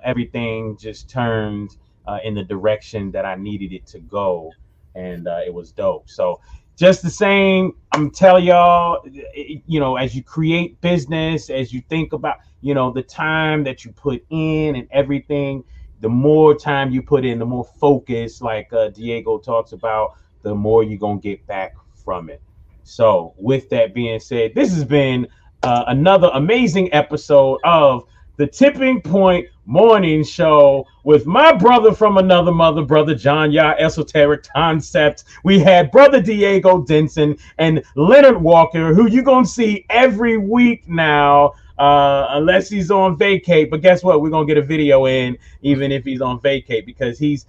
everything just turned in the direction that I needed it to go, and it was dope. So just the same, I'm telling y'all, you know, as you create business, as you think about, you know, the time that you put in and everything, the more time you put in, the more focus, like Diego talks about, the more you're going to get back from it. So with that being said, this has been another amazing episode of the Tipping Point Morning Show with my brother from another mother, brother John Yah, Esoteric Concepts. We had brother Diego Denson and Leonard Walker, who you're going to see every week now, unless he's on vacate. But guess what? We're going to get a video in even if he's on vacate, because he's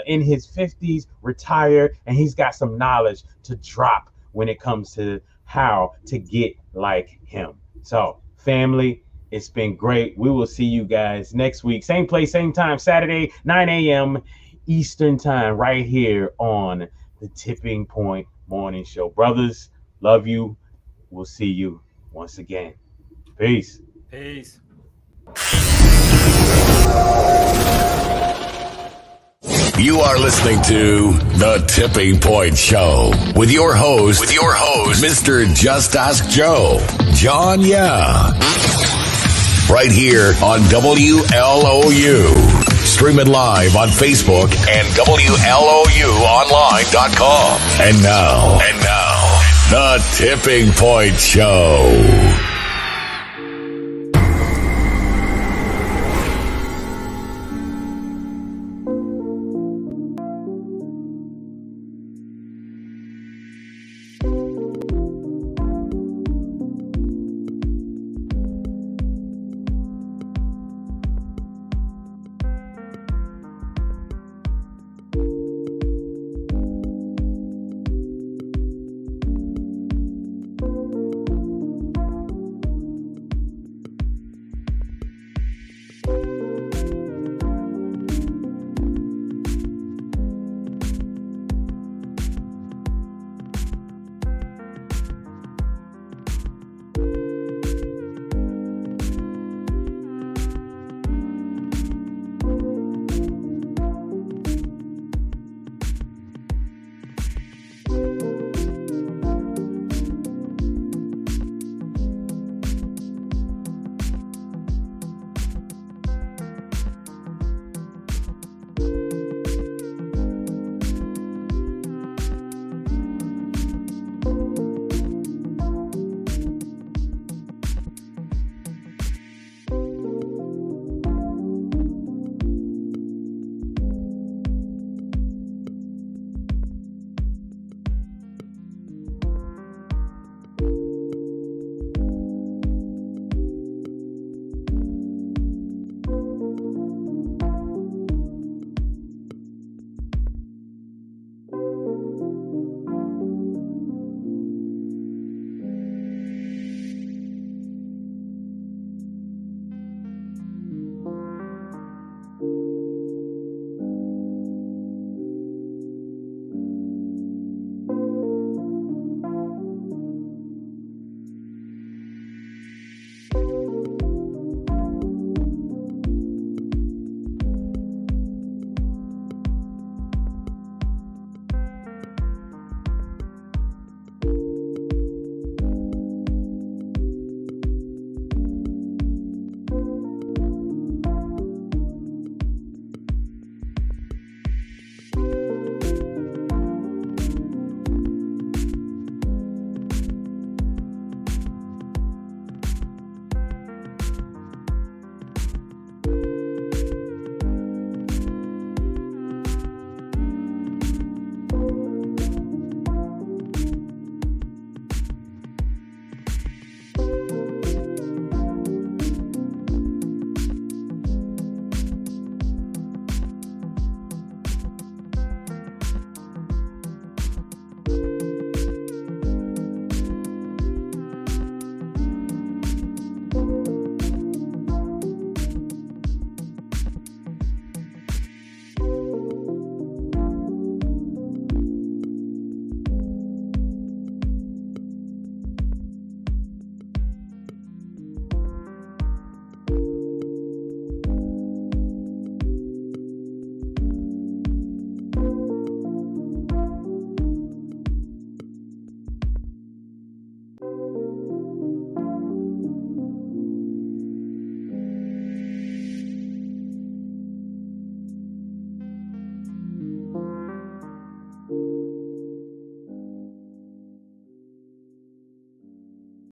in his 50s, retired, and he's got some knowledge to drop when it comes to how to get like him. So, family, it's been great. We will see you guys next week. Same place, same time, Saturday, 9 a.m. Eastern time, right here on the Tipping Point Morning Show. Brothers, love you. We'll see you once again. Peace. Peace. You are listening to The Tipping Point Show with your host, Mr. Just Ask Joe, John Yah. Right here on WLOU. Stream it live on Facebook and WLOUonline.com. And now, The Tipping Point Show.